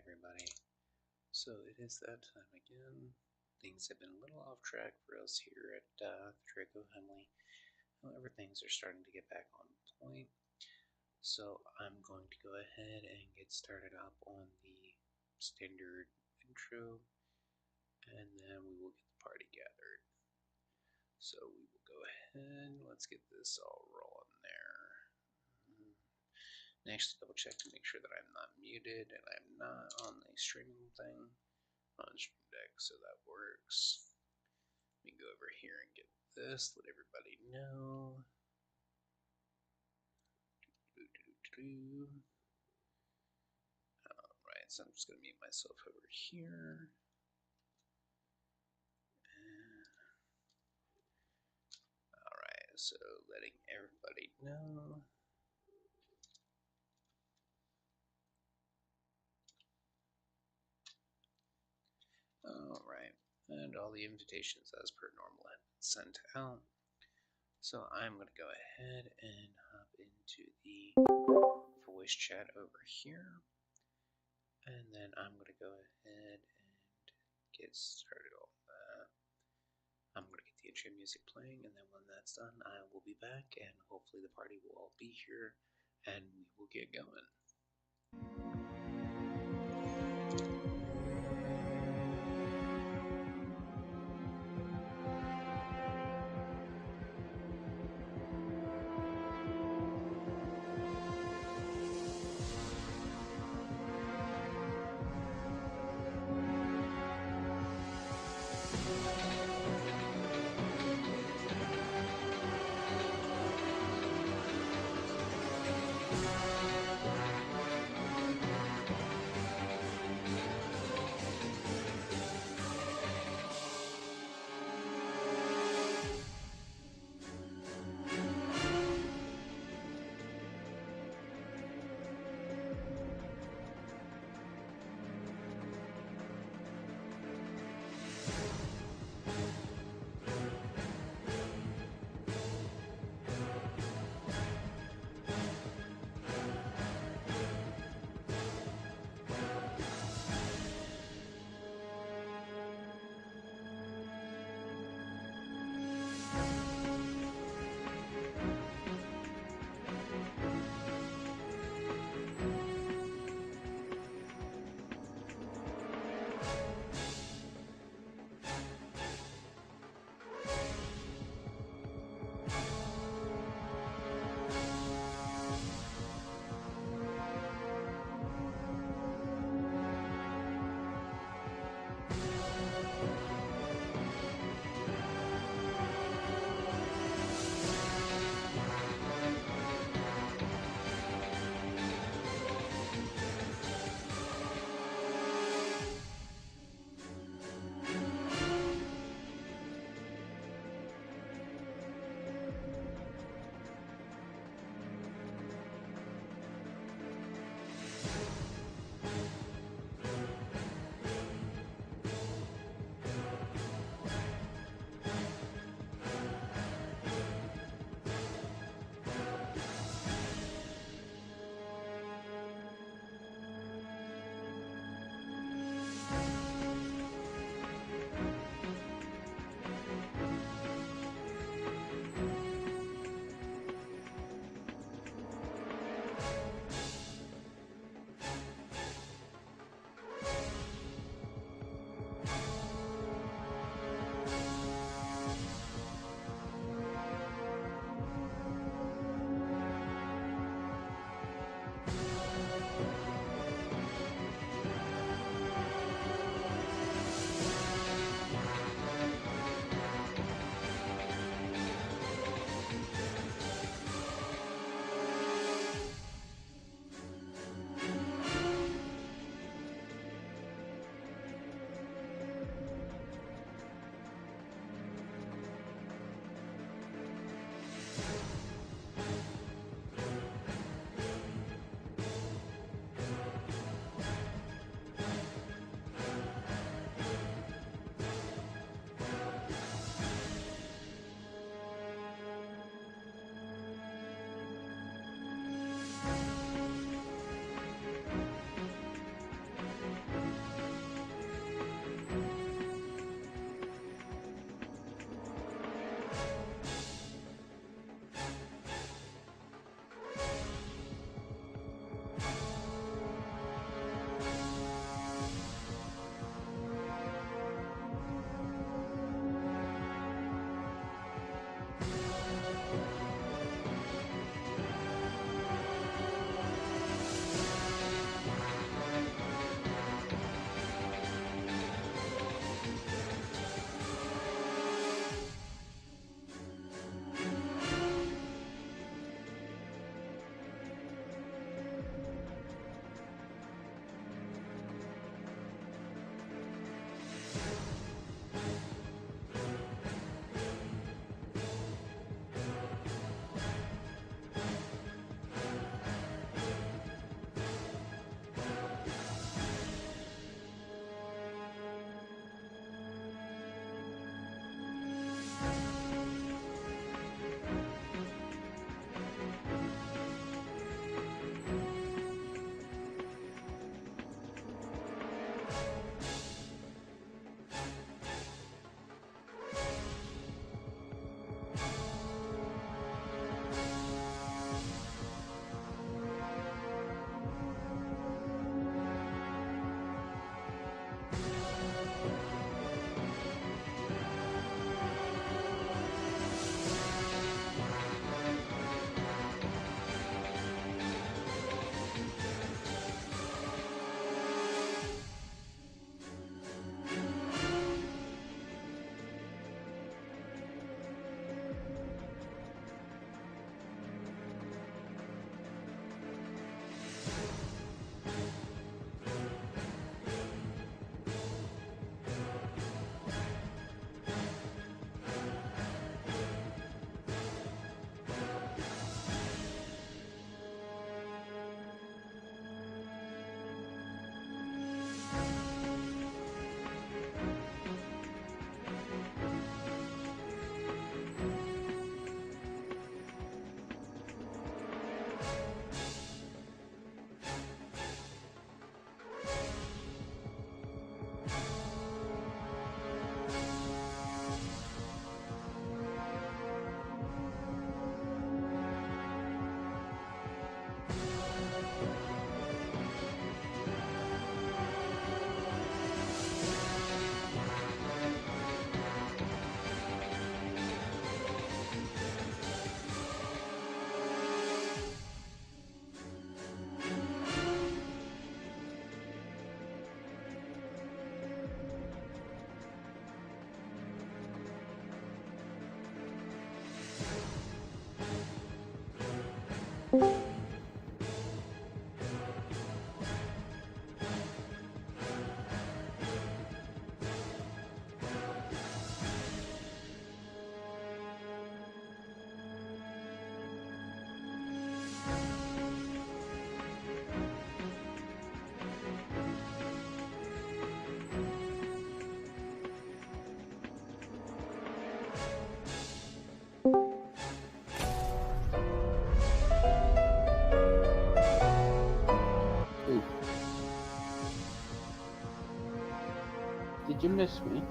everybody. So it is that time again. Things have been a little off track for us here at Draco Hemley. However, things are starting to get back on point. So I'm going to go ahead and get started up on the standard intro, and then we will get the party gathered. So we will go ahead, let's get this all rolling there. Next, double check to make sure that I'm not muted and I'm not on the streaming thing on Stream Deck, so that works. Let me go over here and get this, let everybody know. Alright, so I'm just going to mute myself over here. Alright, so letting everybody know. Alright, and all the invitations as per normal have been sent out. So I'm going to go ahead and hop into the voice chat over here. And then I'm going to go ahead and get started on that. I'm going to get the intro music playing, and then when that's done, I will be back, and hopefully the party will all be here, and we will get going. Did you miss me?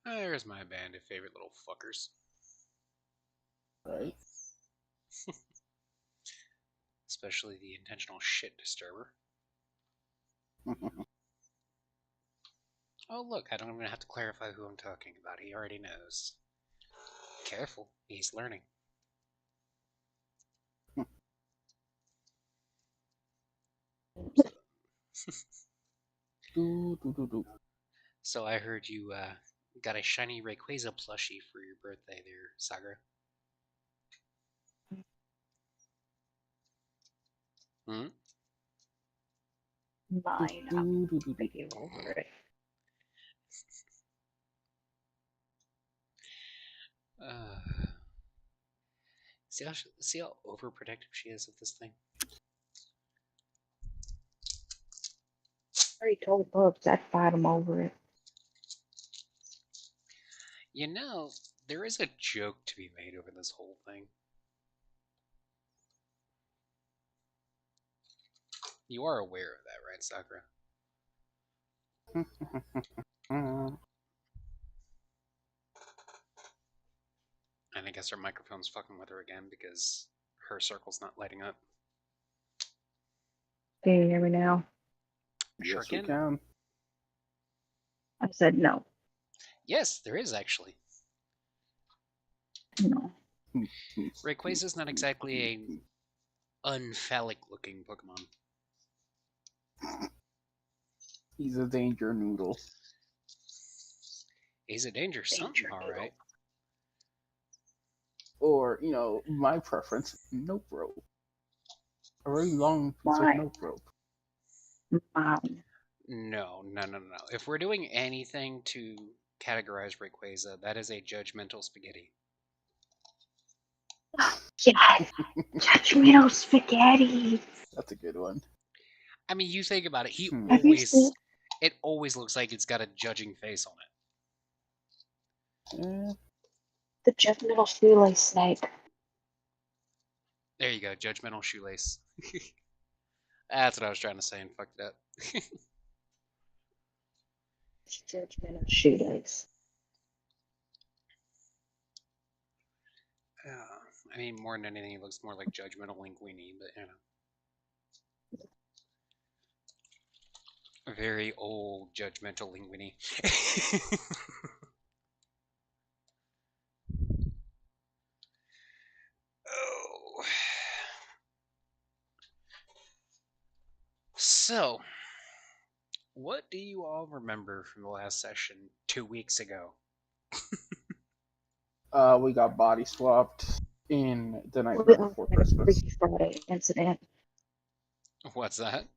There's my band of favorite little fuckers. Right. Especially the intentional shit disturber. Oh, look, I don't even have to clarify who I'm talking about. He already knows. Careful, he's learning. So I heard you got a shiny Rayquaza plushie for your birthday there, Sagra. Hmm? Mine. I'm freaking over it. See how overprotective she is of this thing? I already told Bubs I'd fight him over it. You know, there is a joke to be made over this whole thing. You are aware of that, right, Sakura? And I guess her microphone's fucking with her again because her circle's not lighting up. Can you hear me now? Sure Yes, we can. I said no. Yes, there is actually. No. Rayquaza's not exactly a unphallic looking Pokemon. He's a danger noodle. He's a danger something, alright. Or, my preference, nope rope. A really long piece of nope rope. Mine. No. If we're doing anything to categorize Rayquaza, that is a judgmental spaghetti. Yes! Judgmental spaghetti! That's a good one. I mean, you think about it, it always looks like it's got a judging face on it. The judgmental shoelace snake. There you go, judgmental shoelace. That's what I was trying to say and fucked it up. Judgmental shoelace. I mean, more than anything, it looks more like judgmental linguini, but a very old judgmental linguini. Oh. So, what do you all remember from the last session 2 weeks ago? We got body swapped in the Nightmare Before Christmas. Freaky Friday incident. What's that?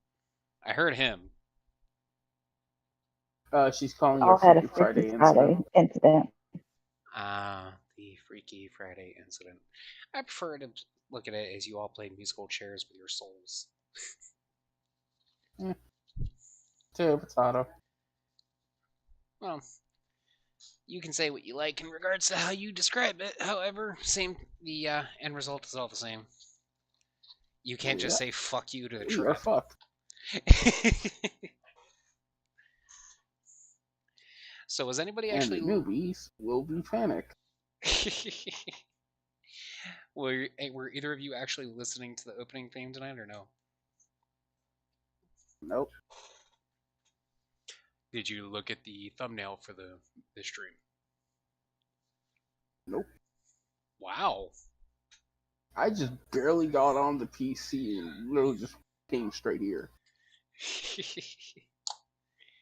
I heard him. She's calling All it a had a Freaky Freaky Friday incident. The Freaky Friday incident. I prefer to look at it as you all played musical chairs with your souls. Potato. Well, you can say what you like in regards to how you describe it. However, the end result is all the same. You can't just Yeah, say "fuck you" to the we are trap. fucked. So was anybody And the actually? newbies will be panicked. Were either of you actually listening to the opening theme tonight, or no? Nope. Did you look at the thumbnail for the stream? Nope. Wow. I just barely got on the PC and literally just came straight here.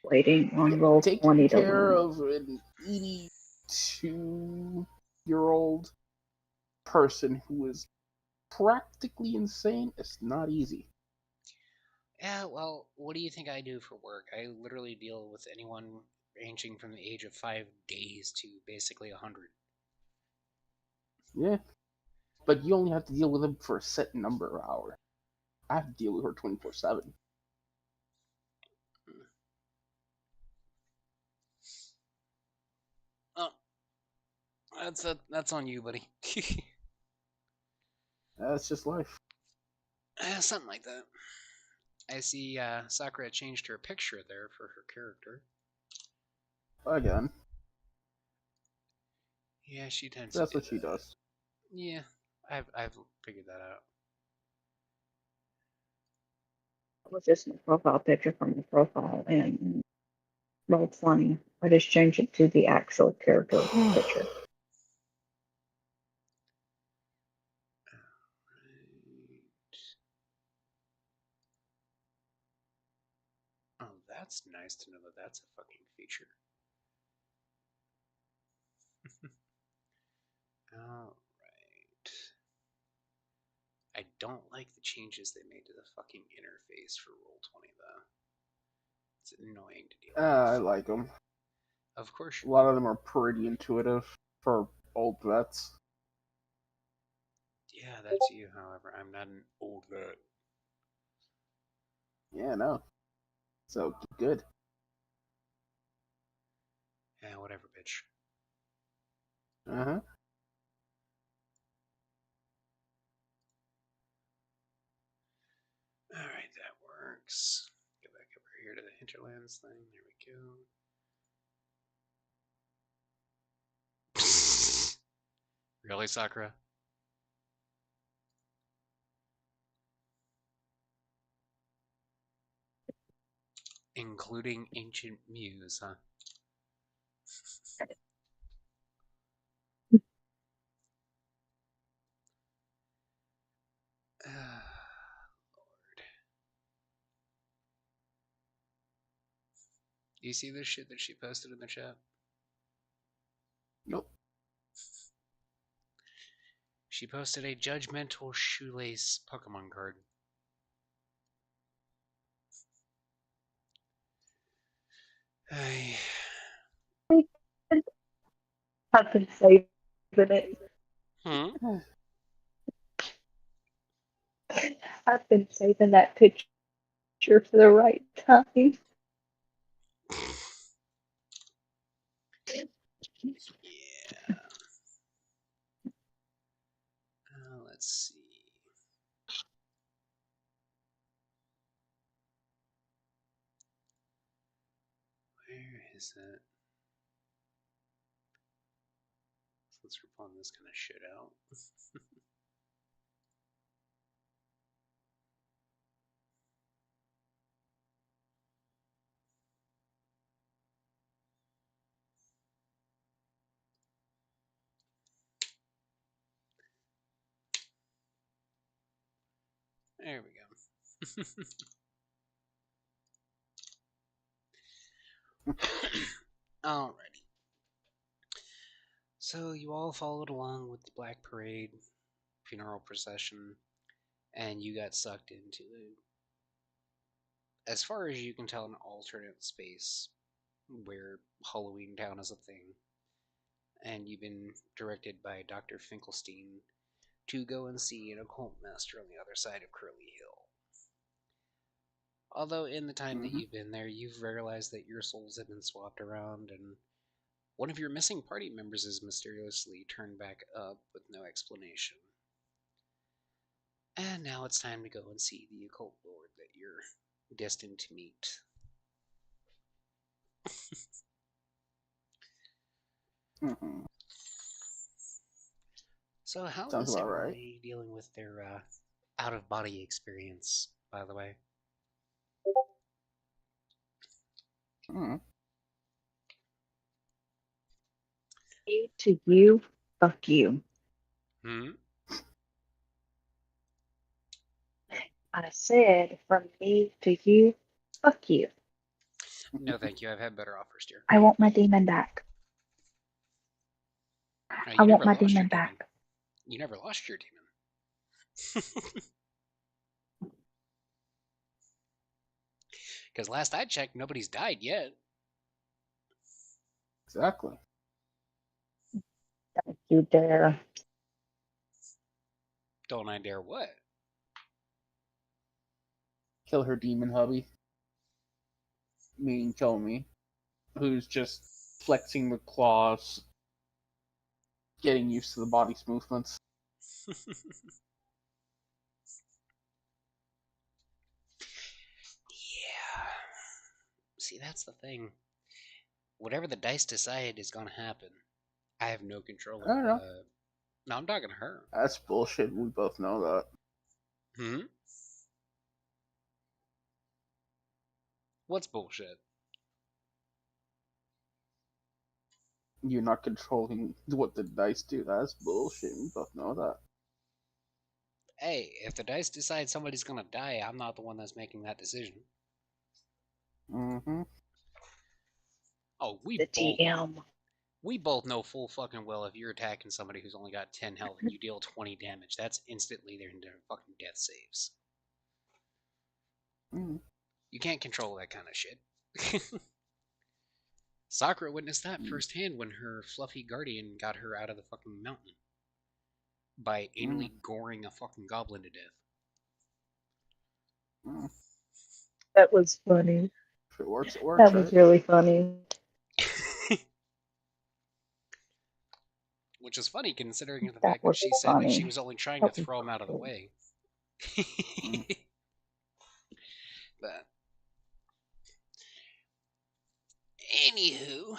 Waiting Yeah, on roll taking 20 to care load. of an 82-year-old person who is practically insane is not easy. Yeah, well, what do you think I do for work? I literally deal with anyone ranging from the age of 5 days to basically 100. Yeah, but you only have to deal with him for a set number of hours. I have to deal with her 24/7. Oh, that's on you, buddy. That's just life. Something like that. I see Sakura changed her picture there for her character. Again, Yeah, she tends to that's do what she that. does. Yeah, I've figured that out. It was just my profile picture from the profile and roll 20. I just changed it to the actual character picture. Right. Oh, that's nice to know that that's a fucking feature. All right. I don't like the changes they made to the fucking interface for Roll20 though. It's annoying to deal I with. like them. Of course A you lot do. of them are pretty intuitive for old vets. Yeah, that's you. However, I'm not an old vet. Yeah, no. So good. Yeah, whatever, bitch. Uh huh. All right, that works. Go back over here to the hinterlands thing. There we go. Really, Sakura? Including Ancient Muse, huh? Lord. Do you see this shit that she posted in the chat? Nope. She posted a judgmental shoelace Pokemon card. I... I've been saving it. Hmm? I've been saving that picture for the right time. Yeah. Let's see. Where is it? Let's rip this kind of shit out. There we go. Alrighty. So you all followed along with the Black Parade Funeral Procession, and you got sucked into it. As far as you can tell, an alternate space where Halloween Town is a thing, and you've been directed by Dr. Finkelstein to go and see an occult master on the other side of Curly Hill. Although in the time that Mhm. you've been there, you've realized that your souls have been swapped around, and one of your missing party members is mysteriously turned back up with no explanation. And now it's time to go and see the occult lord that you're destined to meet. Mhm. So, how Sounds is about right. everybody dealing with their out of body experience, by the way? Mhm. Me to you, fuck you. Hmm? I said from me to you, fuck you. No, thank you. I've had better offers, dear. I want my demon back. No, I you want never my lost your demon demon. back. You never lost your demon. Because last I checked, nobody's died yet. Exactly. Don't you dare. Don't I dare what? Kill her demon hubby. Meaning kill me. Who's just flexing the claws, getting used to the body's movements. Yeah. See, that's the thing. Whatever the dice decide is going to happen. I have no control I don't over know. that. No, I'm talking to her. That's bullshit. We both know that. Hmm? What's bullshit? You're not controlling what the dice do. That's bullshit. We both know that. Hey, if the dice decide somebody's going to die, I'm not the one that's making that decision. Mm-hmm. Oh, The DM. we both know full fucking well if you're attacking somebody who's only got 10 health and you deal 20 damage, that's instantly their fucking death saves. Mm-hmm. You can't control that kind of shit. Sakura witnessed that firsthand when her fluffy guardian got her out of the fucking mountain by Mm-hmm. anally goring a fucking goblin to death. Mm-hmm. That was funny. If it works, it works, That was right? really funny. Which is funny considering the That fact that was she said that she funny. was only trying to That was throw him out of the funny. way. Mm-hmm. But anywho,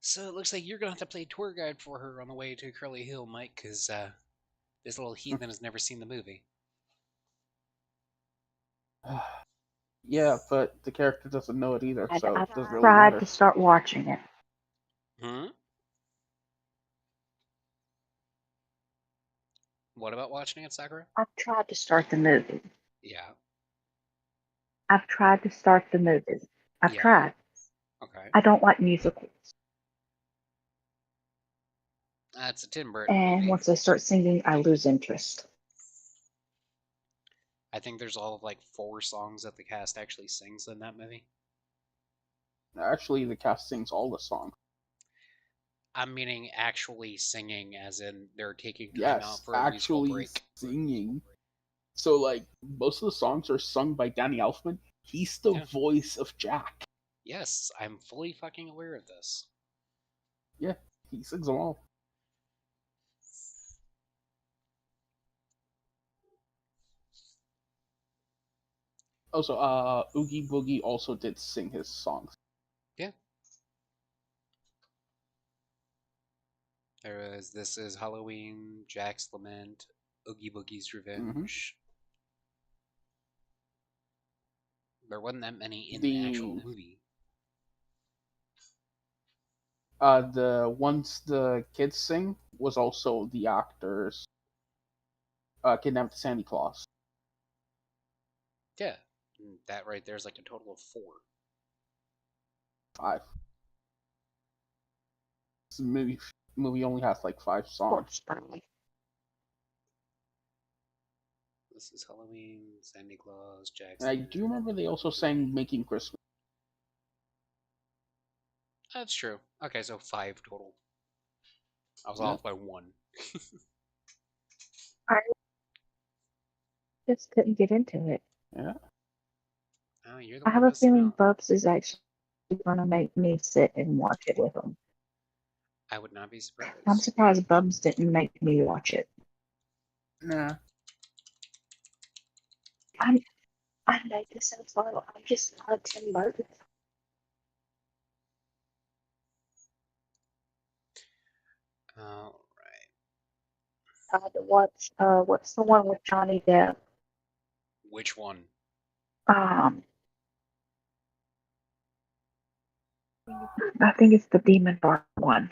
so it looks like you're gonna have to play tour guide for her on the way to Curly Hill, Mike, because this little heathen has never seen the movie. Yeah, but the character doesn't know it either, And so I it doesn't really tried matter. to start watching it. Hmm? What about watching it, Sakura? I've tried to start the movie. Yeah. I've tried to start the movie. I've Yeah. tried. Okay. I don't like musicals. That's a Tim Burton And movie. once I start singing, I lose interest. I think there's all of like 4 songs that the cast actually sings in that movie. Actually, the cast sings all the songs. I'm meaning actually singing, as in they're taking time Yes, out for a musical actually break. singing. So, like, most of the songs are sung by Danny Elfman. He's the Yeah. voice of Jack. Yes, I'm fully fucking aware of this. Yeah, he sings them all. Also, Oogie Boogie also did sing his songs. Yeah. There was This Is Halloween, Jack's Lament, Oogie Boogie's Mm-hmm. Revenge. There wasn't that many in the actual The movie. the ones the kids sing was also the actors kidnapped Santa Claus. Yeah. That right there's like a total of 4. 5. This movie only has like 5 songs. This Is Halloween, Santa Claus, Jack's And I do Lament. remember they also sang "Making Christmas." That's true. Okay, so 5 total. I was Yeah. off by 1. I Just couldn't get into it. Yeah. Oh, you're the I have one a missing feeling out. Bubs is actually going to make me sit and watch it with him. I would not be I'm surprised. surprised Bubs didn't make me watch it. Nah. I'm, I know this sounds horrible. I'm just not a Tim Burton. All right. I had to watch, what's the one with Johnny Depp? Which one? Um, I think it's the Demon Bar one.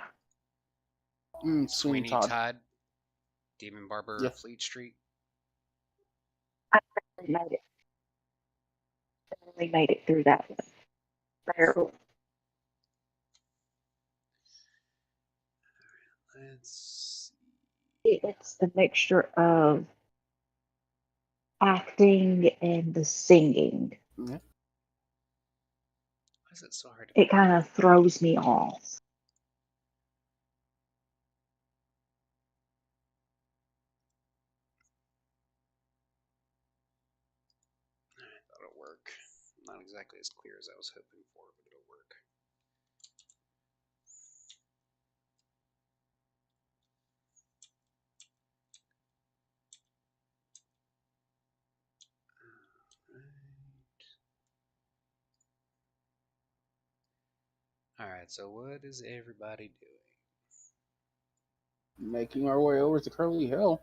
Sweeney Sweeney Todd. Todd, Demon Barber Yeah. of Fleet Street. I barely made it. Barely made it through that one. Barely. Let's It's the mixture of acting and the singing. Yeah. Why is it so hard to It find? kind of throws me off. I thought it'll work. Not exactly as clear as I was hoping for, but it'll work. Alright, so what is everybody doing? Making our way over to Curly Hill.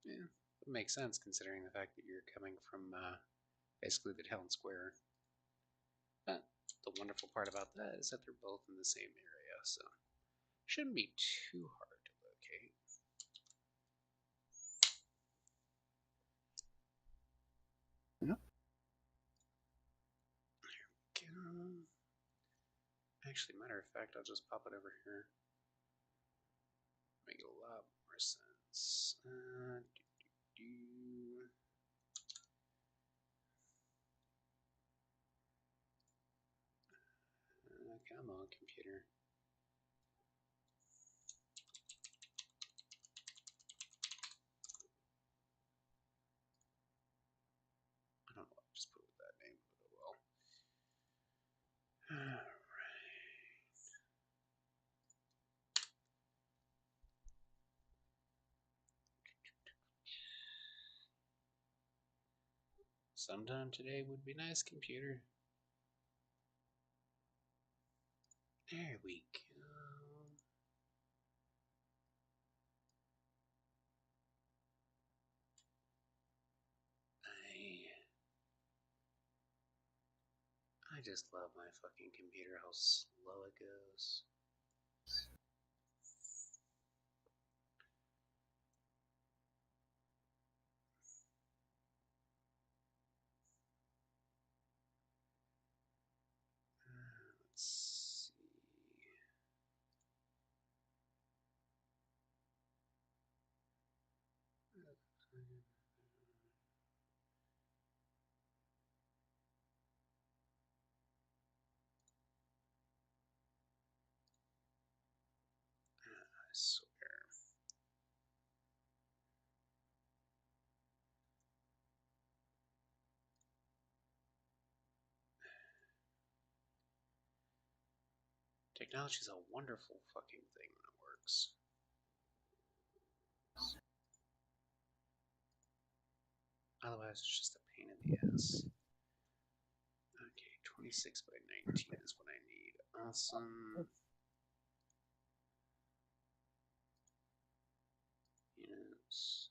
Yeah, it makes sense considering the fact that you're coming from basically the town square. But the wonderful part about that is that they're both in the same area, so shouldn't be too hard to locate. Yeah. Actually, matter of fact, I'll just pop it over here. Make it a lot more sense. Come on, computer. I don't know what I just put with that name, but oh well. Alright. Sometime today would be nice, computer. There we go. I just love my fucking computer, how slow it goes. Let's see. I swear. Technology is a wonderful fucking thing when it works. Otherwise, it's just a pain in the ass. Okay, 26 by 19 is what I need. Awesome. Units.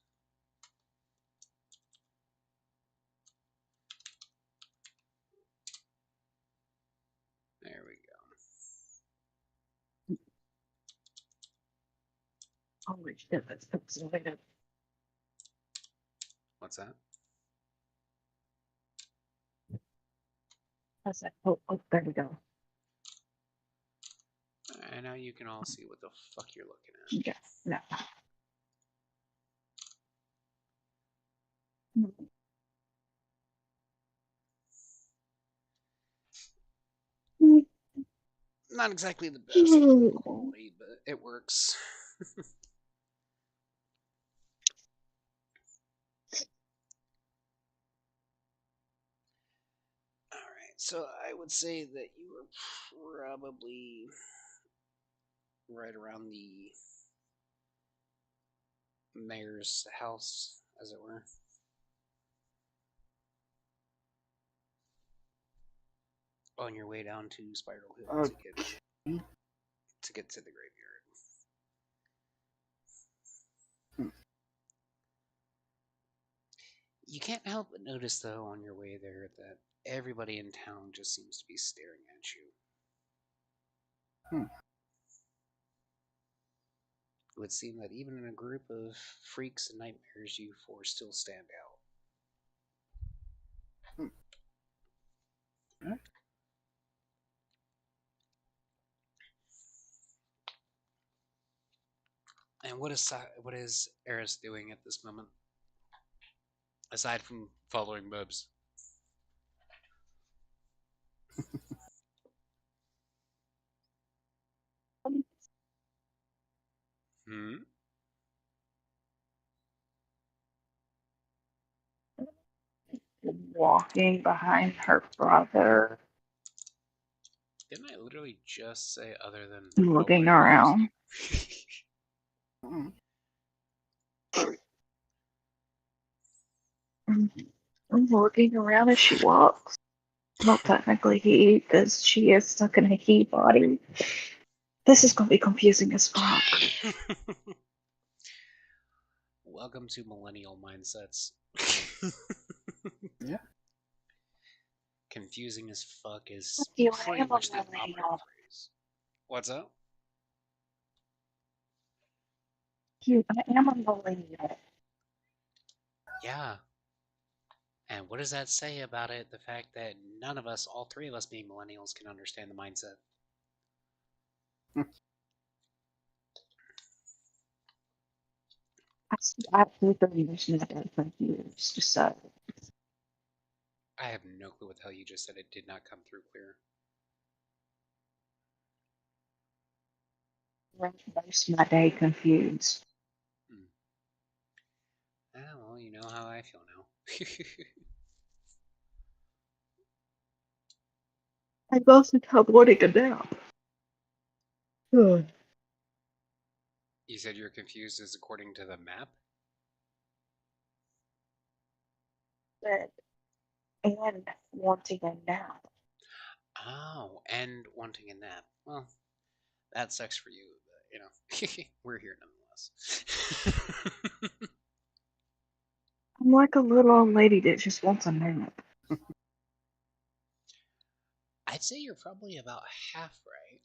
There we go. Holy shit, that's pixelated. What's that? That's it. Oh, there we go. And now you can all see what the fuck you're looking at. Yeah, no. Not exactly the best quality, but it works. So I would say that you were probably right around the mayor's house, as it were. On your way down to Spiral Hill Okay. to get to the graveyard. You can't help but notice, though, on your way there that everybody in town just seems to be staring at you. Hmm. It would seem that even in a group of freaks and nightmares, you four still stand out. Hmm. And what is Eris doing at this moment, aside from following Bubs? Hmm. Walking behind her brother, Didn't I literally just say other than looking following Bubs? around. Hmm. Looking around as she walks. Well, technically he, because she is stuck in a he body. This is going to be confusing as fuck. Welcome to millennial mindsets. Yeah. Confusing as fuck is You, I pretty am a much the operative millennial. phrase. What's up? You, I am a millennial. Yeah. And what does that say about it? The fact that none of us, all three of us being millennials, can understand the mindset. I've lived in this net for years, so I have no clue what the hell you just said. It did not come through clear. I spend most of my day confused. Ah, well, you know how I feel now. I mostly come wanting a nap. Ugh. You said you're confused as according to the map? But, and wanting a nap. Oh, and wanting a nap. Well, that sucks for you, but, you know, we're here nonetheless. I'm like a little old lady that just wants a nap. I'd say you're probably about half right.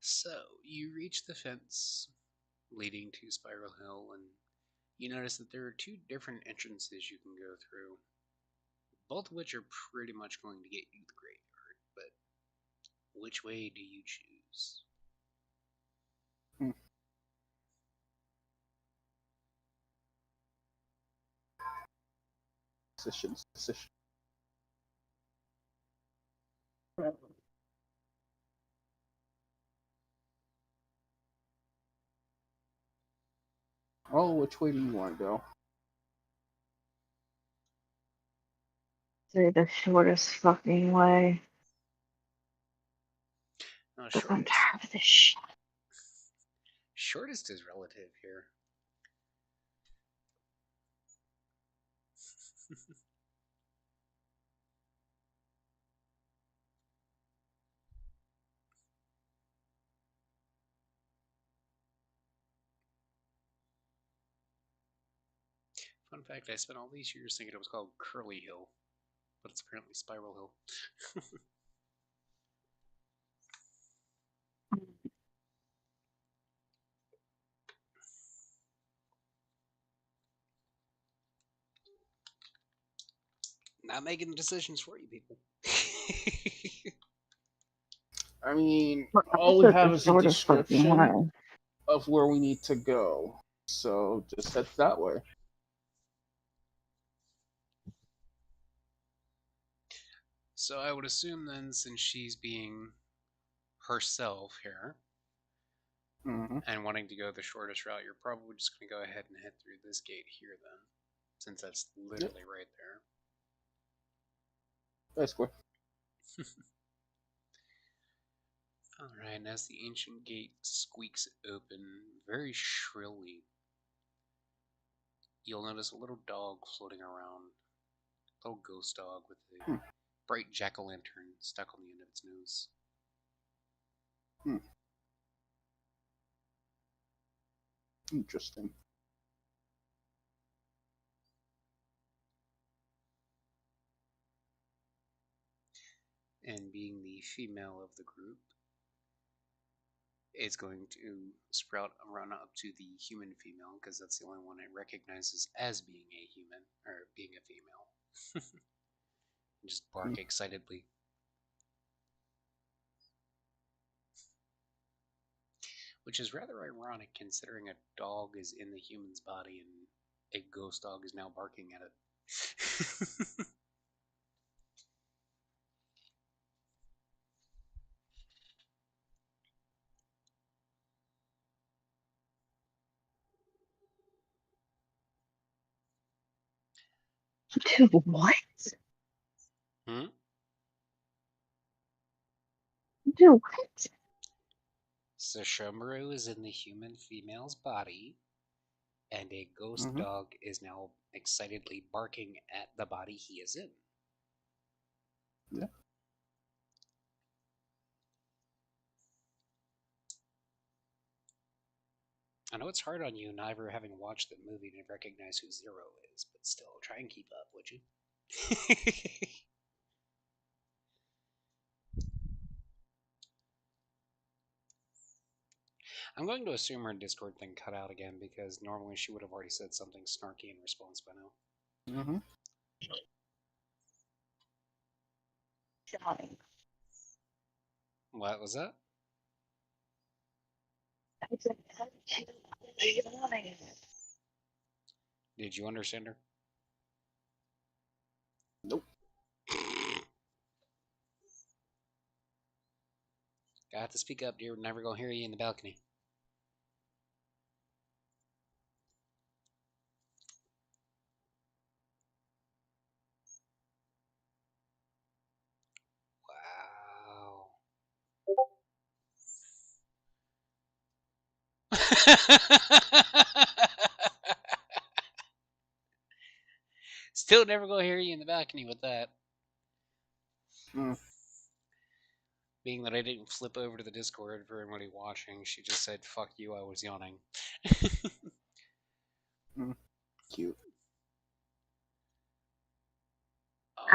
So, you reach the fence leading to Spiral Hill, and you notice that there are two different entrances you can go through, both of which are pretty much going to get you to the graveyard, but which way do you choose? Hmm. Decision. Oh, which way do you want to go? Through the shortest fucking way. No, Because I'm shortest. tired of this shit. Shortest is relative here. Fun fact, I spent all these years thinking it was called Curly Hill, but it's apparently Spiral Hill. Not making decisions for you people. I mean, Look, I all we took the have is a shortest fucking description way. of where we need to go. So just head that way. So I would assume then, since she's being herself here Hmm. and wanting to go the shortest route, you're probably just going to go ahead and head through this gate here then. since that's Yep, literally right there. basically. Alright, and as the ancient gate squeaks open very shrilly, you'll notice a little dog floating around. A little ghost dog with a Hmm. bright jack-o'-lantern stuck on the end of its nose. Hmm. Interesting. And being the female of the group, it's going to sprout run up to the human female because that's the only one it recognizes as being a human or being a female. Just Hmm. bark excitedly. Which is rather ironic considering a dog is in the human's body and a ghost dog is now barking at it. Dude, what? Hmm? Dude, what? Sesshomaru is in the human female's body, and a ghost Mm-hmm. dog is now excitedly barking at the body he is in. Yeah. I know it's hard on you, never having watched the movie, to recognize who Zero is, but still, try and keep up, would you? I'm going to assume her Discord thing cut out again because normally she would have already said something snarky in response by now. Mm-hmm. Johnny. What was that? I said, Johnny. Did you understand her? Nope. Got to speak up, dear. We're never gonna hear you in the balcony. Wow. Still never gonna hear you in the balcony with that. Mm. Being that I didn't flip over to the Discord for everybody watching, she just said, fuck you, I was yawning. Mm. Cute.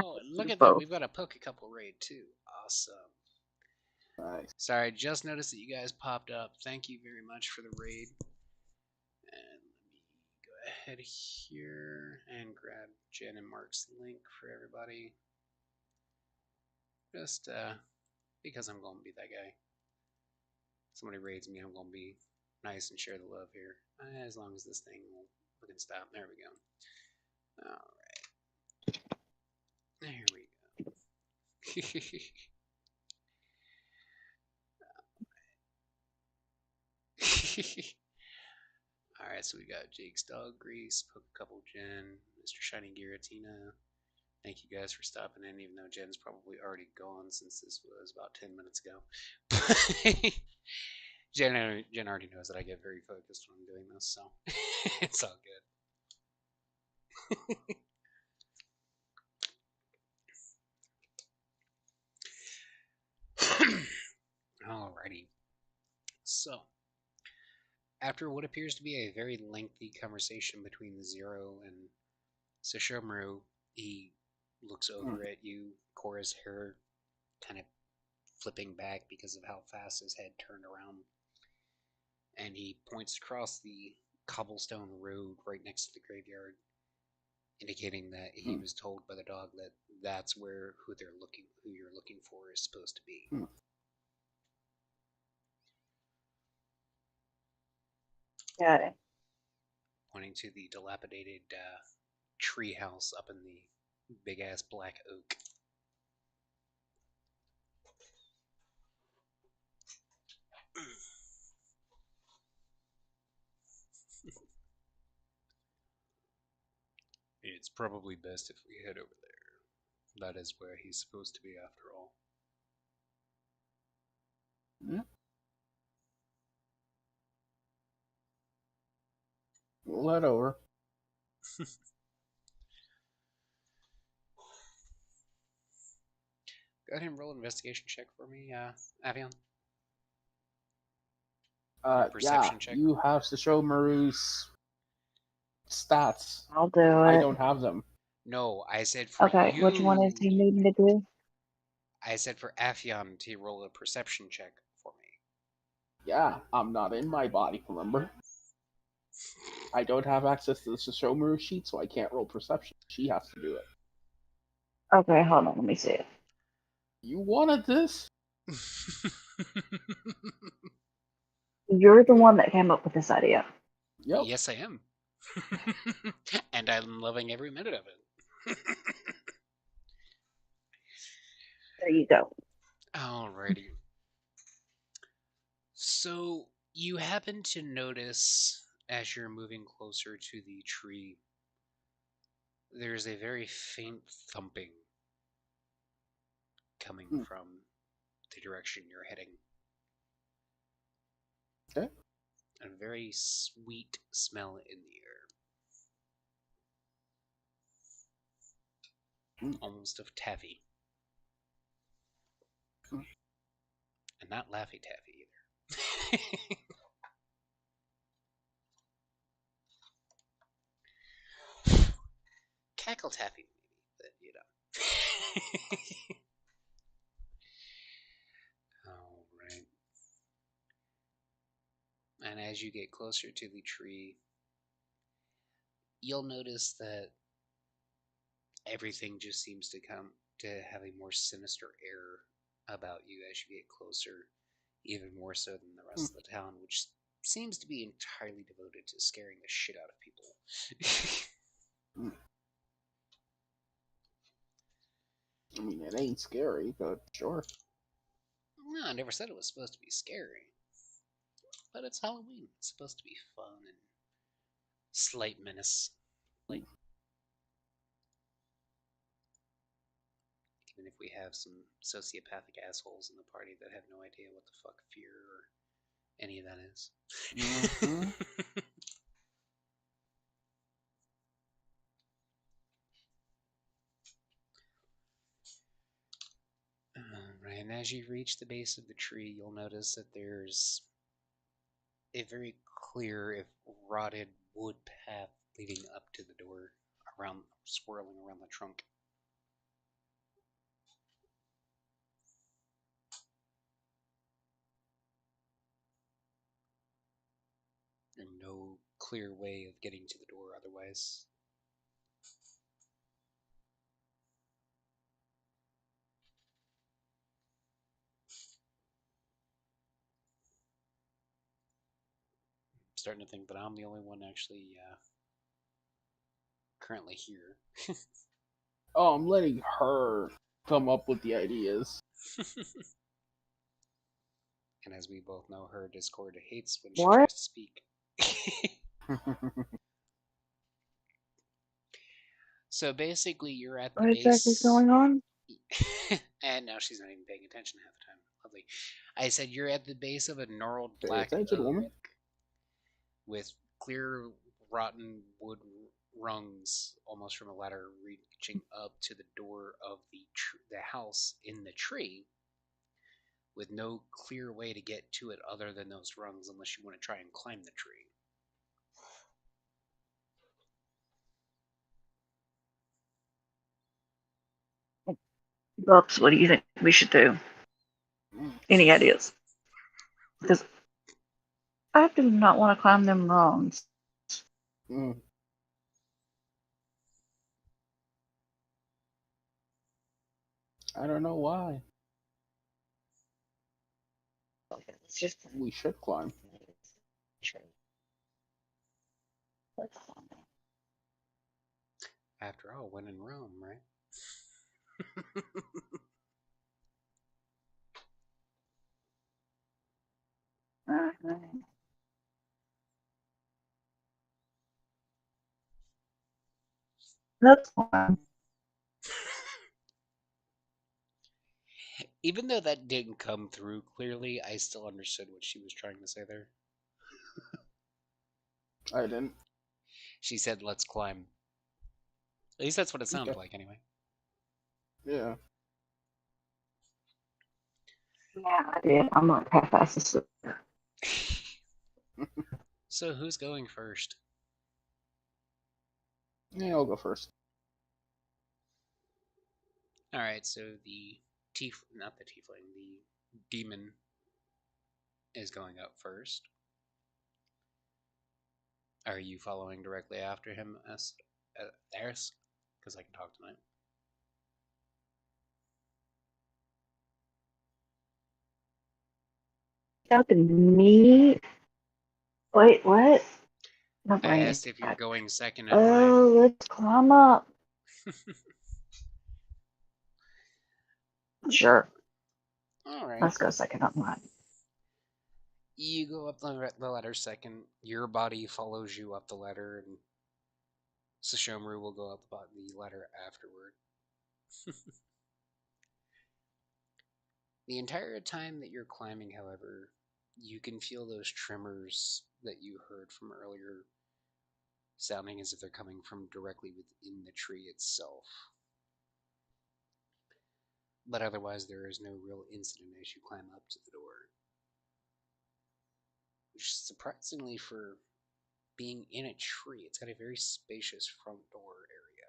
Oh, look at that. Both. We've got a Poke Couple raid too. Awesome. Nice. Sorry, I just noticed that you guys popped up. Thank you very much for the raid. And let me go ahead here and grab Jen and Mark's link for everybody. Just because I'm going to be that guy. Somebody raids me, I'm going to be nice and share the love here. As long as this thing will fucking stop. There we go. Alright. There we go. Alright, so we got Jake's Dog Grease, Poke Couple Jen, Mr. Shiny Giratina. Thank you guys for stopping in, even though Jen's probably already gone since this was about 10 minutes ago. Jen already knows that I get very focused when I'm doing this, so it's all good. Alrighty. So, after what appears to be a very lengthy conversation between Zero and Sesshomaru, he looks over at you, Cora's hair kind of flipping back because of how fast his head turned around. And he points across the cobblestone road right next to the graveyard, indicating that he was told by the dog that that's where who you're looking for is supposed to be. Got it. Pointing to the dilapidated tree house up in the big ass black oak. It's probably best if we head over there. That is where he's supposed to be after all. Hmm? We'll head over. Go ahead and roll an investigation check for me, Avion. Or Yeah, perception check. you have to show Maru's stats. I'll do I it. don't have them. No, I said for Okay, which one is he you. needing to do? I said for Afion to roll a perception check for me. Yeah, I'm not in my body, remember? I don't have access to the Shishomaru sheet, so I can't roll perception. She has to do it. Okay, hold on, let me see it. You wanted this? You're the one that came up with this idea. Yep. Yes, I am. And I'm loving every minute of it. There you go. Alrighty. So, you happen to notice as you're moving closer to the tree, there's a very faint thumping coming from the direction you're heading. Okay. A very sweet smell in the air. Almost of taffy. And not Laffy Taffy either. Cackle Taffy, maybe, but you know. Alright. And as you get closer to the tree, you'll notice that everything just seems to come to have a more sinister air about you as you get closer, even more so than the rest of the town, which seems to be entirely devoted to scaring the shit out of people. I mean, it ain't scary, but sure. No, I never said it was supposed to be scary. But it's Halloween. It's supposed to be fun and slight menace. Like, even if we have some sociopathic assholes in the party that have no idea what the fuck fear or any of that is. Mm-hmm. Right, and as you reach the base of the tree, you'll notice that there's a very clear, if rotted, wood path leading up to the door, around swirling around the trunk. And no clear way of getting to the door otherwise. I'm starting to think that I'm the only one actually currently here. Oh, I'm letting her come up with the ideas. And as we both know, her Discord hates when she What? tries to speak. So basically, you're at the What exactly is base. going on? And now she's not even paying attention half the time. Lovely. I said you're at the base of a gnarled Pay black attention, oak woman. with clear, rotten wood rungs, almost from a ladder, reaching up to the door of the house in the tree, with no clear way to get to it other than those rungs, unless you want to try and climb the tree. Bubs, what do you think we should do? Any ideas? Because I do not want to climb them rungs. Mm. I don't know why. Okay, let's just. We should climb. After all, when in Rome, right? That's fine. Even though that didn't come through clearly, I still understood what she was trying to say there. I didn't. She said, let's climb. At least that's what it sounded Okay. like, anyway. Yeah. Yeah, I did. I'm like half-assed asleep. So, who's going first? Yeah, I'll go first. Alright, so the not the tiefling, the demon is going up first. Are you following directly after him, Theris? Because I can talk tonight. Talking to me? Wait, what? My I brain is asked if you're back. going second in line. Oh, let's climb up. Sure. Alright. Let's go second up line. You go up the ladder second. Your body follows you up the ladder, and Sashomaru will go up the ladder afterward. The entire time that you're climbing, however, you can feel those tremors that you heard from earlier, sounding as if they're coming from directly within the tree itself. But otherwise, there is no real incident as you climb up to the door. Which, surprisingly, for being in a tree, it's got a very spacious front door area,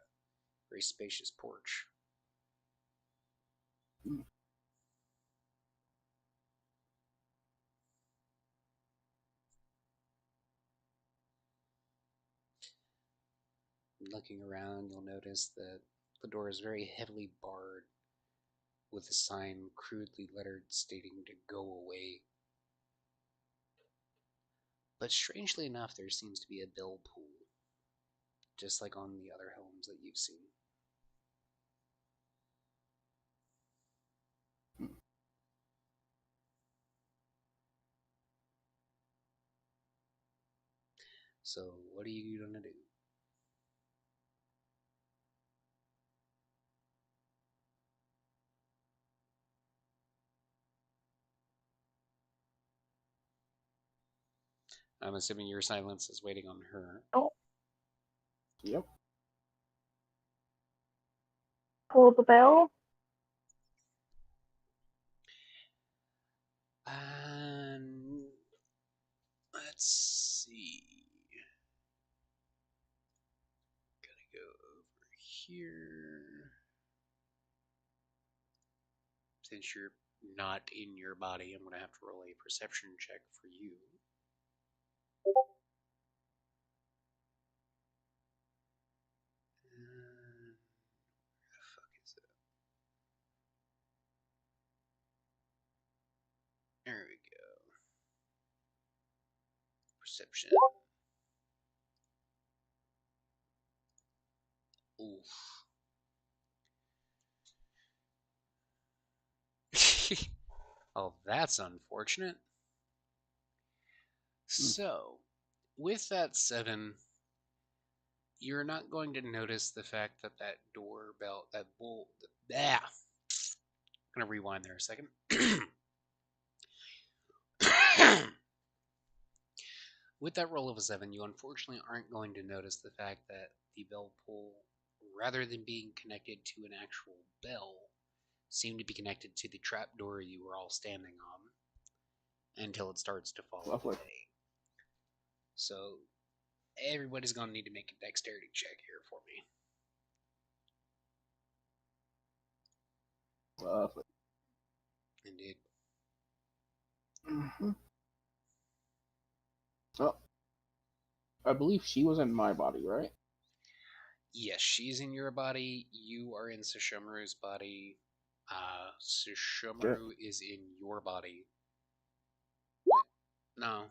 very spacious porch. Looking around, you'll notice that the door is very heavily barred with a sign crudely lettered stating to go away. But strangely enough, there seems to be a bell pull, just like on the other homes that you've seen. So, what are you gonna do? I'm assuming your silence is waiting on her. Oh, Yep. pull the bell. And let's see. Gotta go over here. Since you're not in your body, I'm gonna have to roll a perception check for you. Where the fuck is it? There we go. Perception. Oof. Oh, that's unfortunate. So, with that 7, you're not going to notice the fact that that doorbell, that bolt, I'm gonna rewind there a second. With that roll of a 7, you unfortunately aren't going to notice the fact that the bell pull, rather than being connected to an actual bell, seemed to be connected to the trapdoor you were all standing on until it starts to fall Lovely. away. So, everybody's going to need to make a dexterity check here for me. Lovely. Indeed. Mm-hmm. Oh, I believe she was in my body, right? Yes, she's in your body. You are in Sashomaru's body. Sashomaru is in your body. Wait, no.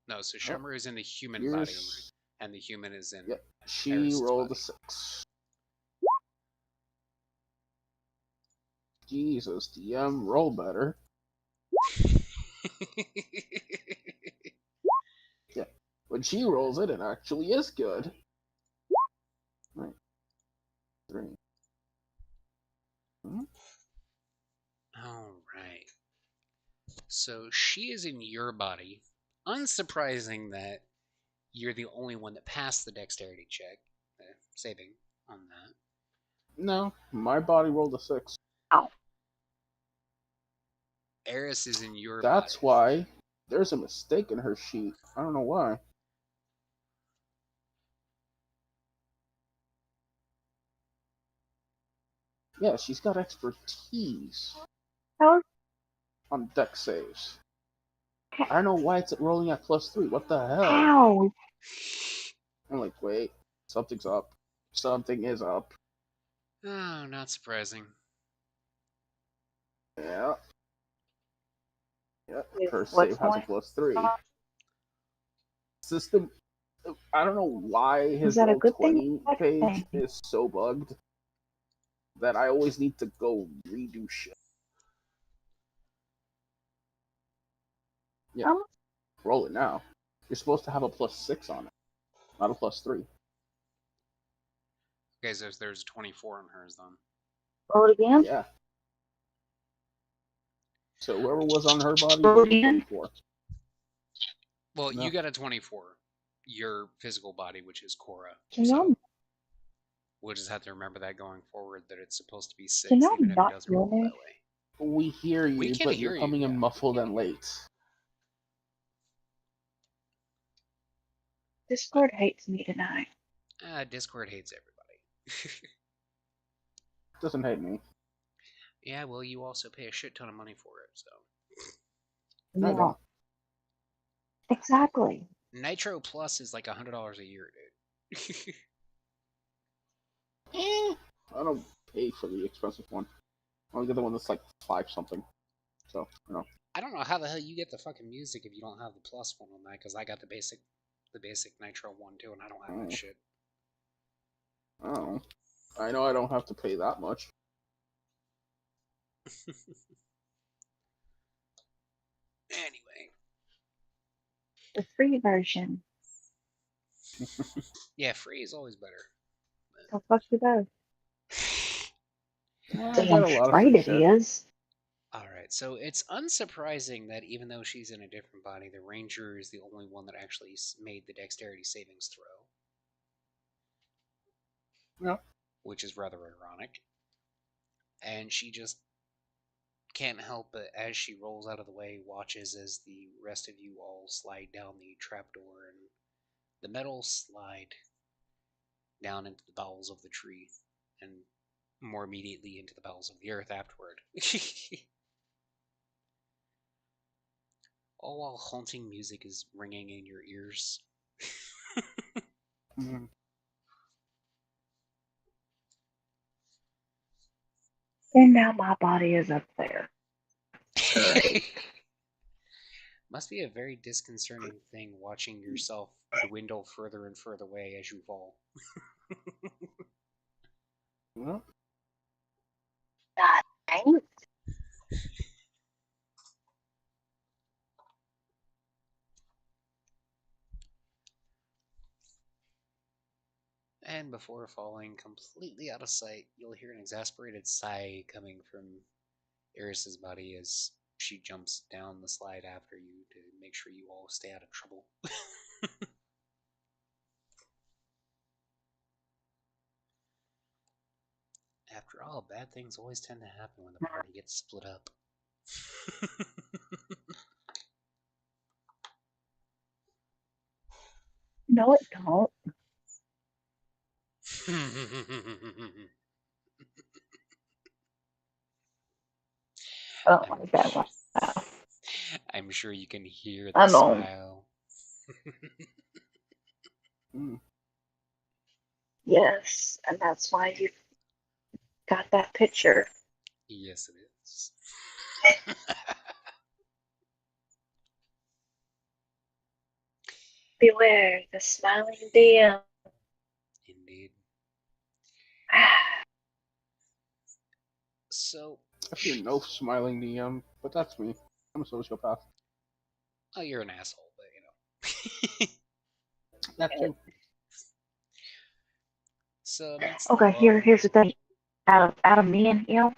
No, Sashomaru is in the human body, and the human is in Yep. She Eris's rolled body. a 6. Jesus, DM, roll better. Yeah. When she rolls it, it actually is good. Right. 3. Hmm? All right. So she is in your body. Unsurprising that you're the only one that passed the dexterity check, saving on that. No, my body rolled a 6. Ow. Eris is in your That's body. why there's a mistake in her sheet. I don't know why. Yeah, she's got expertise How? on deck saves. I don't know why it's rolling at +3. What the hell? How? I'm like, wait, something's up. Something is up. Oh, not surprising. Yeah. Yeah, her What's save has a going +3. System. I don't know why Is his that a good thing? Roll20 or a bad page thing? is so bugged that I always need to go redo shit. Yeah, Oh, roll it now. You're supposed to have a +6 on it, not a +3. Okay, so there's a 24 on hers then. roll it again. Yeah. So whoever was on her body Roll it rolled a again. 24. Well, No. you got a 24. Your physical body, which is Cora. Can So y'all, we'll just have to remember that going forward, that it's supposed to be can 6, y'all even if it not doesn't hear roll me? that way. We hear We you, can but hear you're you, coming in yeah. muffled We can and hear you. late. Discord hates me tonight. Discord hates everybody. Doesn't hate me. Yeah, well, you also pay a shit ton of money for it, so. No, I Yeah, don't. exactly. Nitro Plus is like $100 a year, dude. I don't pay for the expensive one. I only get the one that's like 5 something. So, you know. I don't know how the hell you get the fucking music if you don't have the plus one on that, because I got the basic Nitro one too, and I don't have that shit. Oh. I know I don't have to pay that much. Anyway. The free version. Yeah, free is always better. So fuck you both. I get Damn a lot of right free it shit. is. Alright, so it's unsurprising that even though she's in a different body, the Ranger is the only one that actually made the dexterity savings throw. Yeah. Which is rather ironic. And she just can't help but, as she rolls out of the way, watches as the rest of you all slide down the trapdoor, and the metal slide down into the bowels of the tree, and more immediately into the bowels of the earth afterward. All while haunting music is ringing in your ears. Mhm. And now my body is up there. Great. Must be a very disconcerting thing watching yourself dwindle further and further away as you fall. Yeah. God dang it. And before falling completely out of sight, you'll hear an exasperated sigh coming from Eris's body as she jumps down the slide after you to make sure you all stay out of trouble. After all, bad things always tend to happen when the party gets split up. No, it don't. I don't I'm, like that one. I'm sure you can hear the I know. smile. Mm. Yes, and that's why you got that picture. Yes, it is. Beware the smiling DM. Indeed. So, I fear no smiling DM, but that's me. I'm a sociopath. oh, you're an asshole, but you know. That too. So amidst the Okay, long. here's the thing. Out of me and him,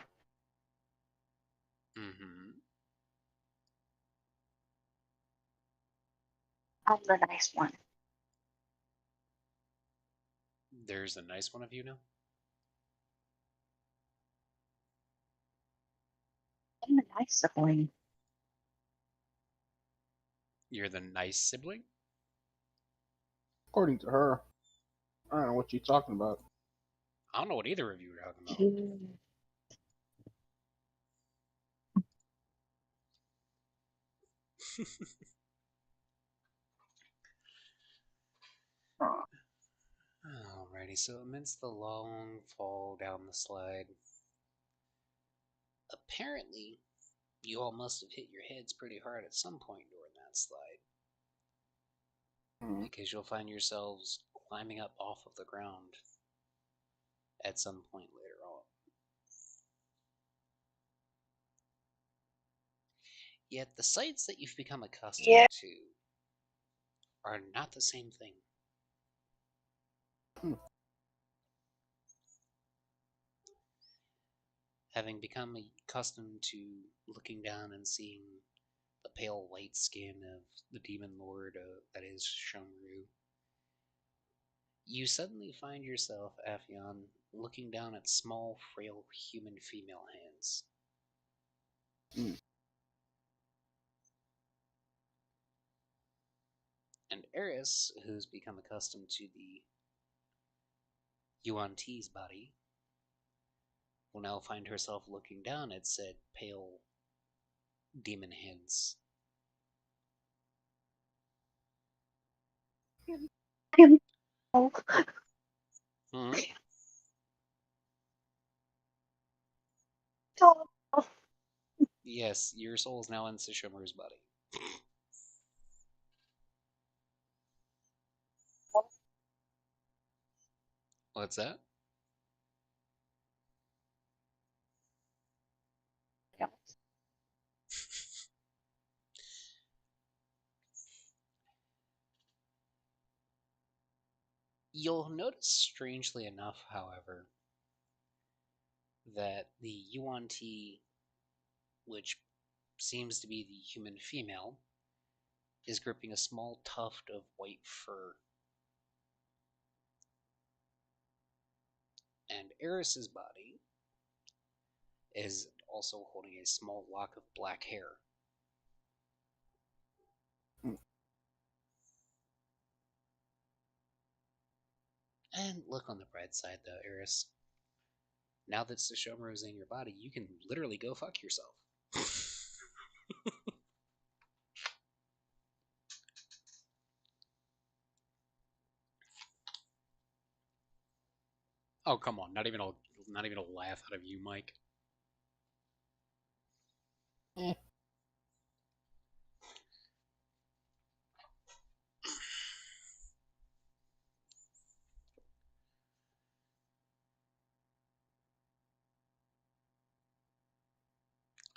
Mm-hmm. I'm the nice one. There's a nice one of you now. I'm the nice sibling. You're the nice sibling. According to her. I don't know what you're talking about. I don't know what either of you are talking about. You- Alrighty, so amidst the long fall down the slide, apparently you all must have hit your heads pretty hard at some point during that slide, Hmm. because you'll find yourselves climbing up off of the ground at some point later on. Yet the sights that you've become Yeah. accustomed to are not the same thing. Hmm. Having become accustomed to looking down and seeing the pale white skin of the demon lord that is Shomru, you suddenly find yourself, Aphion, looking down at small, frail human female hands. Hmm. And Eris, who's become accustomed to the Yuan T's body, will now find herself looking down at said pale demon hands. Him. Oh, Hmm? oh, Yes, your soul is now in Sishomaru's body. What's that? oh. You'll notice, strangely enough, however, that the Yuan T, which seems to be the human female, is gripping a small tuft of white fur. And Eris's body is also holding a small lock of black hair. Hmm. And look on the bright side, though, Eris. Now that Sashomaru is in your body, you can literally go fuck yourself. Oh, come on! Not even a laugh out of you, Mike. Eh.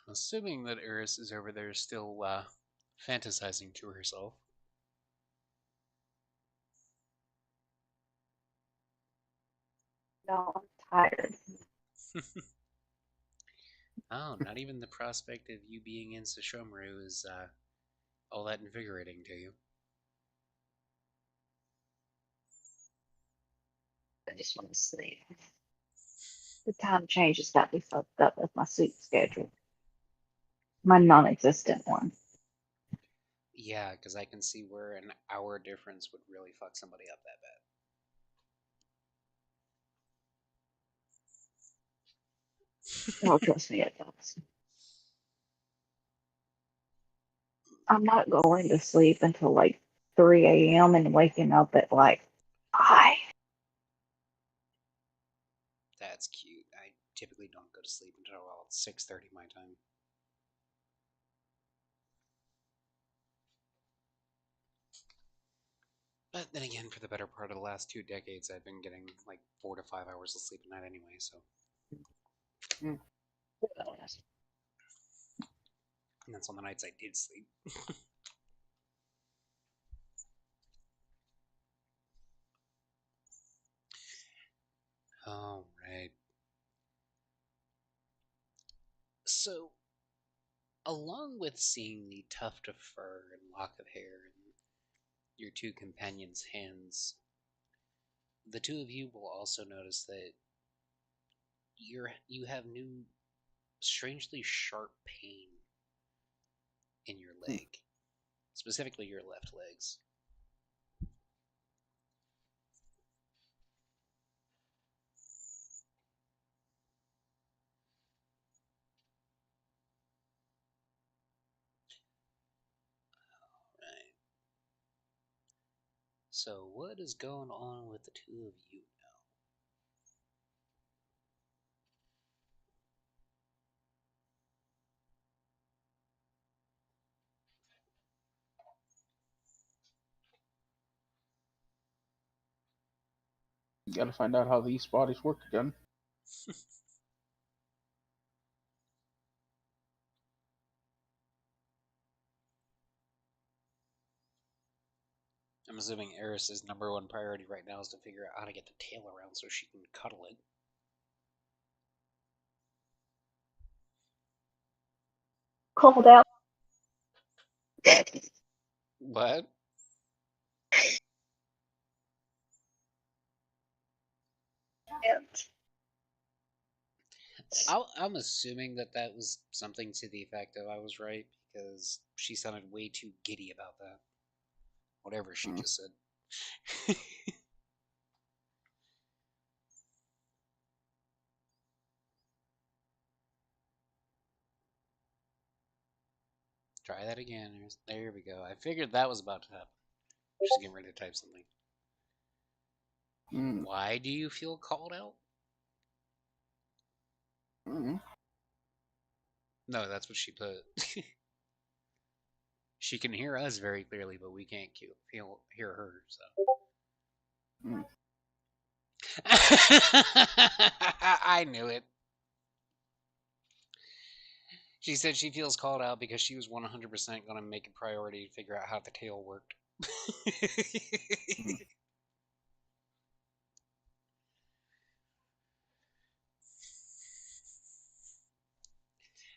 Assuming that Eris is over there still fantasizing to herself. No, I'm tired. Oh, not even the prospect of you being in Sashomaru is all that invigorating to you. I just want to sleep. The time changes got me fucked up with my sleep schedule. My non-existent one. Yeah, because I can see where an hour difference would really fuck somebody up that bad. No, trust me, it does. I'm not going to sleep until like 3 a.m. and waking up at like 5. That's cute. I typically don't go to sleep until about 6:30 my time. But then again, for the better part of the last 2 decades, I've been getting like 4 to 5 hours of sleep a night anyway. So, Hmm. and that's on the nights I did sleep. So, along with seeing the tuft of fur and lock of hair in your two companions' hands, the two of you will also notice that you have new, strangely sharp pain in your leg, specifically your left legs. Right. So, what is going on with the two of you now? You gotta find out how these bodies work again. I'm assuming Eris's number one priority right now is to figure out how to get the tail around so she can cuddle it. Called out. What? I'm assuming that was something to the effect of I was right because she sounded way too giddy about that. Whatever she just said. Try that again. There we go. I figured that was about to happen. She's getting ready to type something. Mm. Why do you feel called out? Mm. No, that's what she put. She can hear us very clearly, but we can't hear her. So. Mm. I knew it. She said she feels called out because she was 100% going to make a priority to figure out how the tail worked. Mm.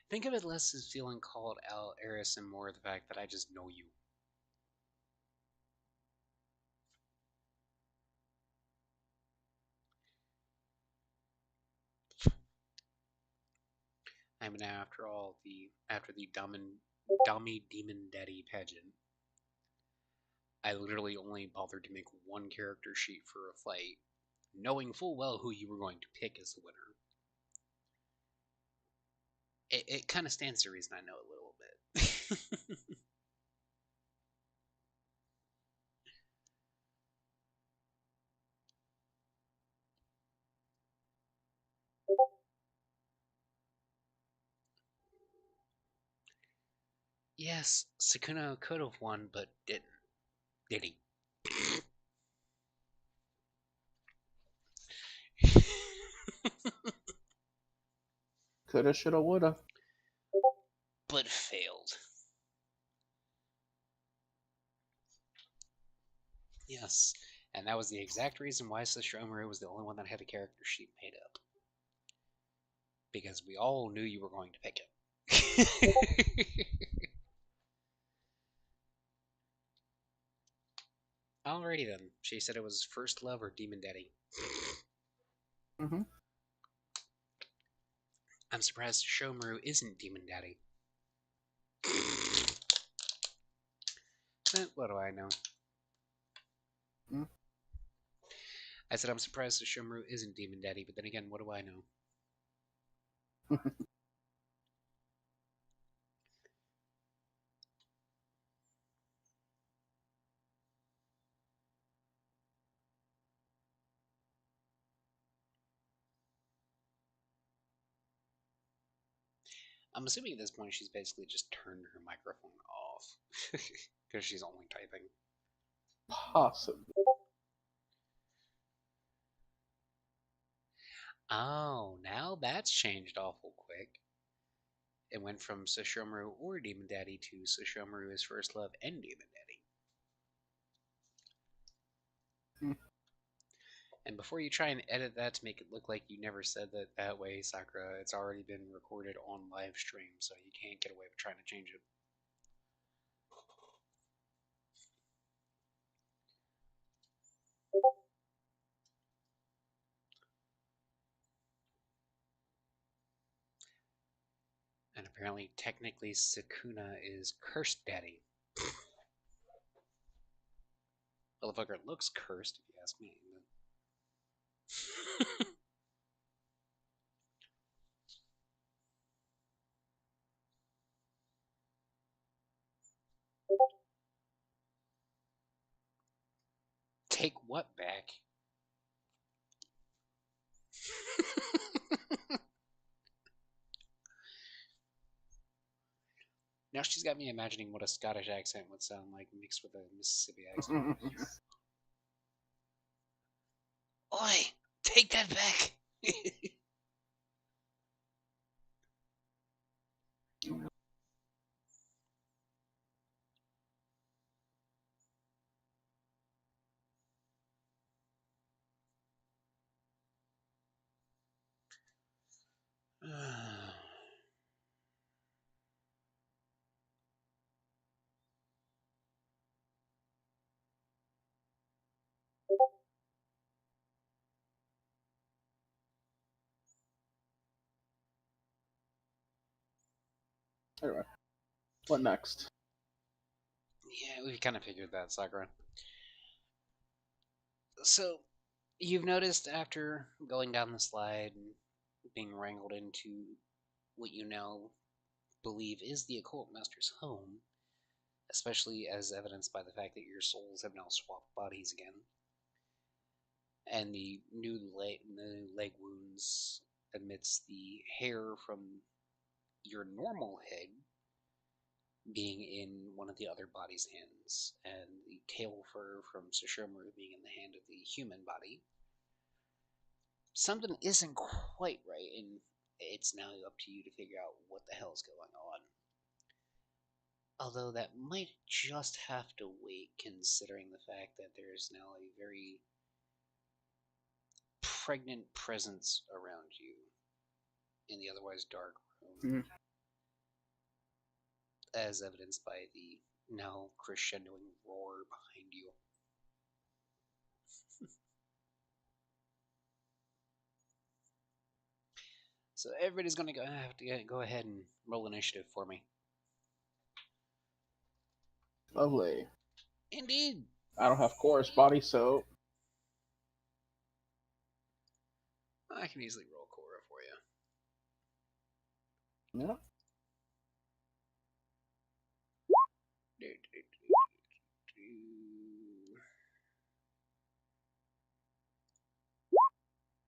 Think of it less as feeling called out, Eris, and more the fact that I just know you. I mean, after the dummy demon daddy pageant, I literally only bothered to make one character sheet for a fight, knowing full well who you were going to pick as the winner. It kind of stands to reason I know a little bit. Yes, Sukuna could have won, but didn't. Did he? Coulda, shoulda, woulda. But failed. Yes, and that was the exact reason why Sesshomaru was the only one that had a character sheet made up. Because we all knew you were going to pick him. Alrighty then. She said it was First Love or Demon Daddy. Mm-hmm. I'm surprised Shomaru isn't Demon Daddy. What do I know? Mm. I said I'm surprised Shomaru isn't Demon Daddy, but then again, what do I know? I'm assuming at this point she's basically just turned her microphone off. Because she's only typing. Possibly. Oh, now that's changed awful quick. It went from Sesshomaru or Demon Daddy to Sesshomaru is First Love and Demon Daddy. Mm. And before you try and edit that to make it look like you never said that way, Sakura, it's already been recorded on live stream, so you can't get away with trying to change it. And apparently, technically, Sukuna is Cursed Daddy. Motherfucker looks cursed, if you ask me. Take what back? Now she's got me imagining what a Scottish accent would sound like mixed with a Mississippi accent. Oi! Take that back! Anyway, what next? Yeah, we've kind of figured that, Sakura. So, you've noticed after going down the slide and being wrangled into what you now believe is the occult master's home, especially as evidenced by the fact that your souls have now swapped bodies again, and the new leg wounds amidst the hair from your normal head being in one of the other body's hands, and the tail fur from Sushomaru being in the hand of the human body. Something isn't quite right, and it's now up to you to figure out what the hell's going on. Although that might just have to wait, considering the fact that there's now a very pregnant presence around you in the otherwise dark room, as evidenced by the now crescendoing roar behind you. So everybody's going to have to go ahead and roll initiative for me. Lovely. Indeed. I don't have chorus body, so I can easily roll Korra for you. yeah.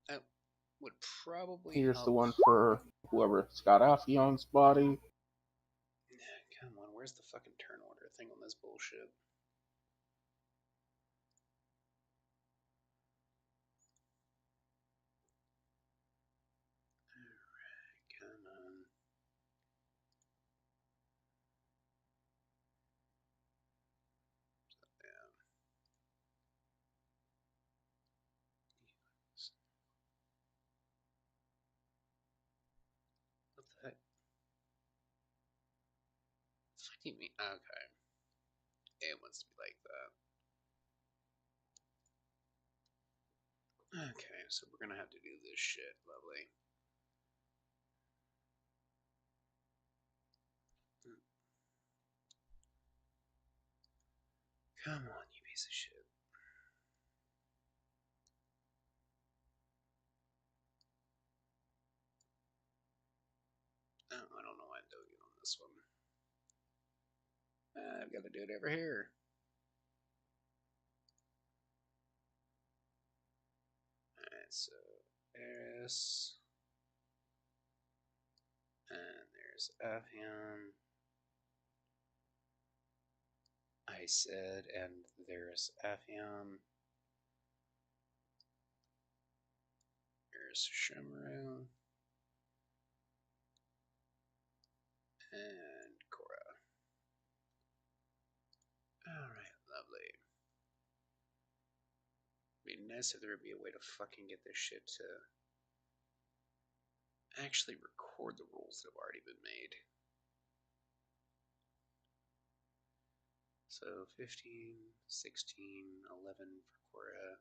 That would probably Here's help. the one for whoever Scott Afion's body. Come on, where's the fucking turn order thing on this bullshit? Alright, come on. Yeah. What the heck? What do you mean? Okay. It wants to be like that. Okay, so we're gonna have to do this shit. Lovely. Come on, you piece of shit. Oh, I don't know why I'm doing it on this one. I've got to do it over here. Alright, so Eris. And there's Avian. I said, and there's Avian. There's Shimmeru. And Korra. Alright, lovely. Be nice nice if there would be a way to fucking get this shit to actually record the rules that have already been made. So 15, 16, 11 for Cora,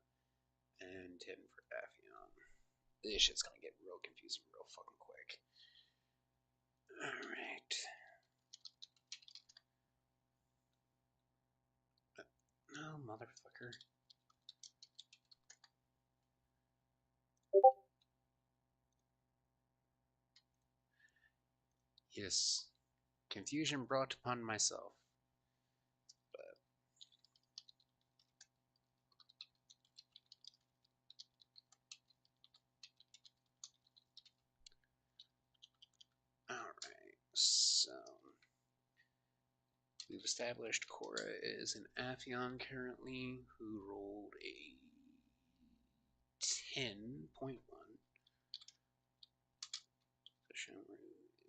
and 10 for Aphion. This shit's gonna get real confusing real fucking quick. Alright. No, motherfucker. Yes. Confusion brought upon myself. But alright, so we've established Cora is an Aphion currently who rolled a 10.1. So Shomru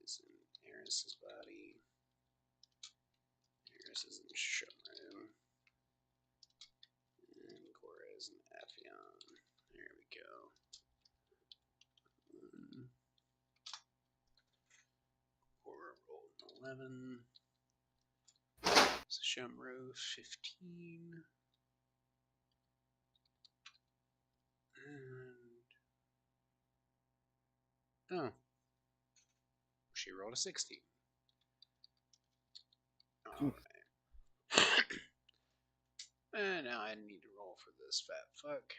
is in Eris's body. Eris is in Shomru. And Cora is an Aphion. There we go. Cora rolled an 11. So Shomru 15. And oh, she rolled a 16. Alright. And now I need to roll for this fat fuck.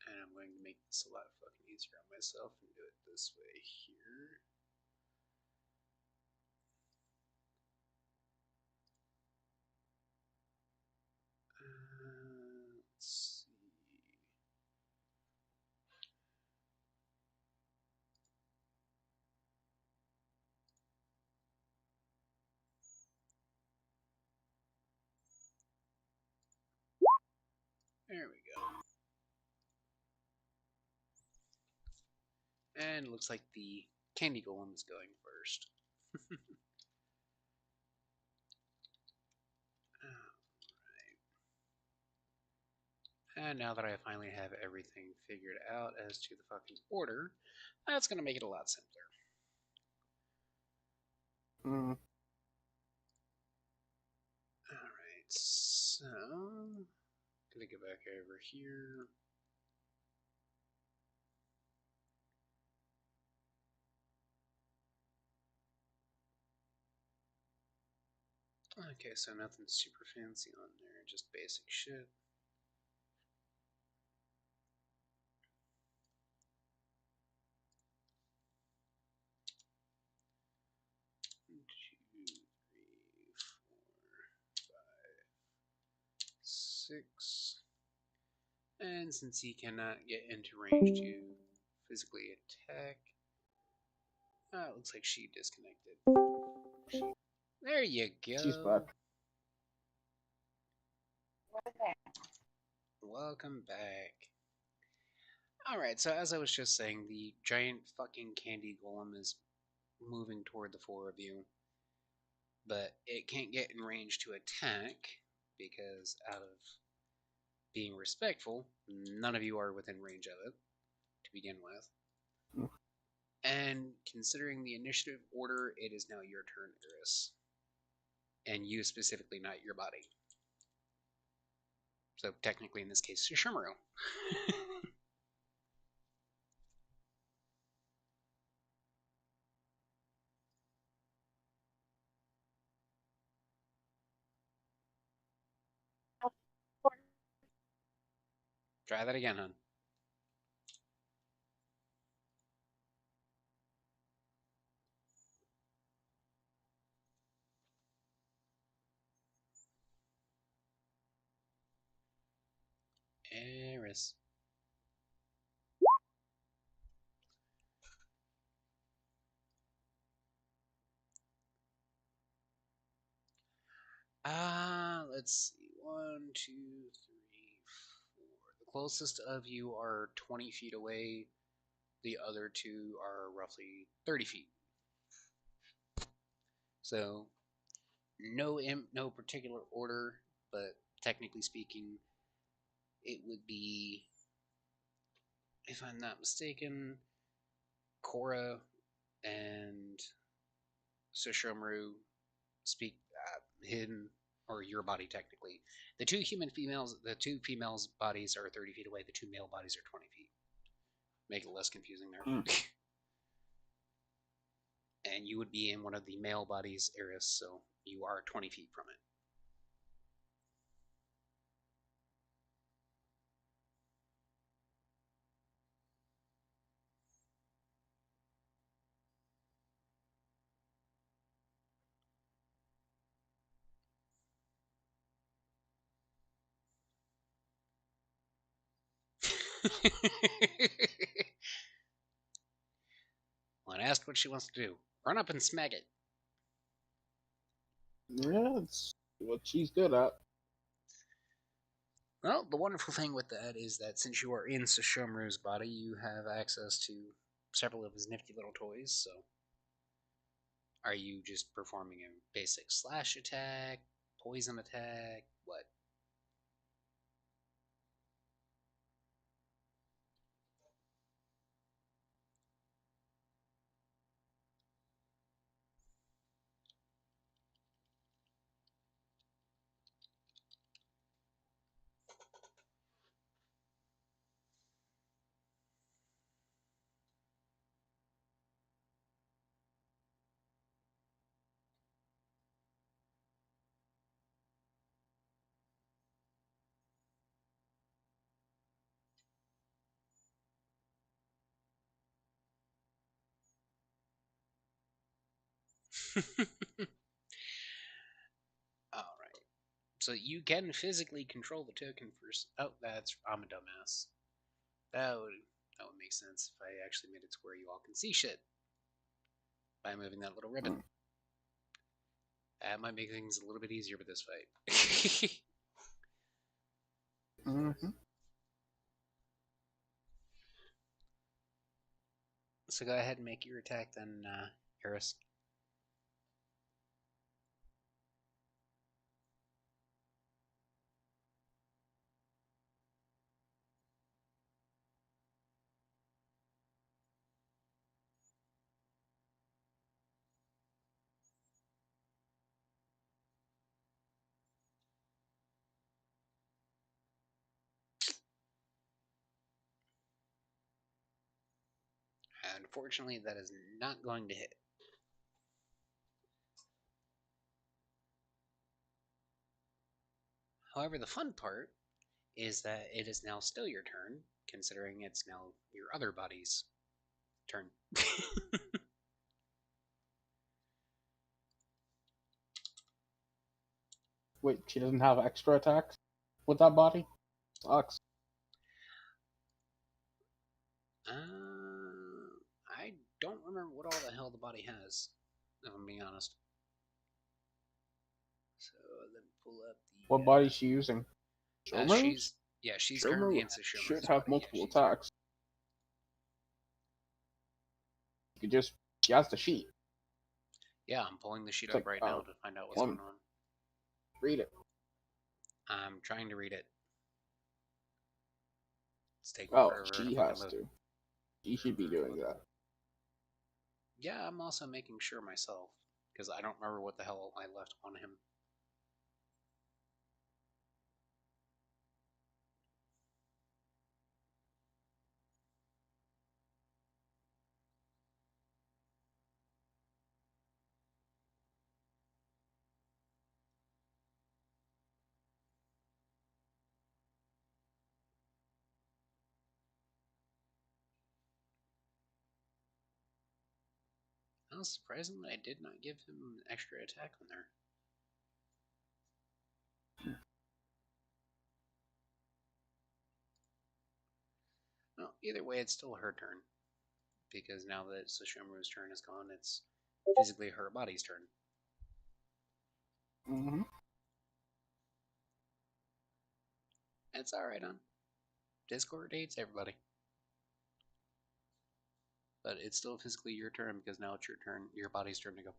And I'm going to make this a lot fucking easier on myself and do it this way here. Let's see. There we go. And it looks like the candy golem is going first. Alright. And now that I finally have everything figured out as to the fucking order, that's going to make it a lot simpler. Mm. Alright, so gonna go back over here. Okay, so nothing super fancy on there, just basic shit. One, two, three, four, five, six. And since he cannot get into range to physically attack, it looks like she disconnected. There you She's go. back. Welcome back. Alright, so as I was just saying, the giant fucking candy golem is moving toward the four of you. But it can't get in range to attack because, out of being respectful, none of you are within range of it to begin with. Mm. And considering the initiative order, it is now your turn, Eris. And you specifically, not your body. So technically, in this case, Shimmeru. Try that again, hon. Eris. Let's see. 1, 2, 3, 4. The closest of you are 20 feet away. The other two are roughly 30 feet. So, no particular order. but technically speaking, it would be, if I'm not mistaken, Korra and Sesshomaru speak hidden or your body technically. The two females' bodies are 30 feet away. The two male bodies are 20 feet. Make it less confusing there. And you would be in one of the male bodies, Eris, so you are 20 feet from it. When asked what she wants to do, run up and smack it. Yeah, it's what she's good at. Well, the wonderful thing with that is that since you are in Sesshomaru's body, you have access to several of his nifty little toys, so are you just performing a basic slash attack, poison attack, what? Alright. So you can physically control the token first. Oh, I'm a dumbass. That would that would make sense if I actually made it to where you all can see shit by moving that little ribbon. That might make things a little bit easier with this fight. So go ahead and make your attack then, Eris. Unfortunately, that is not going to hit. However, the fun part is that it is now still your turn, considering it's now your other body's turn. Wait, she doesn't have extra attacks with that body? Sucks. I don't remember what all the hell the body has, if I'm being honest. So let me pull up the. What body is she using? She's currently Shomaru in Sesshomaru's should have body. multiple attacks. You could just, she has the sheet. Yeah, I'm pulling the sheet It's up like, right now to find out what's going on. Read it. I'm trying to read it. It's taking forever She to has to. She should be doing that. Yeah, I'm also making sure myself, because I don't remember what the hell I left on him. Well, surprisingly, I did not give him an extra attack on there. Well, either way, it's still her turn. Because now that Sesshomaru's turn is gone, it's physically her body's turn. It's alright, on Discord dates everybody. But it's still physically your turn because now it's your turn, your body's turn to go.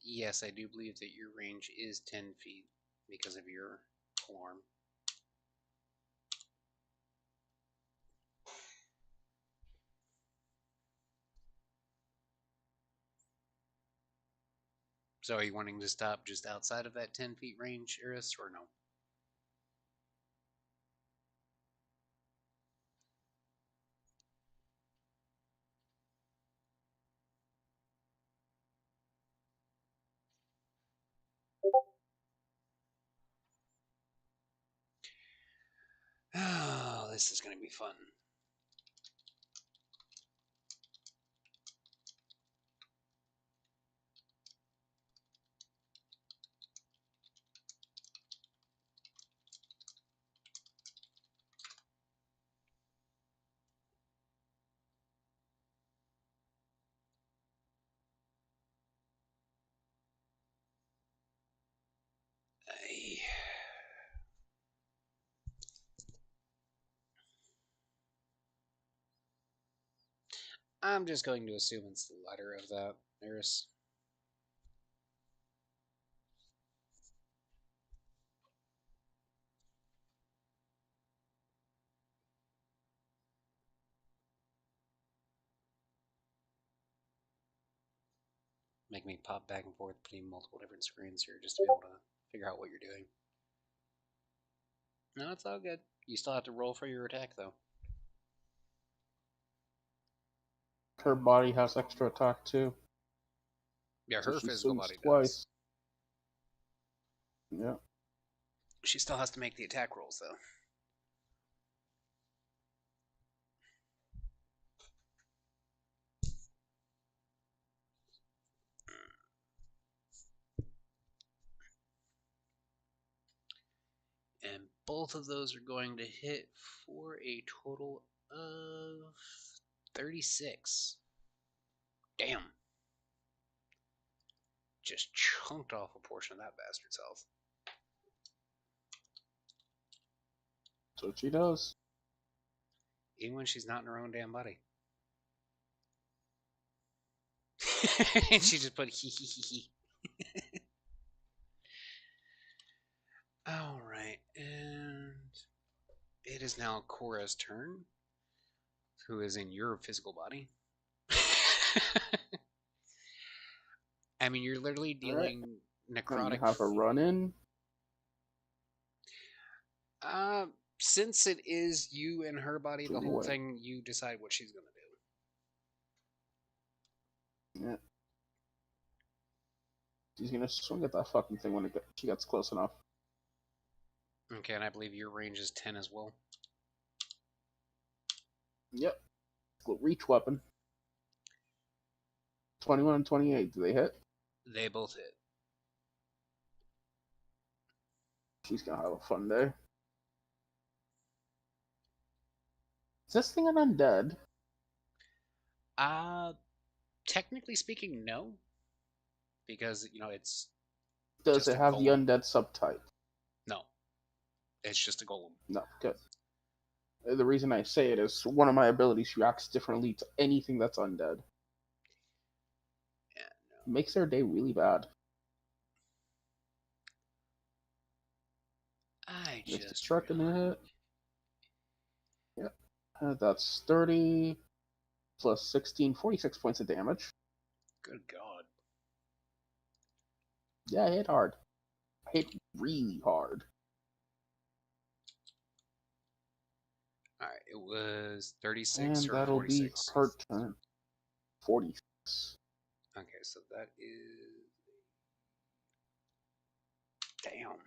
Yes, I do believe that your range is 10 feet because of your alarm. So are you wanting to stop just outside of that 10 feet range, Eris, or no? Oh, this is going to be fun. I... I'm just going to assume it's the latter of that, Eris. Make me pop back and forth between multiple different screens here just to be able to figure out what you're doing. No, it's all good. You still have to roll for your attack, though. Her body has extra attack too. Yeah, So her she physical swings body does. twice. Yeah. She still has to make the attack rolls, though. And both of those are going to hit for a total of 36. Damn. Just chunked off a portion of that bastard's health. That's what she does. Even when she's not in her own damn body. And she just put hee hee hee hee. Alright, and it is now Cora's turn, who is in your physical body. I mean, you're literally dealing necrotic. You have a run in. Since it is you and her body, the whole Anyway. thing, you decide what she's gonna do. Yeah. She's gonna swing at that fucking thing when she gets close enough. Okay, and I believe your range is 10 as well. Yep. Reach weapon. 21 and 28. Do they hit? They both hit. She's gonna have a fun day. Is this thing an undead? Technically speaking, no. Because, it's Does just it a have the golem. undead subtype? No. It's just a golem. No, good. The reason I say it is one of my abilities reacts differently to anything that's undead. Yeah, no. Makes their day really bad. I It's just trucking it. Yep. That's 30 plus 16, 46 points of damage. Good God. Yeah, I hit hard. I hit really hard. Alright, it was 36 And or that'll 46? be her turn. 46. Okay, so that is... Damn.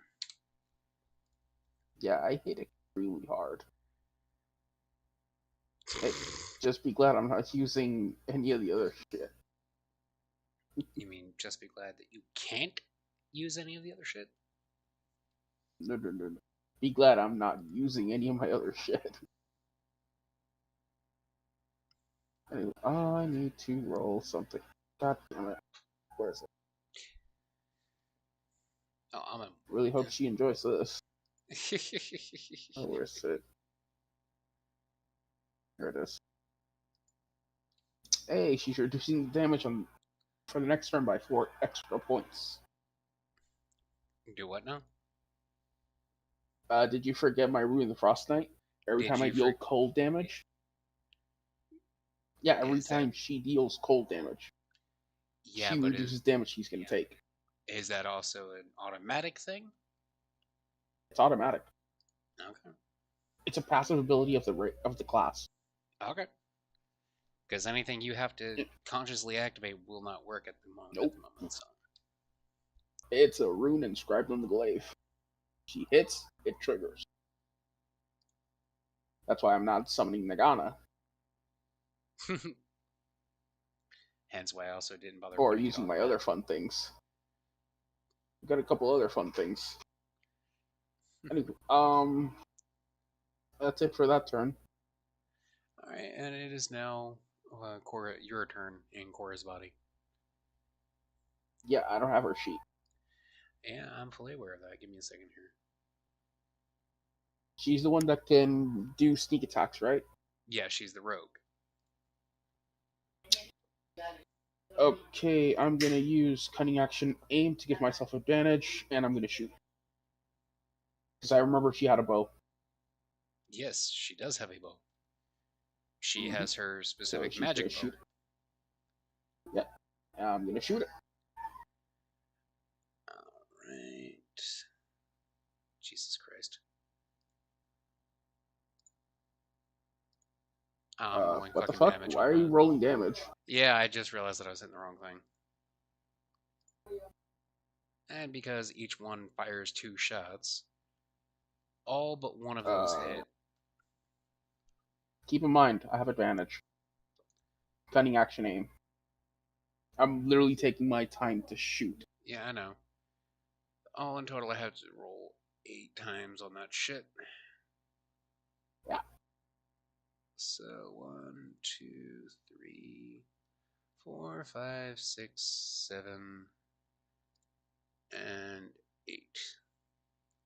Yeah, I hit it really hard. Hey, just be glad I'm not using any of the other shit. You mean just be glad that you can't use any of the other shit? No. Be glad I'm not using any of my other shit. Anyway, I need to roll something. God damn it. Where is it? Oh, I'm Really hope she enjoys this. a... Oh, where's it? Here it is. Hey, she's reducing damage on for the next turn by 4 extra points. Do what now? Did you forget my Ruin the Frost Knight? Every Did time I you deal cold damage? Yeah, every Is that- time she deals cold damage, Yeah, she but reduces damage she's going to take. is that also an automatic thing? It's automatic. Okay. It's a passive ability of the class. Okay. Because anything you have to Yeah. consciously activate will not work at the moment. Nope. So. It's a rune inscribed on the glaive. She hits, it triggers. That's why I'm not summoning Nagana. Hence why I also didn't bother Or putting it using on my that. other fun things. I've got a couple other fun things. Anyway, that's it for that turn. Alright, and it is now Cora, your turn in Cora's body. Yeah, I don't have her sheet. Yeah, I'm fully aware of that. Give me a second here. She's the one that can do sneak attacks, right? Yeah, she's the rogue. Okay, I'm gonna use cunning action aim to give myself advantage, and I'm gonna shoot. Because I remember she had a bow. Yes, she does have a bow. She Mhm. has her specific she's magic gonna bow. shoot. Yeah, I'm gonna shoot it. Alright. Jesus Christ. I'm rolling What the fucking fuck? damage Why on are you that. rolling damage? Yeah, I just realized that I was hitting the wrong thing. And because each one fires 2 shots, all but one of those hit. Keep in mind, I have advantage. Cunning action aim. I'm literally taking my time to shoot. Yeah, I know. All in total, I have to roll 8 times on that shit. Yeah. So 1, 2, 3, 4, 5, 6, 7, and 8.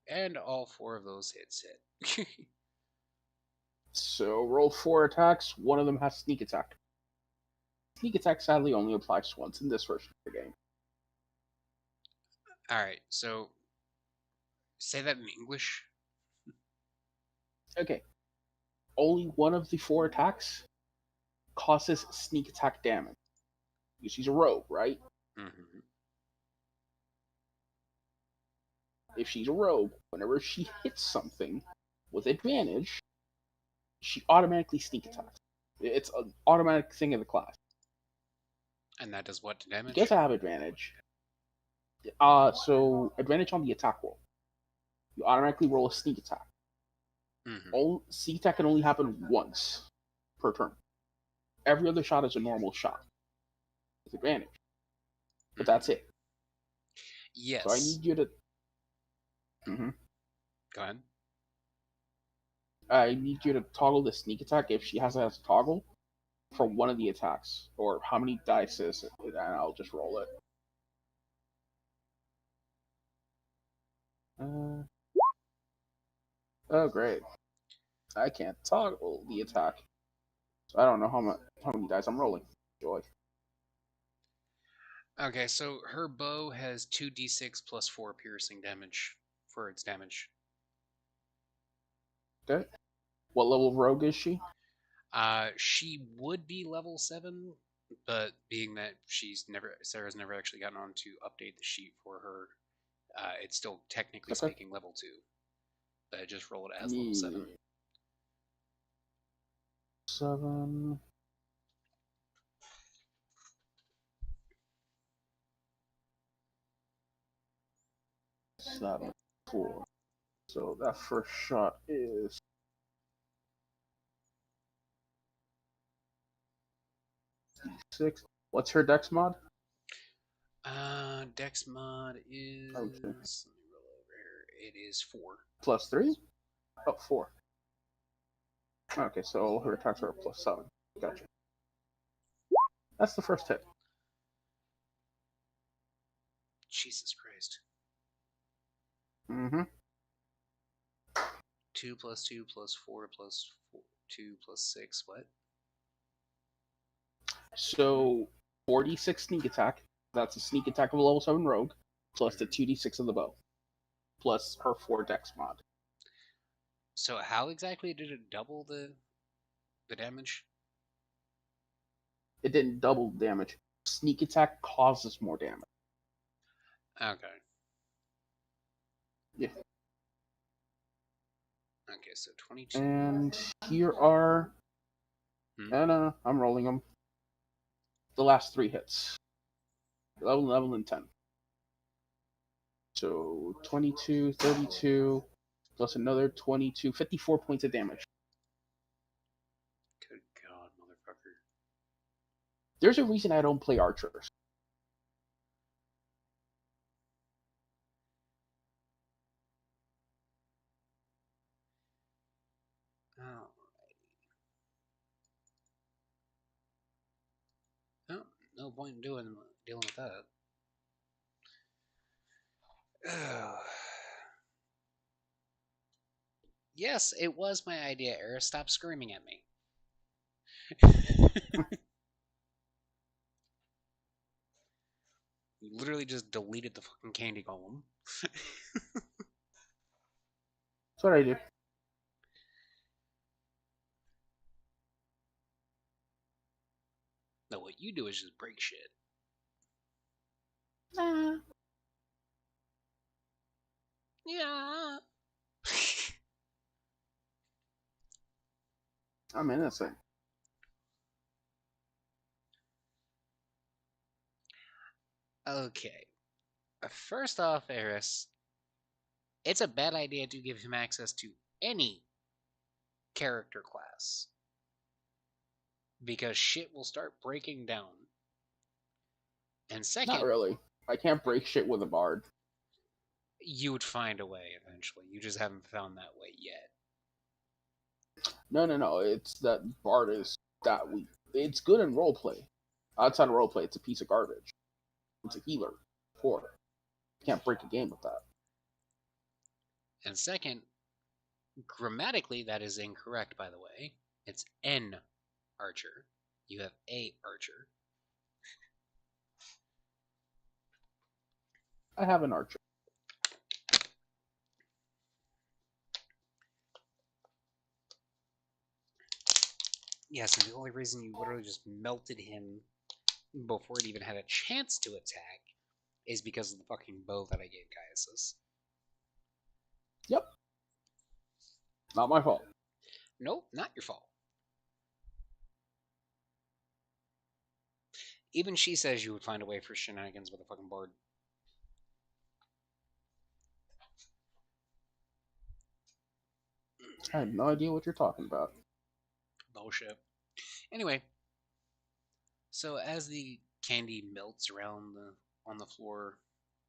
And all 4 of those hits hit. So roll 4 attacks. One of them has sneak attack. Sneak attack sadly only applies once in this version of the game. Alright, so say that in English. Okay. Only one of the 4 attacks causes sneak attack damage. Because she's a rogue, right? Mm-hmm. If she's a rogue, whenever she hits something with advantage, she automatically sneak attacks. It's an automatic thing in the class. And that does what to damage? Because I have advantage, so advantage on the attack roll. You automatically roll a sneak attack. Mm-hmm. Sneak attack can only happen once per turn. Every other shot is a normal shot with advantage. But that's it. Yes. So I need you to. Mm-hmm. Go ahead. I need you to toggle the sneak attack if she has a toggle for one of the attacks, or how many dice is it, and I'll just roll it. Oh great! I can't toggle the attack, so I don't know how many dice I'm rolling. Joy. Okay, so her bow has 2d6 plus 4 piercing damage for its damage. Okay. What level of rogue is she? She would be level 7, but being that Sarah's never actually gotten on to update the sheet for her, it's still technically speaking level 2. But I just roll it as level 7. 7. Seven, 4. So that first shot is 6. What's her dex mod? Dex mod is... Okay. Let me roll over here. It is 4. Plus 3? Oh, 4. Okay, so her attacks are plus 7. Gotcha. That's the first hit. Jesus Christ. Mm-hmm. 2 plus 2 plus 4 plus 4, 2 plus 6, what? So 46 sneak attack That's a sneak attack of a level 7 rogue, plus the 2d6 of the bow, plus her 4 dex mod. So how exactly did it double the damage? It didn't double damage. Sneak attack causes more damage. Okay. Yeah. Okay, so 22. And here are... And I'm rolling them. The last 3 hits. 11, 11, and 10. So 22, 32, plus another 22, 54 points of damage. Good God, motherfucker. There's a reason I don't play archers. Oh. No, no point in dealing with that. Yes, it was my idea, Eris. Stop screaming at me. You literally just deleted the fucking candy golem. That's what I do. No, what you do is just break shit. Nah. Yeah. I'm innocent. Okay. First off, Eris, it's a bad idea to give him access to any character class because shit will start breaking down. And second, Not really. I can't break shit with a bard. you would find a way eventually. You just haven't found that way yet. No. It's that bard is that weak. It's good in roleplay. Outside of roleplay, it's a piece of garbage. It's a healer. Poor. You can't break a game with that. And second, grammatically, that is incorrect, by the way. It's an archer. You have a archer. I have an archer. Yes, and the only reason you literally just melted him before it even had a chance to attack is because of the fucking bow that I gave Caius. Yep. Not my fault. Nope, not your fault. Even she says you would find a way for shenanigans with a fucking bard. I have no idea what you're talking about. Bullshit. Anyway, so as the candy melts around on the floor,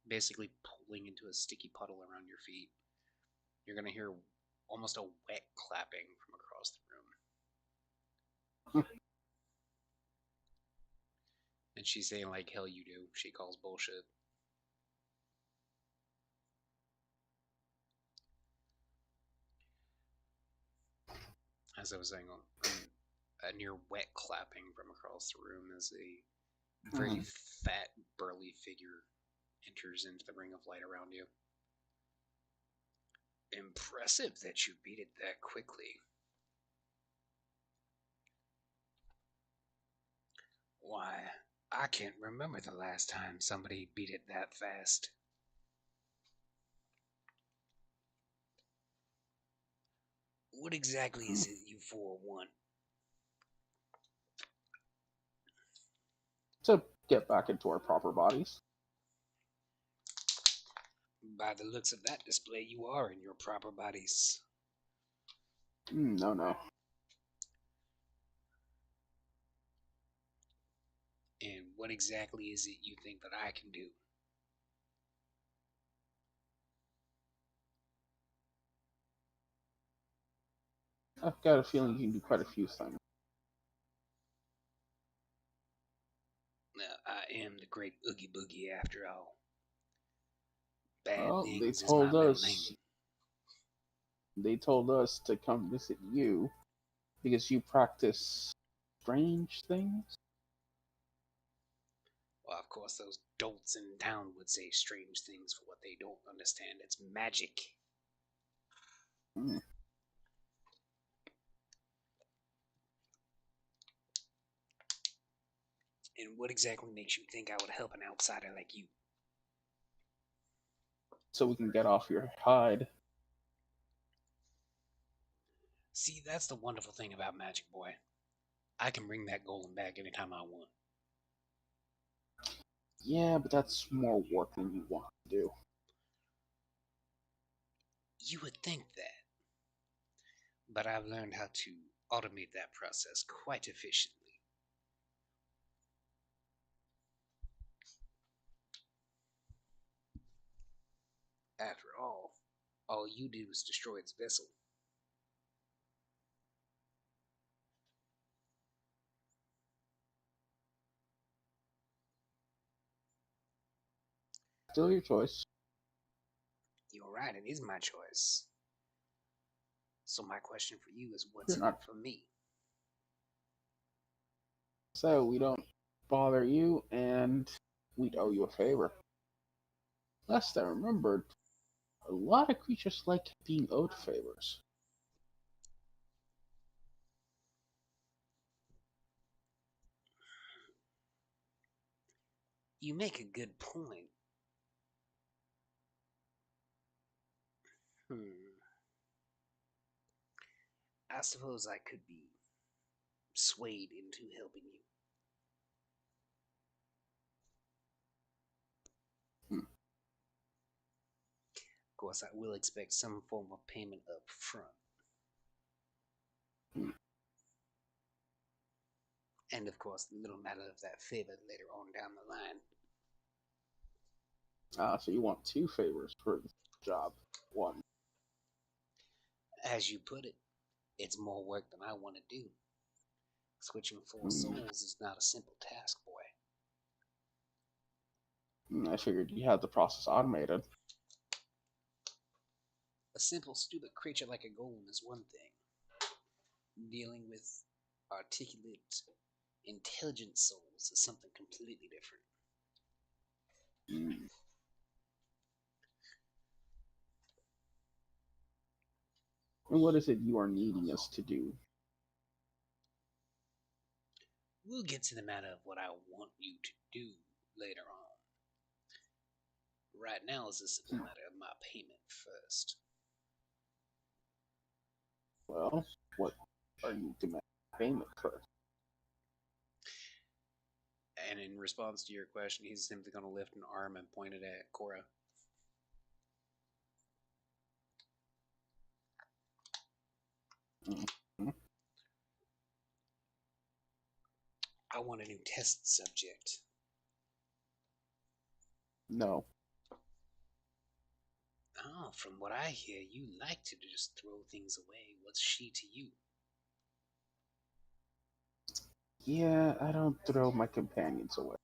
basically pulling into a sticky puddle around your feet, you're gonna hear almost a wet clapping from across the room. And she's saying like, hell you do. She calls bullshit. As I was saying, a near wet clapping from across the room as a very fat, burly figure enters into the ring of light around you. Impressive that you beat it that quickly. Why, I can't remember the last time somebody beat it that fast. What exactly is it you four want? To get back into our proper bodies. By the looks of that display, you are in your proper bodies. No. And what exactly is it you think that I can do? I've got a feeling you can do quite a few things. I am the great Oogie Boogie after all. Bad Well, things is my middle name. They told us to come visit you because you practice strange things. Well, Of course, those dolts in town would say strange things for what they don't understand. It's magic. Hmm. And what exactly makes you think I would help an outsider like you? So we can get off your hide. See, that's the wonderful thing about Magic Boy. I can bring that golem back anytime I want. Yeah, but that's more work than you want to do. You would think that, but I've learned how to automate that process quite efficiently. After all you did was destroy its vessel. Still your choice. You're right, it is my choice. So my question for you is what's You're in it not. for me? So we don't bother you, and we'd owe you a favor. Last I remembered, a lot of creatures like being owed favors. You make a good point. Hmm. I suppose I could be swayed into helping you. Hmm. Of course, I will expect some form of payment up front. Hmm. And of course, a little matter of that favor later on down the line. So you want two favors for the job. One. As you put it, it's more work than I want to do. Switching four Hmm. souls is not a simple task, boy. I figured you had the process automated. A simple, stupid creature like a golem is one thing. Dealing with articulate, intelligent souls is something completely different. Hmm. And what is it you are needing us to do? We'll get to the matter of what I want you to do later on. Right now is a simple Hmm. matter of my payment first. Well, what are you demanding payment for? And in response to your question, he's simply going to lift an arm and point it at Cora. Hmm. I want a new test subject. No. Ah, from what I hear, you like to just throw things away. What's she to you? Yeah, I don't throw my companions away.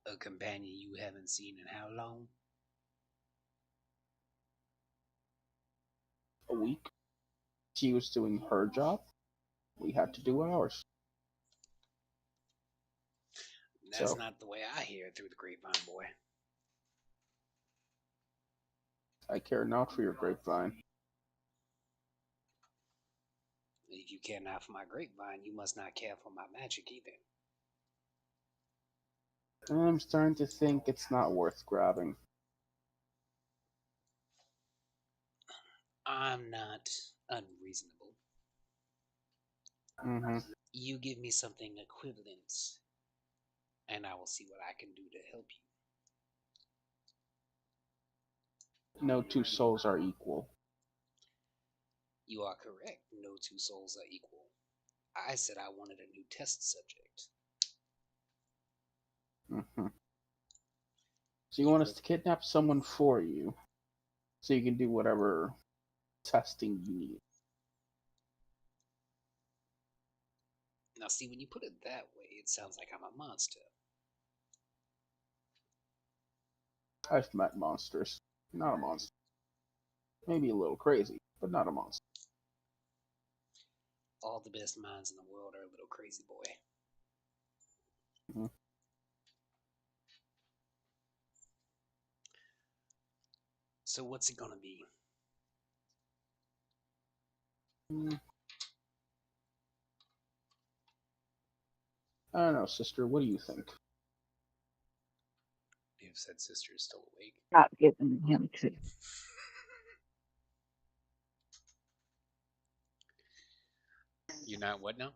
A companion you haven't seen in how long? A week. She was doing her job. We had to do ours. That's So not the way I hear it through the grapevine, boy. I care not for your grapevine. If you care not for my grapevine, you must not care for my magic either. I'm starting to think it's not worth grabbing. I'm not unreasonable. Mm-hmm. You give me something equivalent, and I will see what I can do to help you. No two souls are equal. You are correct. No two souls are equal. I said I wanted a new test subject. Mm-hmm. So you You want us were to kidnap someone for you, so you can do whatever testing you need. now see when you put it that way, it sounds like I'm a monster. I've met monsters. Not a monster. Maybe a little crazy, but not a monster. All the best minds in the world are a little crazy, boy. Mhm. So what's it gonna be? Mm, I don't know, sister. What do you think? Dave said sister is still awake. Not giving him to. You're not what now?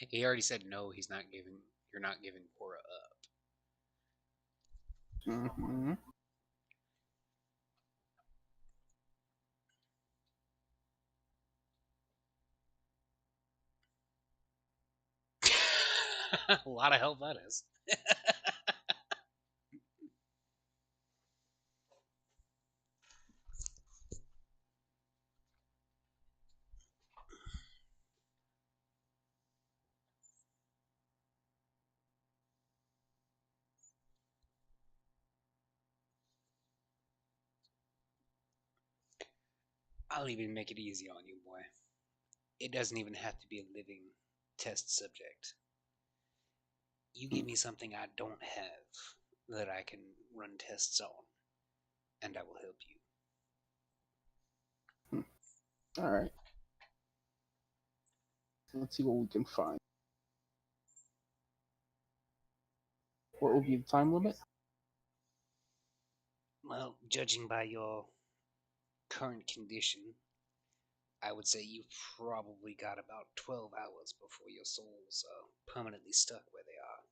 He already said no. He's not giving. You're not giving Cora up. Mm-hmm. A lot of help that is. I'll even make it easy on you, boy. It doesn't even have to be a living test subject. You give me something I don't have that I can run tests on, and I will help you. All right. Let's see what we can find. What will be the time limit? Well, judging by your current condition, I would say you've probably got about 12 hours before your soul's permanently stuck where they are.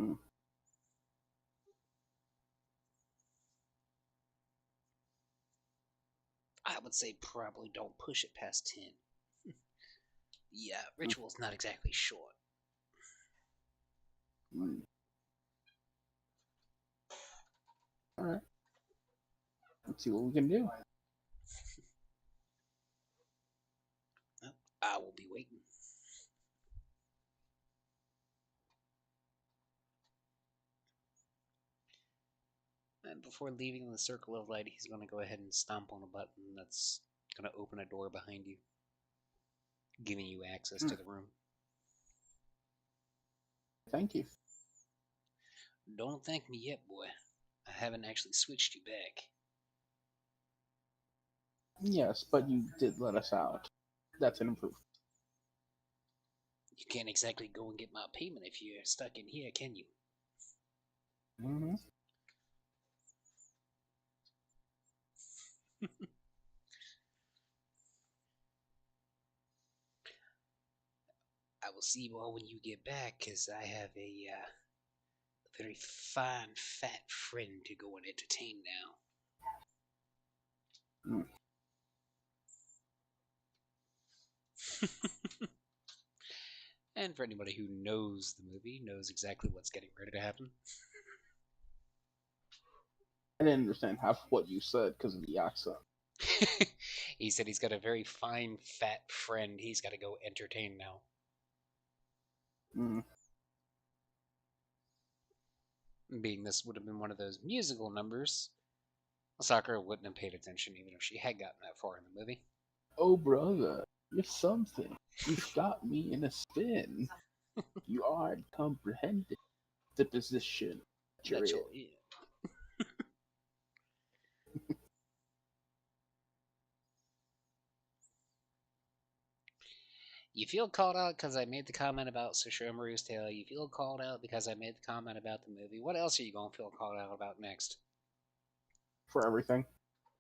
Mm. I would say probably don't push it past 10. Yeah, ritual's not exactly short. Mm. All right. Let's see what we can do. Well, I will be waiting. And before leaving the circle of light, he's going to go ahead and stomp on a button that's going to open a door behind you, giving you access to the room. Thank you. Don't thank me yet, boy. I haven't actually switched you back. Yes, but you did let us out. That's an improvement. You can't exactly go and get my payment if you're stuck in here, can you? Mm-hmm. I will see you all when you get back, because I have a very fine, fat friend to go and entertain Mm. now. And for anybody who knows the movie, knows exactly what's getting ready to happen. I didn't understand half what you said because of the accent. He said he's got a very fine, fat friend he's got to go entertain now. Mm. Being this would have been one of those musical numbers, Sakura wouldn't have paid attention even if she had gotten that far in the movie. Oh, brother, you're something. You've got me in a spin. You aren't comprehending the position that you're in. You feel called out because I made the comment about Sesshomaru's Tale. You feel called out because I made the comment about the movie. What else are you going to feel called out about next? For everything.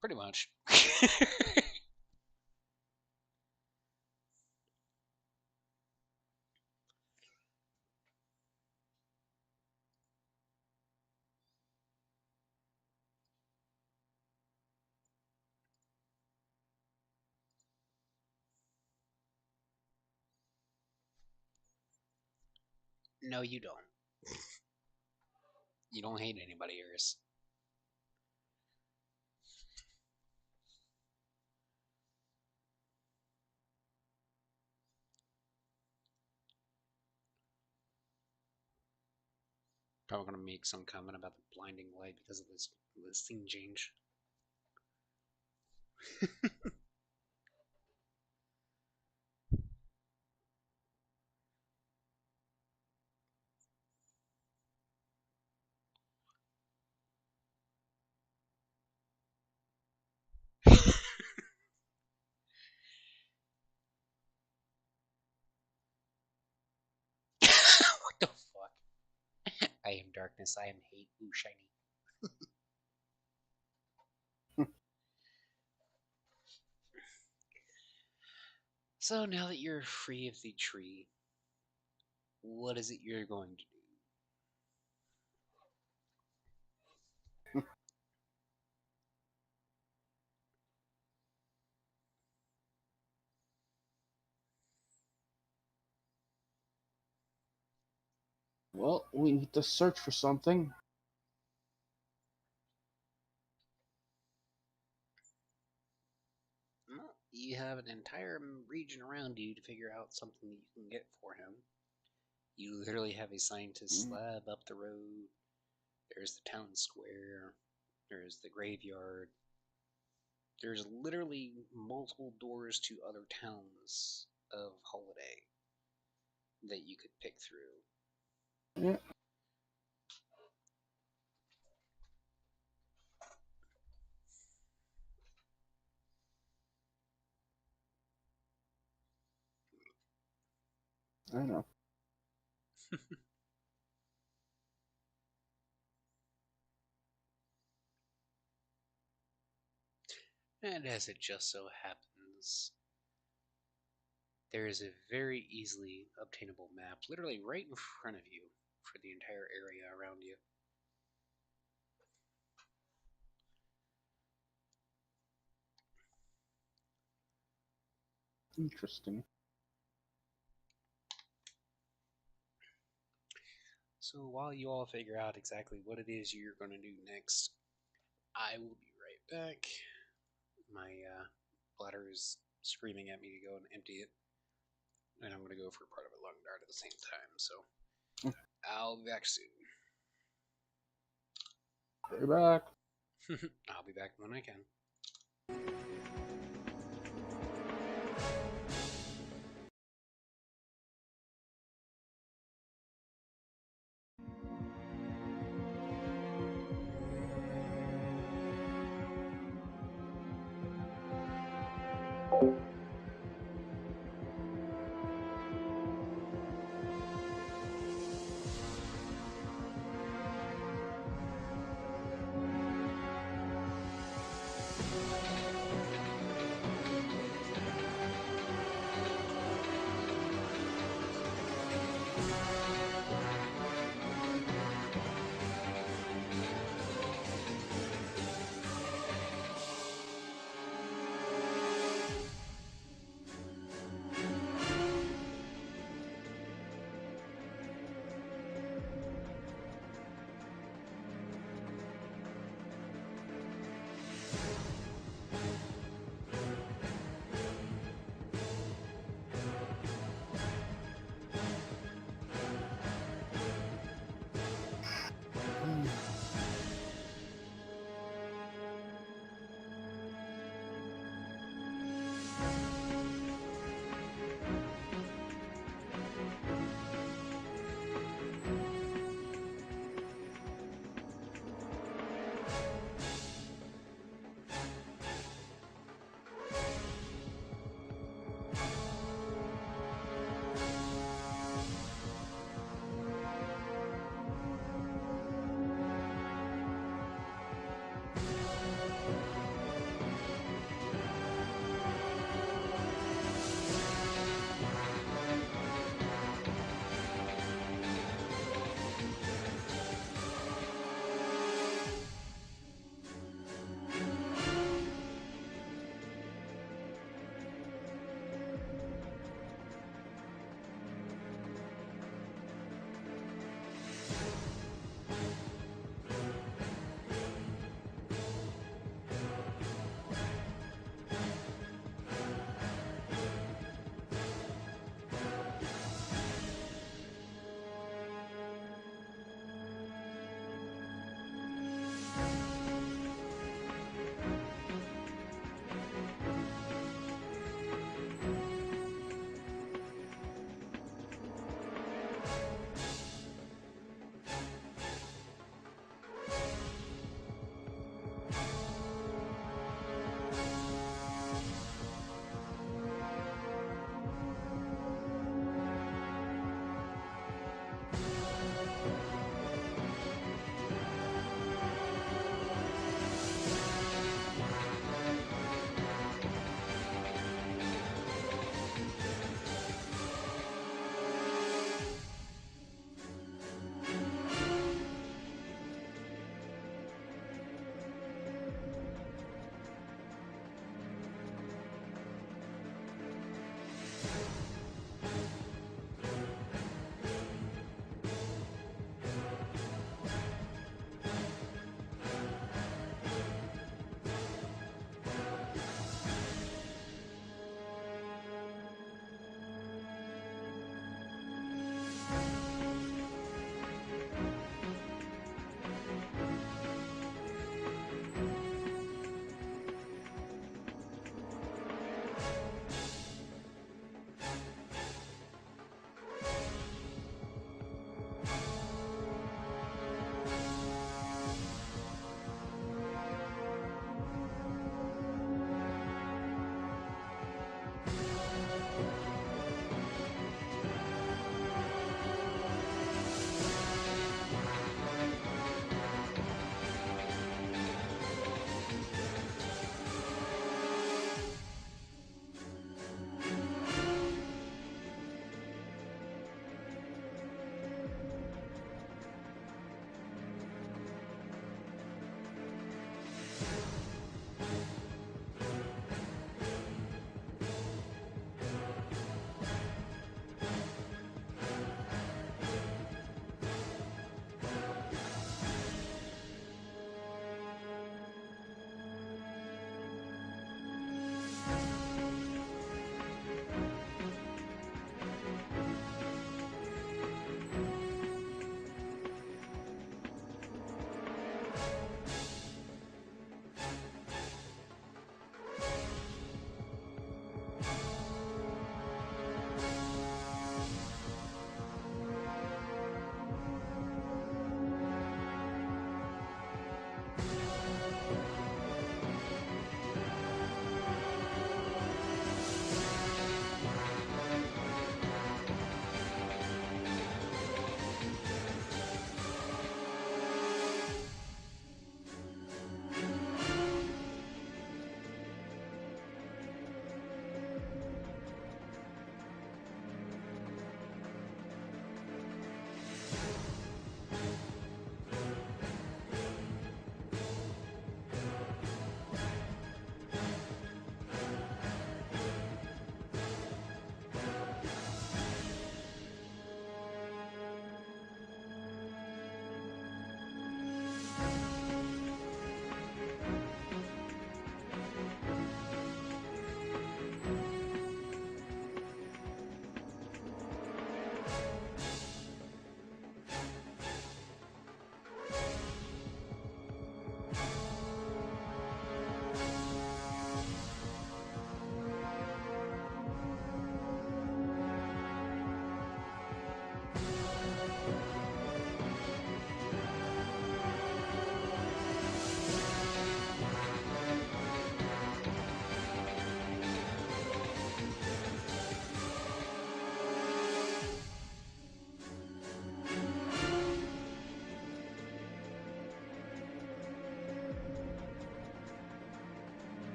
Pretty much. No, you don't. You don't hate anybody, Iris. Probably gonna make some comment about the blinding light because of this scene change. What the fuck? I am darkness, I am hate. Ooh, shiny. So now that you're free of the tree, what is it you're going to do? Well, we need to search for something. Well, you have an entire region around you to figure out something that you can get for him. You literally have a scientist Mm, lab up the road. There's the town square. There's the graveyard. There's literally multiple doors to other towns of Holiday that you could pick through. yeah, I know. And as it just so happens, there is a very easily obtainable map literally right in front of you for the entire area around you. Interesting. So while you all figure out exactly what it is you're going to do next, I will be right back. My bladder is screaming at me to go and empty it, and I'm going to go for part of a lung dart at the same time. So Mm, I'll be back soon. Be back. I'll be back when I can.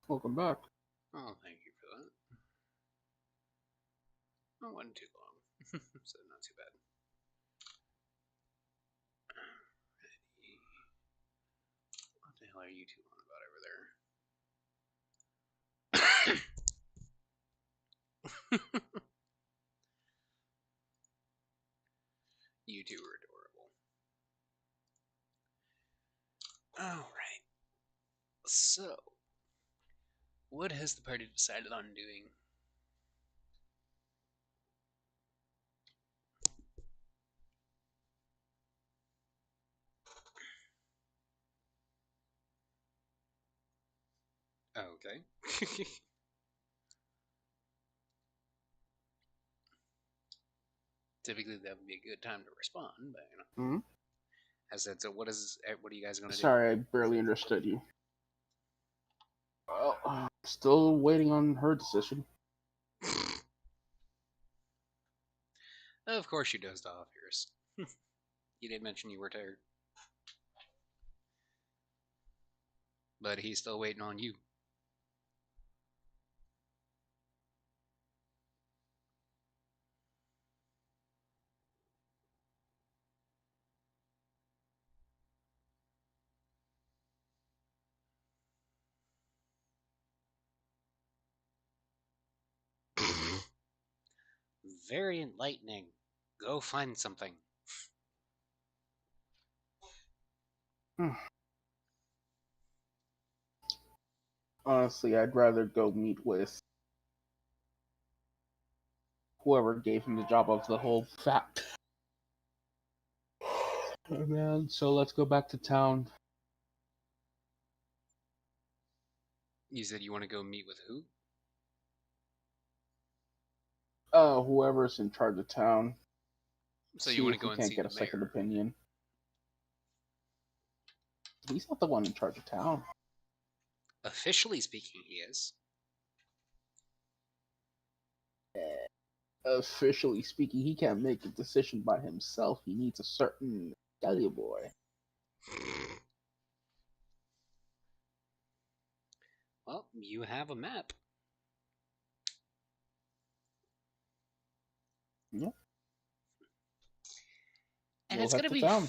Welcome back. Oh, thank you for that. It wasn't too long, so not too bad. Alrighty. What the hell are you two on about over there? You two are adorable. Alright. So, what has the party decided on doing? Okay. Typically, that would be a good time to respond, but you know. Hmm? I said, so what are you guys gonna do? Sorry, I barely understood you. Well, still waiting on her decision. Of course you dozed off, Harris. You did mention you were tired. But he's still waiting on you. Very enlightening. Go find something. Honestly, I'd rather go meet with whoever gave him the job of the whole fact. Oh, man, so let's go back to town. You said you want to go meet with who? Whoever's in charge of town. So you See want if to go we and can't see get the a second mayor? opinion. He's not the one in charge of town. Officially speaking, he is. Officially speaking, he can't make a decision by himself. He needs a certain Dahlia boy. Well, you have a map. Yeah. And We'll it's head gonna to be town.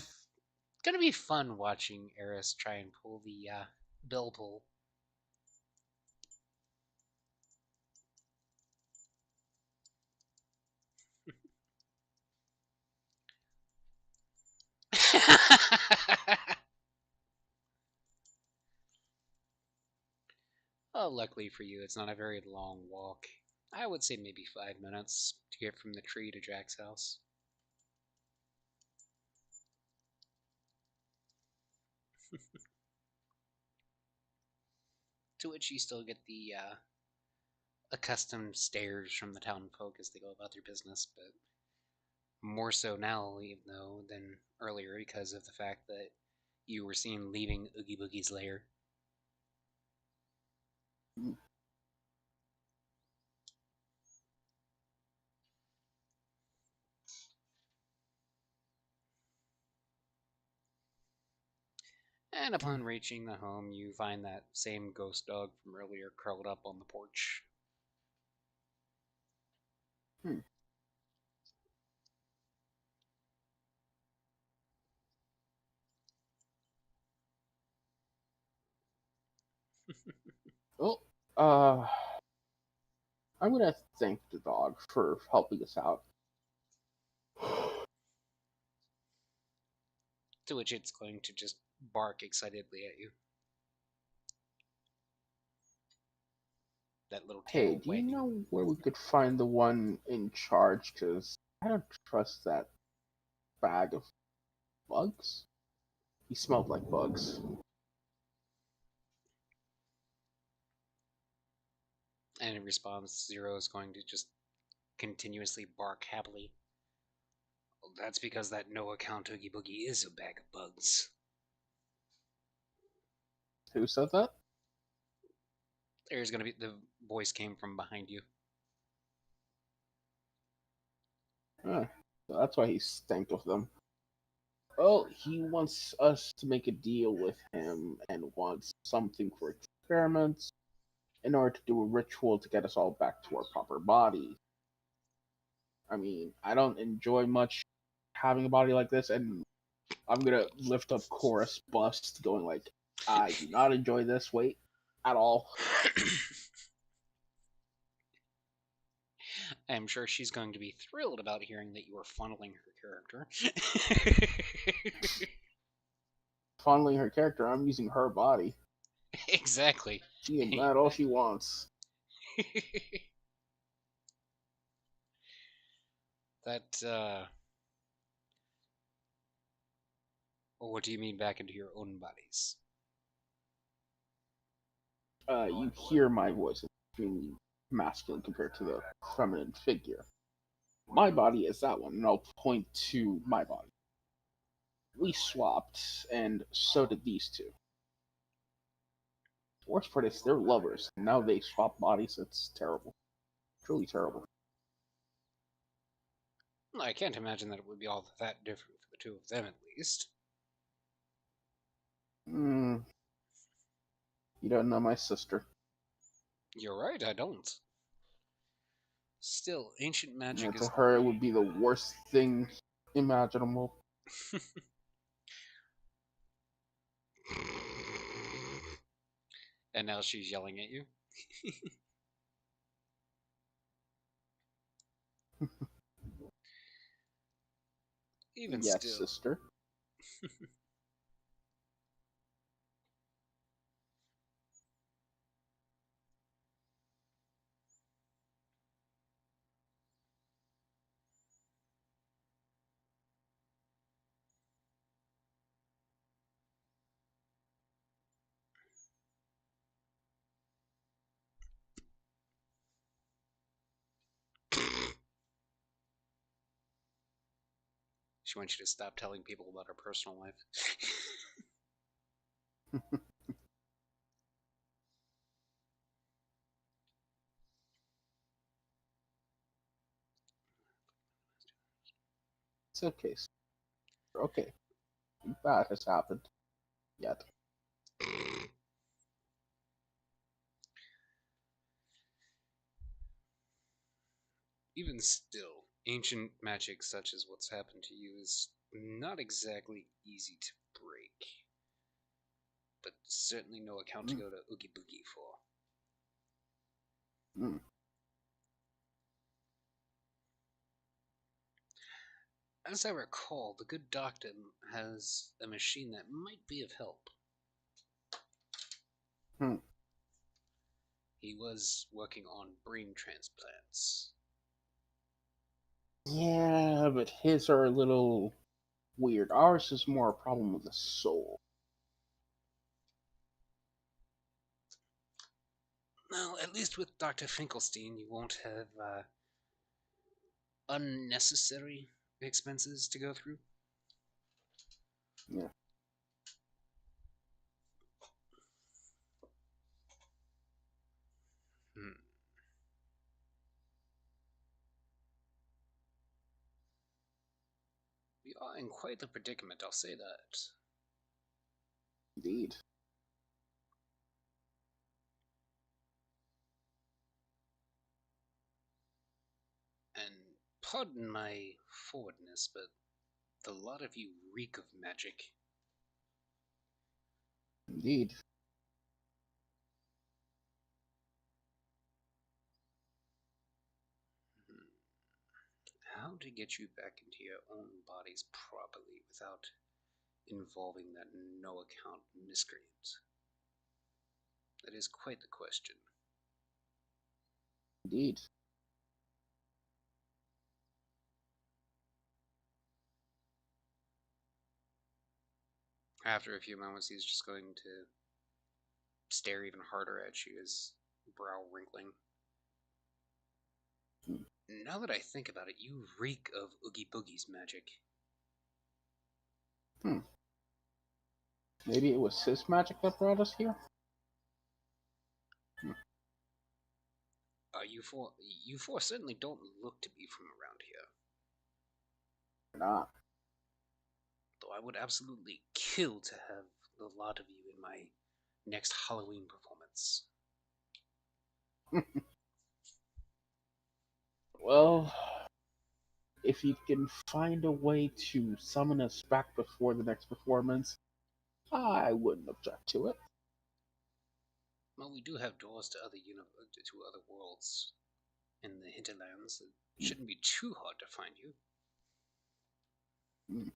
gonna be fun watching Eris try and pull the bill pull. Well, luckily for you, it's not a very long walk. I would say maybe 5 minutes to get from the tree to Jack's house. To which you still get the accustomed stares from the town folk as they go about their business, but more so now, even though, than earlier because of the fact that you were seen leaving Oogie Boogie's lair. And upon reaching the home, you find that same ghost dog from earlier curled up on the porch. Hmm. Well, I'm gonna thank the dog for helping us out. To which it's going to just bark excitedly at you. That little Hey, tail do you wagging. know where we could find the one in charge? Because I don't trust that bag of bugs. He smelled like bugs. And in response, Zero is going to just continuously bark happily. Well, that's because that no account Oogie Boogie is a bag of bugs. Who said that? There's gonna be the voice came from behind you. Huh. So that's why he stank of them. Well, he wants us to make a deal with him and wants something for experiments. in order to do a ritual to get us all back to our proper body. I mean, I don't enjoy much having a body like this, and I'm gonna lift up chorus bust, going like, I do not enjoy this weight at all. I'm sure she's going to be thrilled about hearing that you are funneling her character. Fondling her character, I'm using her body. Exactly. She can mad all she wants. That, what do you mean back into your own bodies? You hear my voice, extremely masculine compared to the feminine figure. My body is that one, and I'll point to my body. We swapped, and so did these two. The worst part is they're lovers, and now they swap bodies. It's terrible. Truly terrible. I can't imagine that it would be all that different for the two of them, at least. You don't know my sister. You're right, I don't. Still, ancient Yeah, magic to is. her, it would be the worst thing imaginable. And now she's yelling at you. Even Yes, still. sister. She wants you to stop telling people about her personal life. It's okay, sister. Okay. Nothing bad has happened. Yet. Even still, ancient magic such as what's happened to you is not exactly easy to break. But certainly no account to Mm. go to Oogie Boogie for. Mm. As I recall, the good doctor has a machine that might be of help. Hmm. He was working on brain transplants. Yeah, but his are a little weird. Ours is more a problem with the soul. Well, at least with Dr. Finkelstein, you won't have unnecessary expenses to go through. Yeah. Hmm. We are in quite the predicament, I'll say that. Indeed. And pardon my forwardness, but the lot of you reek of magic. Indeed. Hmm. How to get you back into your own bodies properly without involving that no account miscreant? That is quite the question. Indeed. After a few moments, he's just going to stare even harder at you, his brow wrinkling. Hmm. Now that I think about it, you reek of Oogie Boogie's magic. Hmm. Maybe it was his magic that brought us here? Hmm. You four certainly don't look to be from around here. Or not. Though I would absolutely kill to have the lot of you in my next Halloween performance. Well, if you can find a way to summon us back before the next performance, I wouldn't object to it. Well, we do have doors to to other worlds in the hinterlands. It shouldn't be too hard to find you. Mm,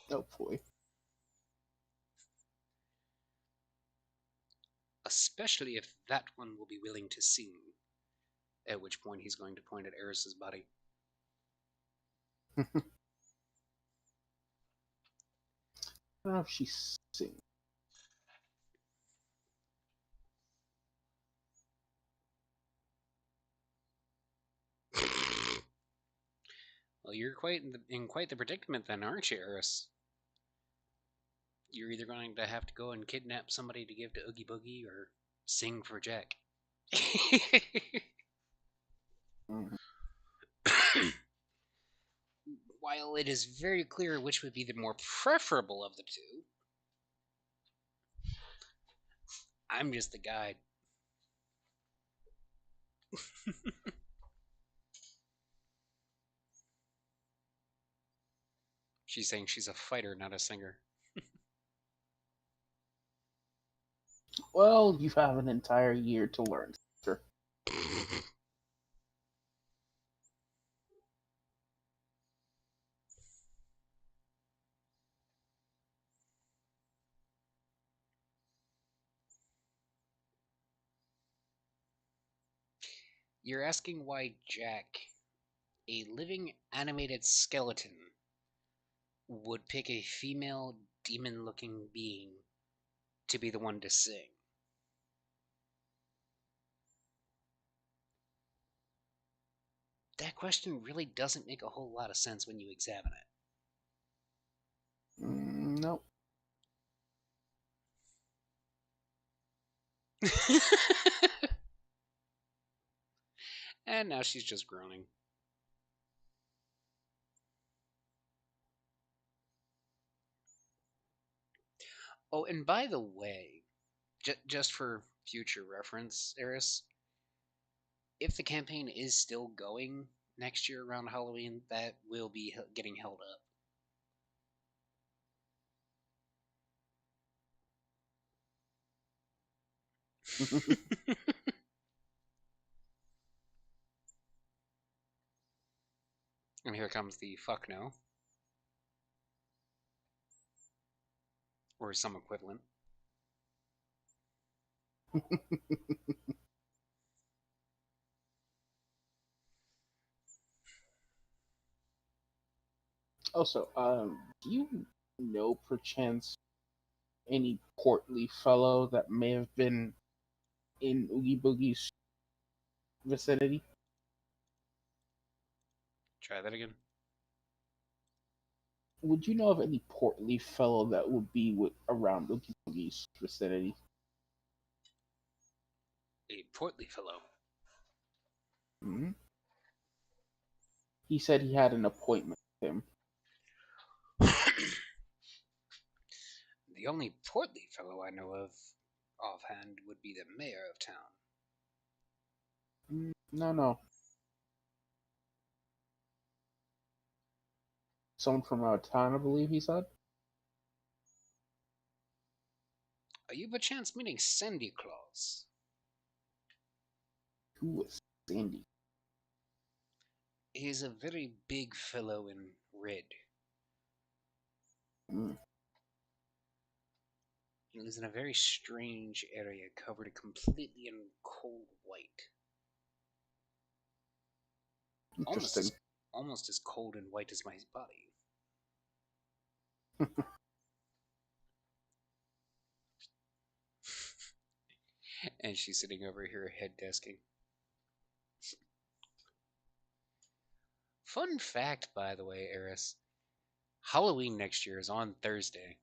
hopefully. Especially if that one will be willing to sing. At which point he's going to point at Eris's body. I don't know if she's singing. Well, you're in quite the predicament then, aren't you, Eris? You're either going to have to go and kidnap somebody to give to Oogie Boogie or sing for Jack. Mm. While it is very clear which would be the more preferable of the two, I'm just the guide. She's saying she's a fighter, not a singer. Well, you have an entire year to learn, sister. You're asking why Jack, a living animated skeleton, would pick a female demon looking being to be the one to sing. That question really doesn't make a whole lot of sense when you examine Nope. it. And now she's just groaning. Oh, and by the way, just for future reference, Eris, if the campaign is still going next year around Halloween, that will be getting held up. And here comes the fuck no, or some equivalent. Also, do you know perchance any portly fellow that may have been in Oogie Boogie's vicinity? Try that again. Would you know of any portly fellow that would be around Oogie Boogie's vicinity? A portly fellow. Hmm. He said he had an appointment with him. The only portly fellow I know of offhand would be the mayor of town. No. Someone from out of town, I believe he said. Are you perchance meeting Sandy Claus? Who was Sandy? He's a very big fellow in red. Mm. He lives in a very strange area covered completely in cold white. Interesting. Almost as cold and white as my body. And she's sitting over here head desking. Fun fact, by the way, Eris. Halloween next year is on Thursday.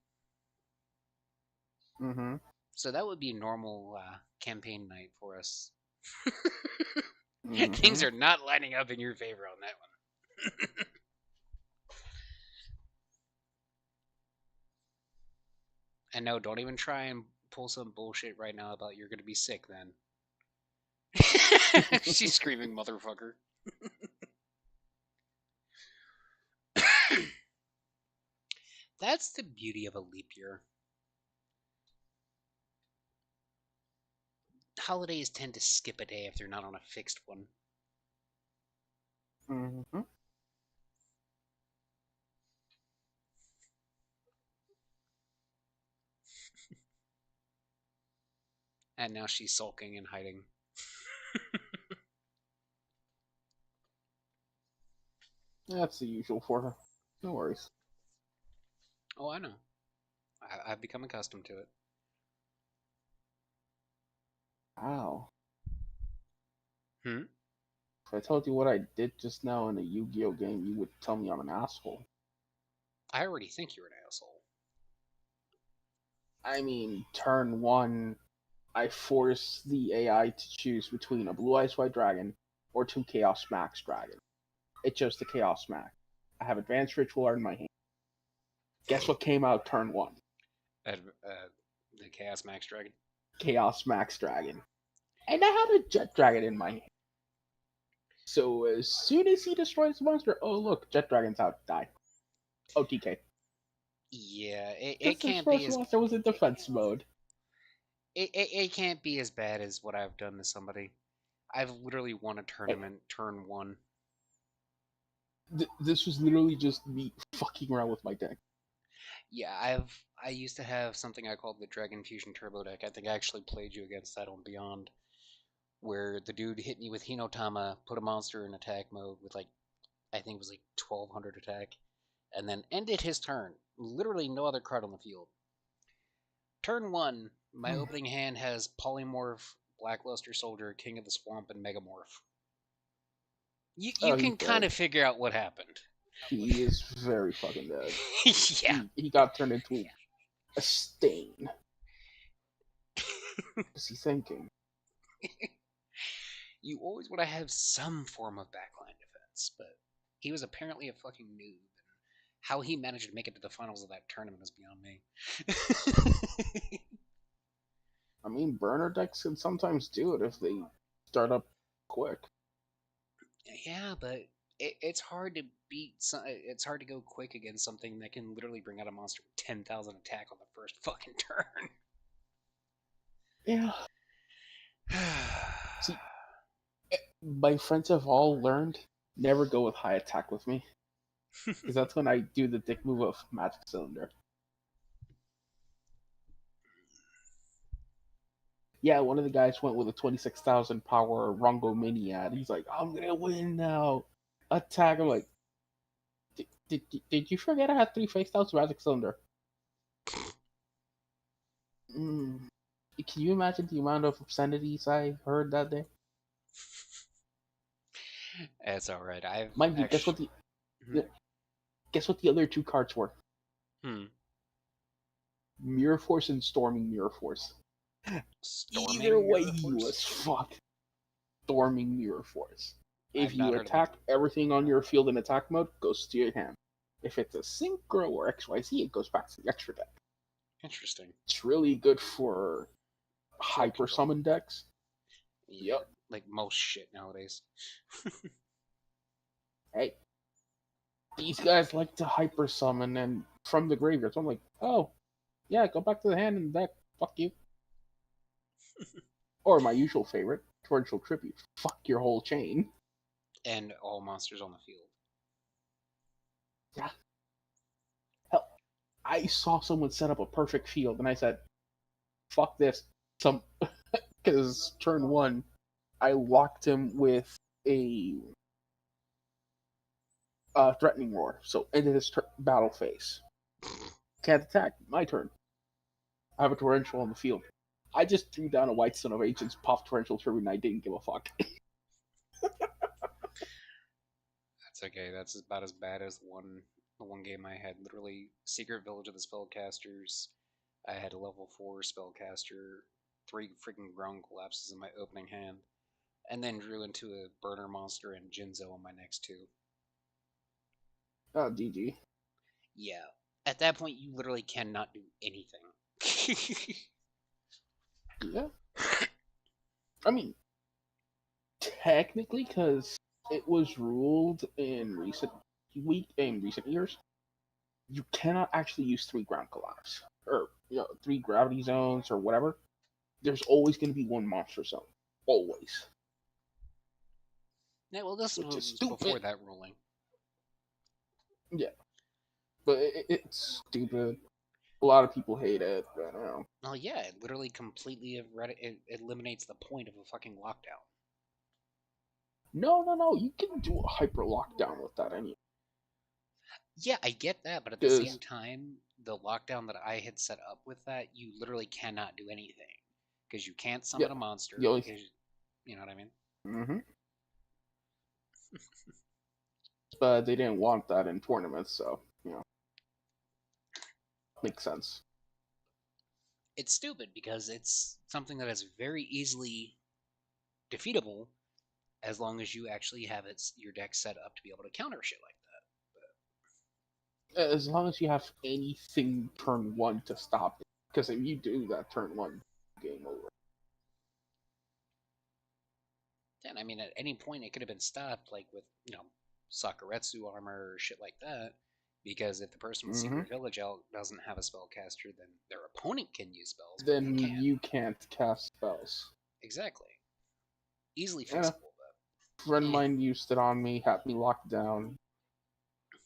Mm-hmm. So that would be normal campaign night for us. Mm-hmm. Things are not lining up in your favor on that one. And no, don't even try and pull some bullshit right now about you're gonna be sick then. She's screaming, motherfucker. That's the beauty of a leap year. Holidays tend to skip a day if they're not on a fixed one. Mm-hmm. And now she's sulking and hiding. That's the usual for her. No worries. Oh, I know. I've become accustomed to it. Wow. Hmm? If I told you what I did just now in a Yu-Gi-Oh game, you would tell me I'm an asshole. I already think you're an asshole. I mean, turn one, I force the AI to choose between a Blue Eyes White Dragon or two Chaos Max Dragon. It chose the Chaos Max. I have Advanced Ritual Art in my hand. Guess what came out turn one? The Chaos Max Dragon. Chaos Max Dragon. And I had a Jet Dragon in my hand. So as soon as he destroys the monster, oh look, Jet Dragon's out, die. OTK. Yeah, it Because the can't be first as monster was in defense mode. it can't be as bad as what I've done to somebody. I've literally won a tournament turn one. This was literally just me fucking around with my deck. Yeah, I used to have something I called the Dragon Fusion Turbo deck. I think I actually played you against that on Beyond, where the dude hit me with Hinotama, put a monster in attack mode with like I think it was like 1200 attack, and then ended his turn. Literally no other card on the field. Turn one, my opening hand has Polymorph, Blackluster Soldier, King of the Swamp, and Megamorph. You Oh, can he's kind dead. of figure out what happened. He is very fucking dead. Yeah. He got turned into a stain. What's he thinking? You always want to have some form of backline defense, but he was apparently a fucking noob. How he managed to make it to the finals of that tournament is beyond me. I mean, burner decks can sometimes do it if they start up quick. Yeah, but it's hard to beat. It's hard to go quick against something that can literally bring out a monster with 10,000 attack on the first fucking turn. Yeah. See, my friends have all learned never go with high attack with me. Because that's when I do the dick move of Magic Cylinder. Yeah, one of the guys went with a 26,000 power Rongo Miniad. He's like, I'm gonna win now. Attack. I'm like, did you forget I had 3 face outs Magic Cylinder? Mm. Can you imagine the amount of obscenities I heard that day? It's all right. I've Mind you, actually. guess what the other 2 cards were? Hmm. Mirror Force and Storming Mirror Force. Storming Either way, Mirror he Force? was fucked. Storming Mirror Force. If I've not you heard of that. attack everything on your field in attack mode, goes to your hand. If it's a Synchro or XYZ, it goes back to the extra deck. Interesting. It's really good for hyper control. summon decks. Yeah, Yep. like most shit nowadays. Hey, these guys like to hyper summon and from the graveyard. So I'm like, oh, yeah, go back to the hand and deck. Fuck you. Or my usual favorite, Torrential Tribute. Fuck your whole chain. And all monsters on the field. Yeah. Hell, I saw someone set up a perfect field, and I said, fuck this. Because turn one, I locked him with a threatening roar. So ended his battle phase. Can't attack. My turn. I have a torrential on the field. I just threw down a White Son of Agents, popped torrential tribute, and I didn't give a fuck. That's okay. That's about as bad as the one game I had. Literally, Secret Village of the Spellcasters. I had a level 4 spellcaster, 3 freaking ground collapses in my opening hand, and then drew into a burner monster and Jinzo on my next 2. Oh, GG. Yeah. At that point, you literally cannot do anything. Yeah. I mean, technically, because it was ruled in recent years, you cannot actually use 3 ground collapse or 3 gravity zones or whatever. There's always going to be 1 monster zone, always, Yeah, well, this which is was before stupid. that ruling. Yeah, but it's stupid. A lot of people hate it, but I don't know. Oh yeah, it literally completely it eliminates the point of a fucking lockdown. No. You can do a hyper lockdown with that anyway. Yeah, I get that, but at the same Because time, the lockdown that I had set up with that, you literally cannot do anything because you can't yeah, summon a monster the only because you know what I mean. mm-hmm. But they didn't want that in tournaments, so makes sense. It's stupid because it's something that is very easily defeatable as long as you actually have your deck set up to be able to counter shit like As long as you have anything turn 1 to stop it, because if you do that turn 1, game over. that. And I mean, at any point it could have been stopped, like with Sakuretsu armor or shit like that. Because if the person with Mm-hmm. Secret Village out doesn't have a spellcaster, then their opponent can use spells, but you Then can't. you can't cast spells. Exactly. Easily Yeah, fixable, a friend of but mine used it on me, had me locked down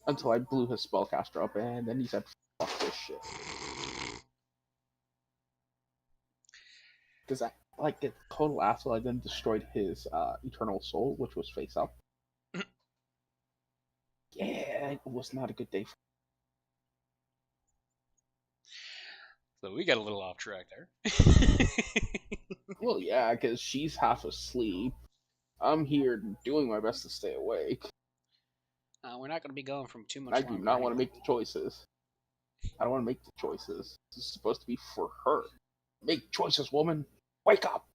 until I blew his spellcaster up, and then he said, "Fuck this shit." Because like a total asshole, I then destroyed his Eternal Soul, which was face up. Yeah, it was not a good day. So we got a little off track there. Well, yeah, because she's half asleep. I'm here doing my best to stay awake. We're not going to be going from too I much do longer not want to anyway. make the choices. I don't want to make the choices. This is supposed to be for her. Make choices, woman. Wake up.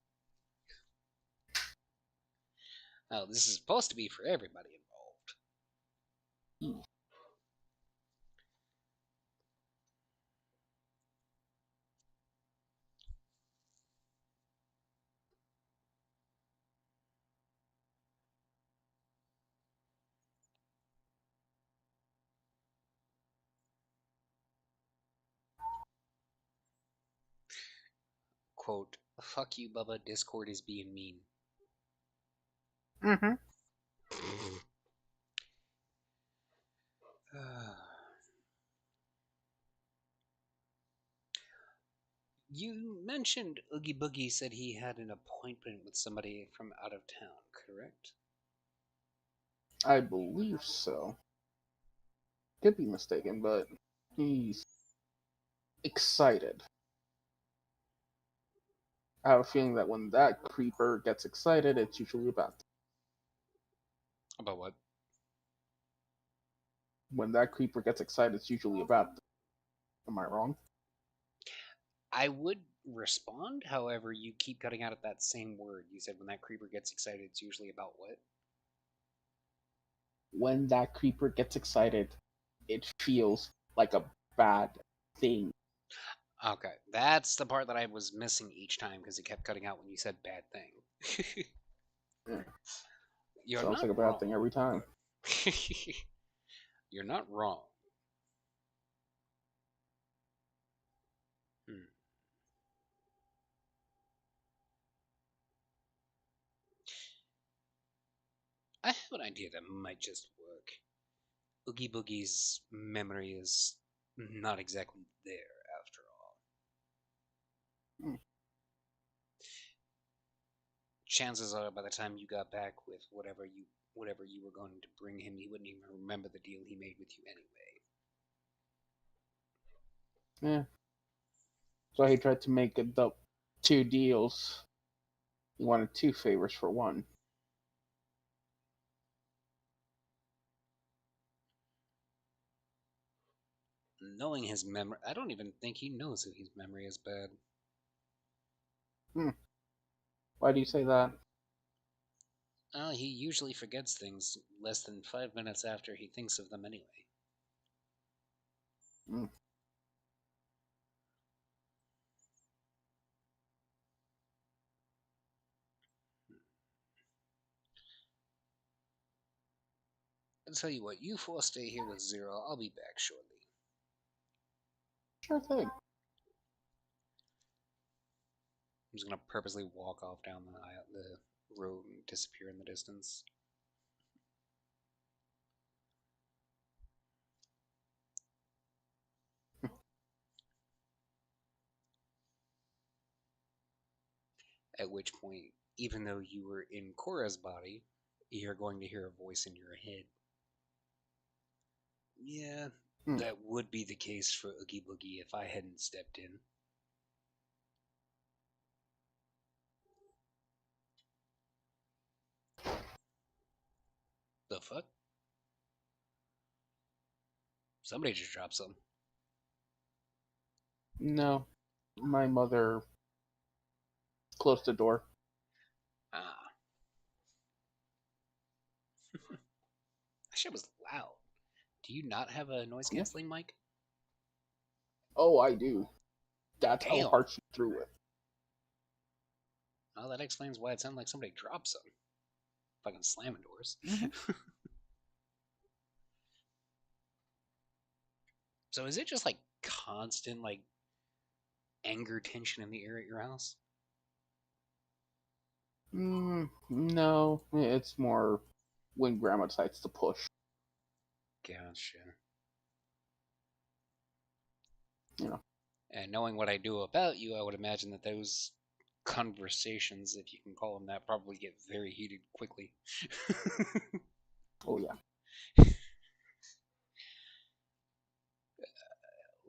Oh, this is supposed to be for everybody involved. Quote, fuck you, Bubba, Discord is being mean. Mm-hmm. You mentioned Oogie Boogie said he had an appointment with somebody from out of town, correct? I believe so. Could be mistaken, but he's excited. I have a feeling that when that creeper gets excited, it's usually about. About what? When that creeper gets excited, it's usually about. Am I wrong? I would respond, however, you keep cutting out at that same word. You said when that creeper gets excited, it's usually about what? When that creeper gets excited, it feels like a bad thing. Okay, that's the part that I was missing each time because it kept cutting out when you said bad thing. Yeah. You're Sounds not like a bad wrong. thing every time. You're not wrong. Hmm. I have an idea that might just work. Oogie Boogie's memory is not exactly there after all. Hmm. Chances are by the time you got back with whatever you were going to bring him, he wouldn't even remember the deal he made with you anyway. Yeah. So he tried to make 2 deals. He wanted 2 favors for 1. Knowing his memory, I don't even think he knows if his memory is bad. Hmm. Why do you say that? He usually forgets things less than 5 minutes after he thinks of them anyway. Hmm. I'll tell you what, you four stay here with Zero. I'll be back shortly. Sure thing. I'm just gonna purposely walk off down the road and disappear in the distance. At which point, even though you were in Cora's body, you're going to hear a voice in your head. Yeah, that would be the case for Oogie Boogie if I hadn't stepped in. The fuck? Somebody just dropped something. No, my mother closed the door. Ah. That shit was loud. Do you not have a noise canceling mic? Oh, I do. That's how Damn. hard she threw it. Well, that explains why it sounded like somebody dropped something. Fucking slamming doors. So is it just like constant like anger tension in the air at your house? No, it's more when Grandma decides to push. Gotcha. You know. And knowing what I do about you, I would imagine that those conversations, if you can call them that, probably get very heated quickly. Oh yeah.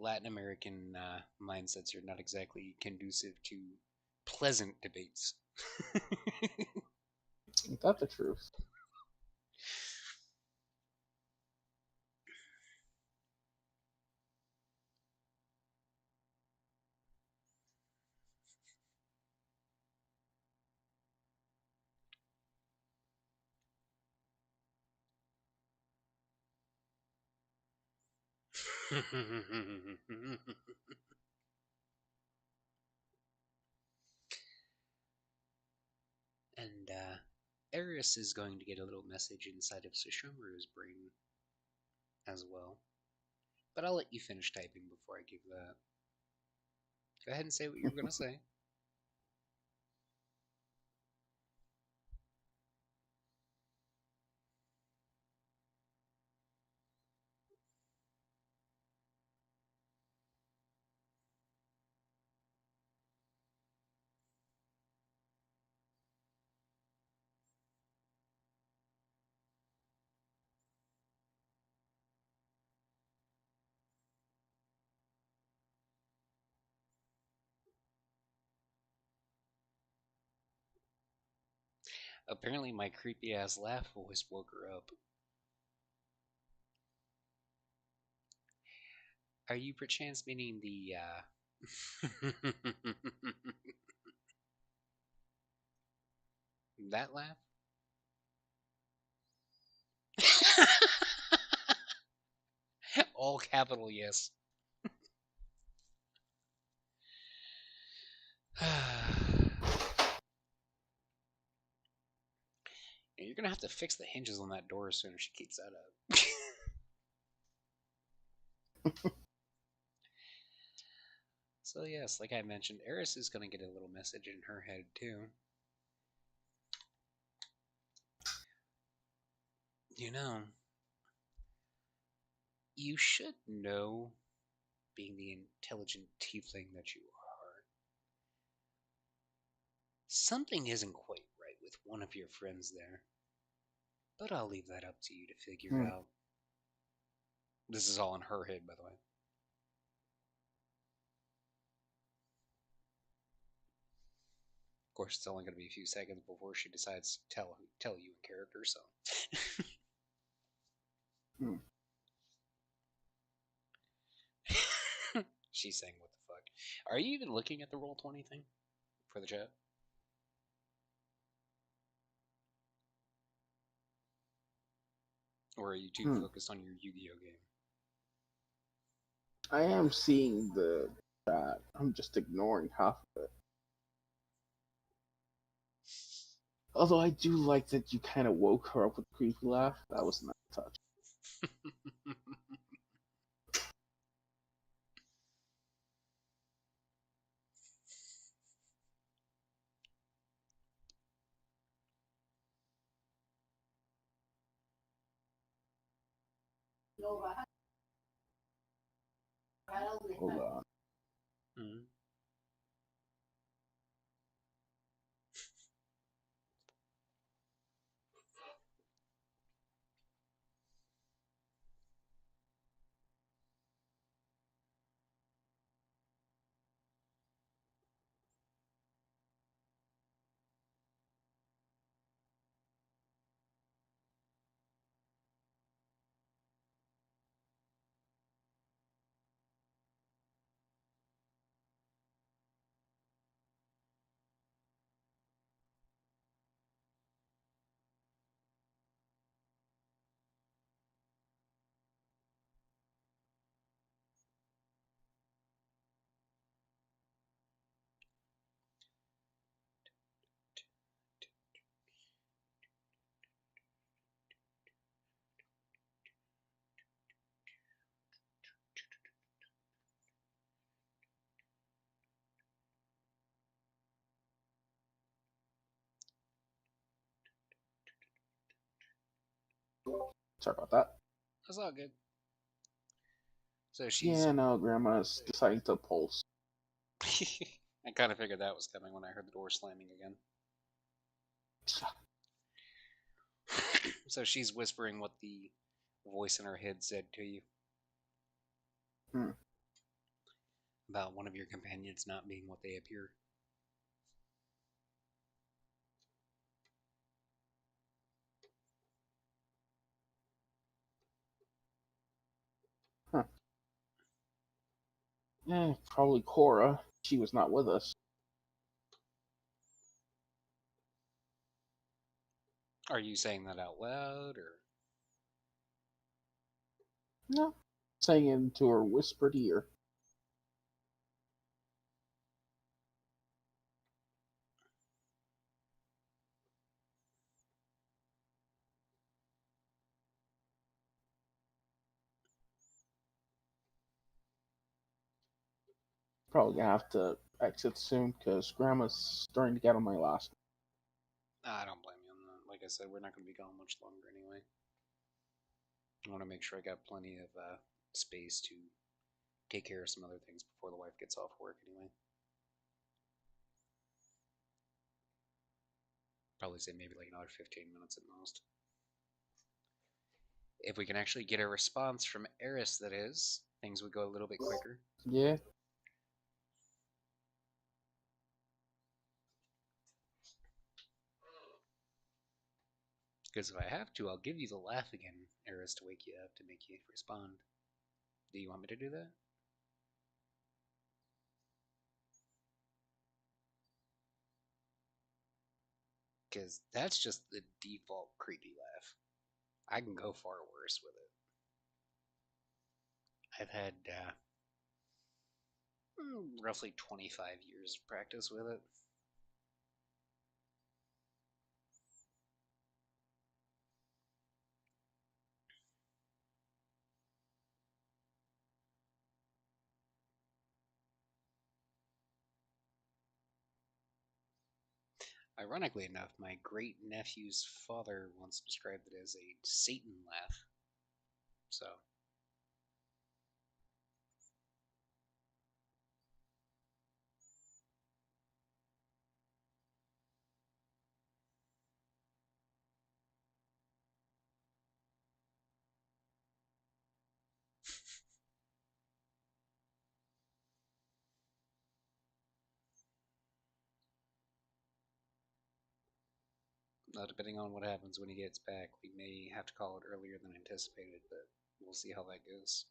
Latin American mindsets are not exactly conducive to pleasant debates. Ain't that the truth? And Eris is going to get a little message inside of Sushomaru's brain as well. But I'll let you finish typing before I give that. Go ahead and say what you were going to say. Apparently, my creepy ass laugh voice woke her up. Are you perchance meaning the that laugh? All capital yes. You're gonna have to fix the hinges on that door as soon as she keeps that up. So yes, like I mentioned, Eris is gonna get a little message in her head too. You know, you should know, being the intelligent tiefling that you are, something isn't quite right with one of your friends there. But I'll leave that up to you to figure out. This is all in her head, by the way. Of course, it's only going to be a few seconds before she decides to tell you in character, so. She's saying, what the fuck? Are you even looking at the Roll20 thing for the chat? Or are you too focused on your Yu-Gi-Oh game? I am seeing the chat. I'm just ignoring half of it. Although I do like that you kind of woke her up with a creepy laugh. That was a nice touch. Hold on. Mm. Sorry about that. That's all good. So she's. Yeah, no, Grandma's deciding to pulse. I kind of figured that was coming when I heard the door slamming again. So she's whispering what the voice in her head said to you Hmm. about one of your companions not being what they appear. Huh. Probably Cora. She was not with us. Are you saying that out loud, or No. Saying into her whispered ear. Probably gonna have to exit soon because Grandma's starting to get on my last. I don't blame you on that. Like I said, we're not going to be gone much longer anyway. I want to make sure I got plenty of space to take care of some other things before the wife gets off work anyway. Probably say maybe like another 15 minutes at most. If we can actually get a response from Eris, that is, things would go a little bit quicker. Yeah. Because if I have to, I'll give you the laugh again, Eris, to wake you up, to make you respond. Do you want me to do that? Because that's just the default creepy laugh. I can go far worse with it. I've had roughly 25 years of practice with it. Ironically enough, my great nephew's father once described it as a Satan laugh. So, depending on what happens when he gets back, we may have to call it earlier than anticipated, but we'll see how that goes.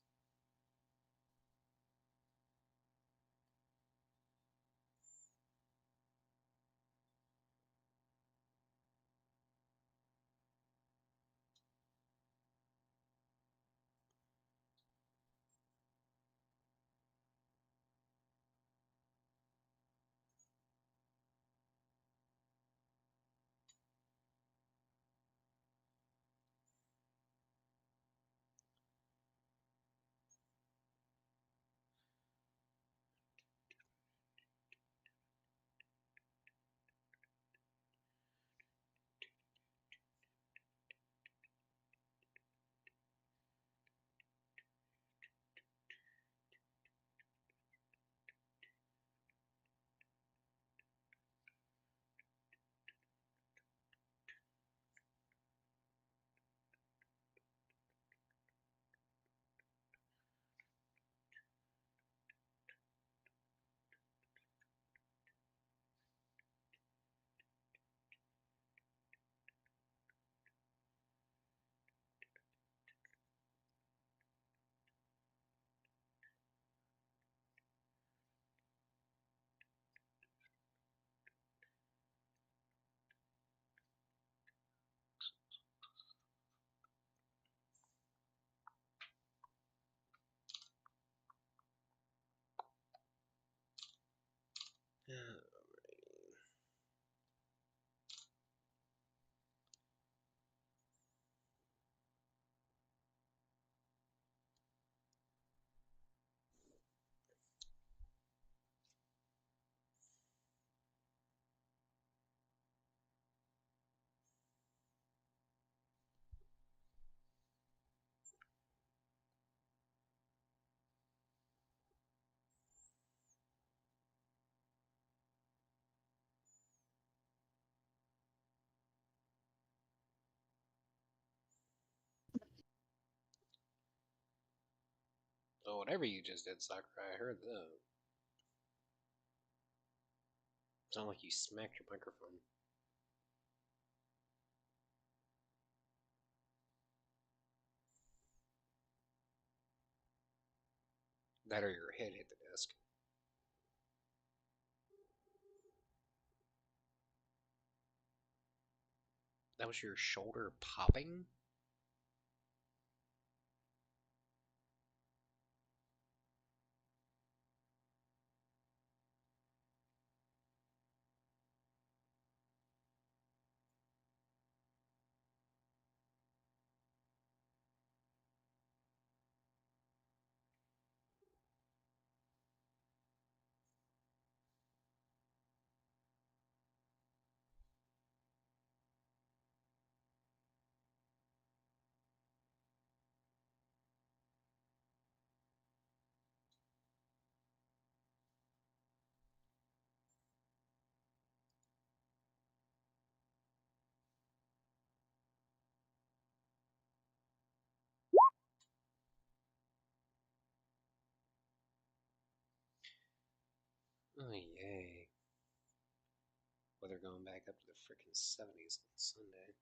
Whatever you just did, Sakura, I heard that. Sound like you smacked your microphone. That or your head hit the desk. That was your shoulder popping? Oh, yay. Weather going back up to the frickin' 70s on Sunday.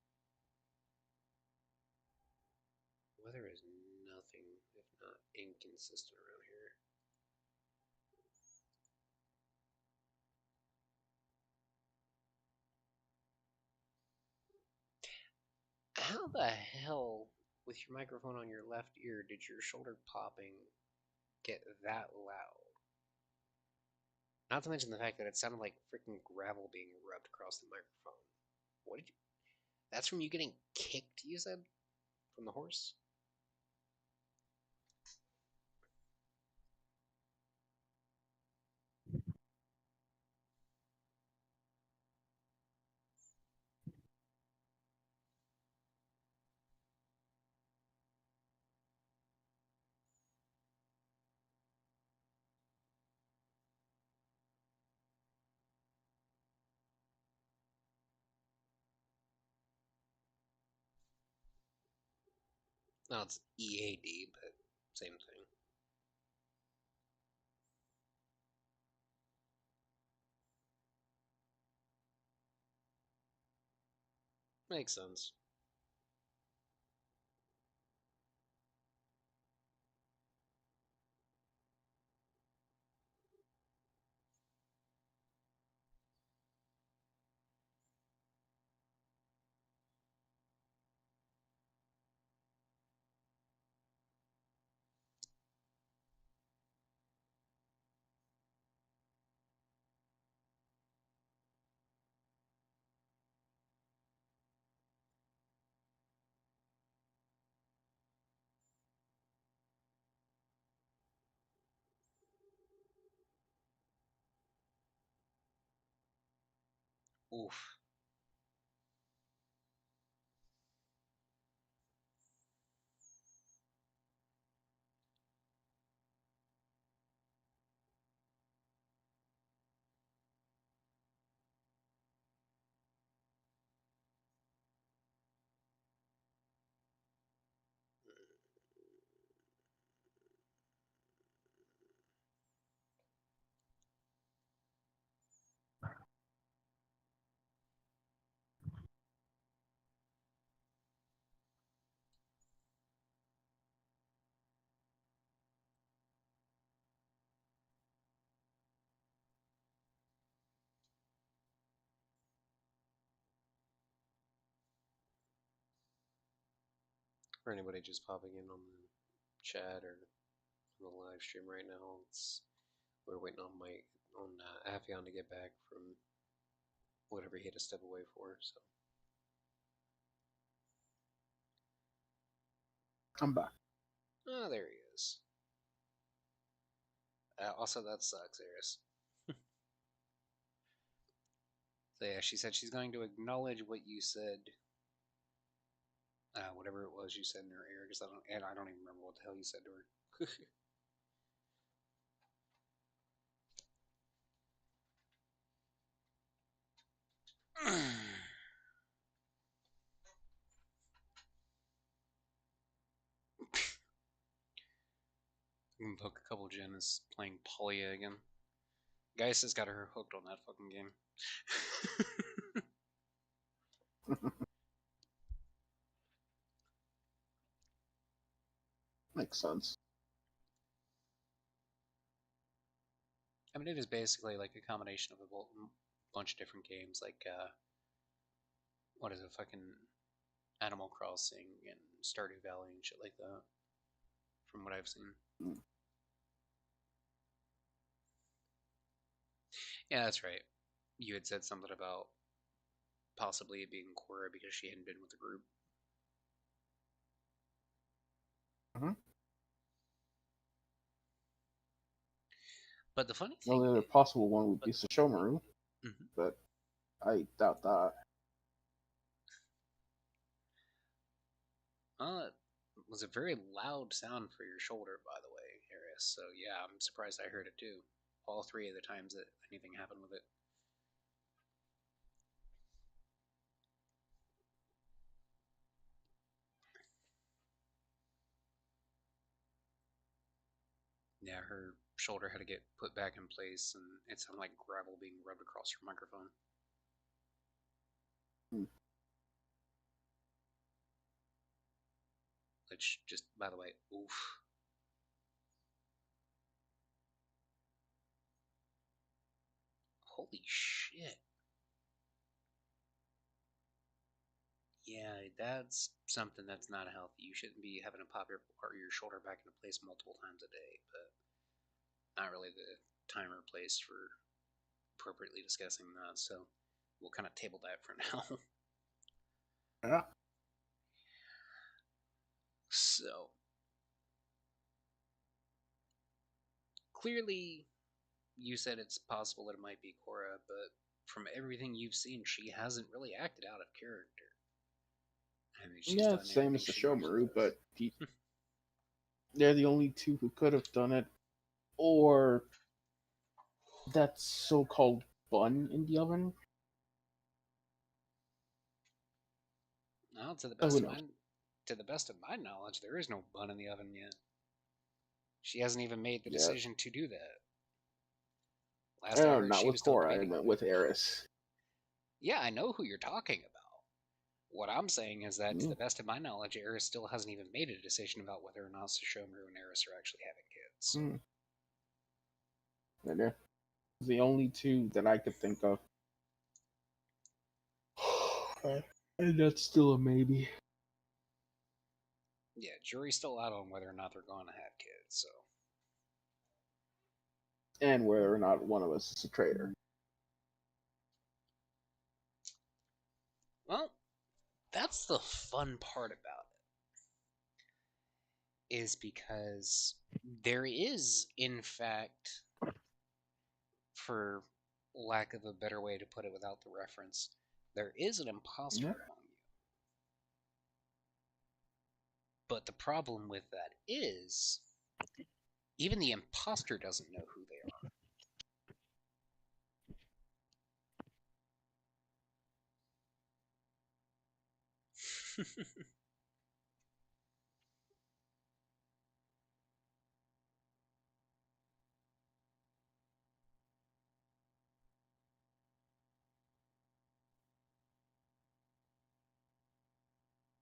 Weather is nothing if not inconsistent around here. How the hell, with your microphone on your left ear, did your shoulder popping get that loud? Not to mention the fact that it sounded like freaking gravel being rubbed across the microphone. What did you. That's from you getting kicked, you said? From the horse? No, it's EAD, but same thing. Makes sense. Oof. For anybody just popping in on the chat or on the live stream right now, we're waiting on Afion to get back from whatever he had to step away for. So I'm back. there he is. Also, that sucks, Eris. So yeah, she said she's going to acknowledge what you said, whatever it was you said in her ear, because I don't even remember what the hell you said to her. Book a couple Jen is playing Polya again. Geis has got her hooked on that fucking game. Makes sense. I mean, it is basically like a combination of a bunch of different games, like what is it, fucking Animal Crossing and Stardew Valley and shit like that. From what I've seen. Mm. Yeah, that's right. You had said something about possibly it being Cora because she hadn't been with the group. Mm-hmm. But the funny Well, thing the other is, possible one would be Sashomaru, mm-hmm. but I doubt that. It was a very loud sound for your shoulder, by the way, Harris. So yeah, I'm surprised I heard it too. All three of the times that anything happened with it. Yeah, her shoulder had to get put back in place, and it sounded like gravel being rubbed across her microphone. Hmm. Which, just by the way, oof. Holy shit. Yeah, that's something that's not healthy. You shouldn't be having to pop your part of your shoulder back into place multiple times a day, but not really the time or place for appropriately discussing that. So we'll kind of table that for now. Yeah. So clearly, you said it's possible that it might be Cora, but from everything you've seen, she hasn't really acted out of character. I mean, she's Yeah, done it's same everything as she normally Sashomaru, does. but they're the only two who could have done it, or that so-called bun in the oven. Well, Oh, who knows? to the best of my knowledge, there is no bun in the oven yet. She hasn't even made the Yeah. decision to do that. Last I Oh, heard, not she with was still Cora. I debating meant on it. with Eris. Yeah, I know who you're talking about. What I'm saying is that, to Mm. the best of my knowledge, Eris still hasn't even made a decision about whether or not Sashomaru and Eris are actually having kids. Mm. And they're the only two that I could think of. And that's still a maybe. Yeah, jury's still out on whether or not they're going to have kids, so. And whether or not one of us is a traitor. Well, that's the fun part about it, is because there is, in fact, for lack of a better way to put it without the reference, there is an imposter Yeah. among you. But the problem with that is, even the imposter doesn't know who they are.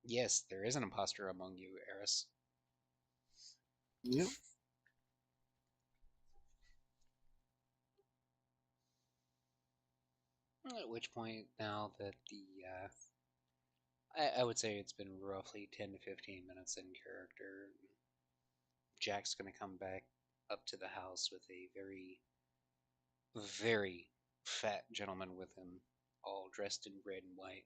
Yes, there is an imposter among you, Eris. Yep. At which point, now that I would say it's been roughly 10 to 15 minutes in character, Jack's going to come back up to the house with a very, very fat gentleman with him, all dressed in red and white.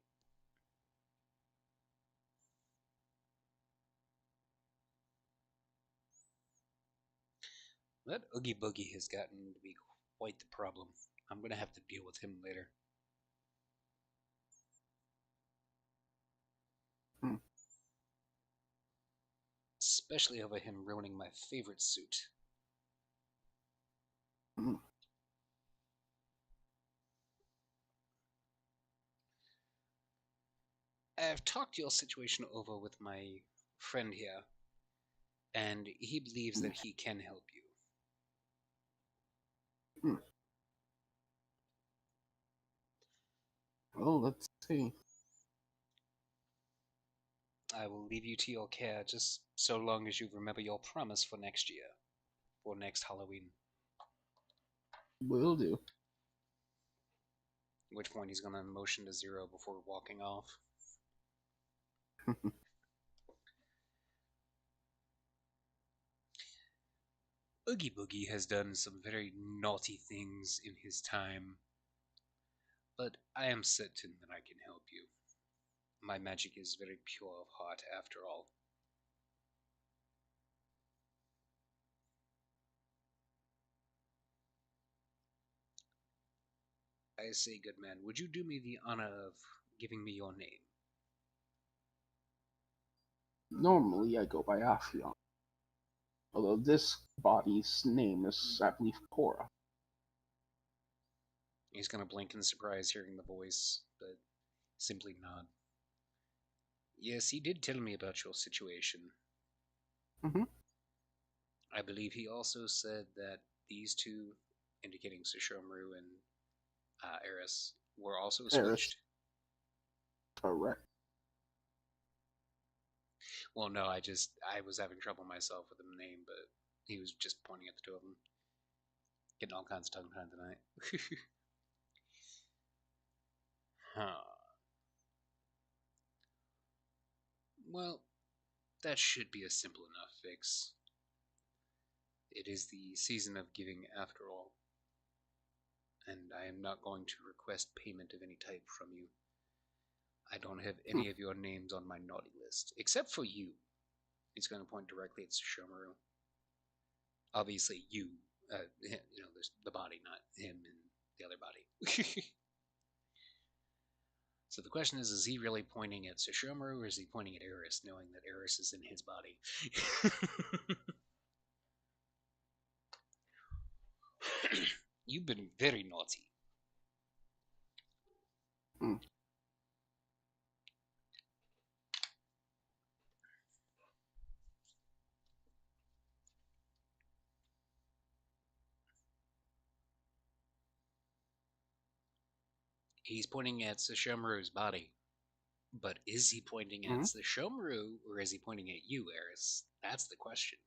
That Oogie Boogie has gotten to be quite the problem. I'm going to have to deal with him later. Hmm. Especially over him ruining my favorite suit. Hmm. I've talked your situation over with my friend here, and he believes that he can help you. Hmm. Well, let's see. I will leave you to your care just so long as you remember your promise for next year, for next Halloween. Will do. At which point he's going to motion to zero before walking off. Oogie Boogie has done some very naughty things in his time, but I am certain that I can help you. My magic is very pure of heart, after all. I say, good man, would you do me the honor of giving me your name? Normally, I go by Afion. Although this body's name is, I believe, Cora. He's going to blink in surprise hearing the voice, but simply nod. Yes, he did tell me about your situation. Mm-hmm. I believe he also said that these two, indicating Sesshomaru and Eris, were also Eris. switched. Correct. Well, no, I was having trouble myself with the name, but he was just pointing at the two of them. Getting all kinds of tongue tied tonight. Huh. Well, that should be a simple enough fix. It is the season of giving after all, and I am not going to request payment of any type from you. I don't have Hmm. any of your names on my naughty list, except for you. He's going to point directly at Sesshomaru. Obviously, you, there's the body, not him and the other body. So the question is he really pointing at Sesshomaru or is he pointing at Eris, knowing that Eris is in his body? You've been very naughty. Hmm. He's pointing at Sesshomaru's body. But is he pointing at Hmm. Sesshomaru or is he pointing at you, Eris? That's the question.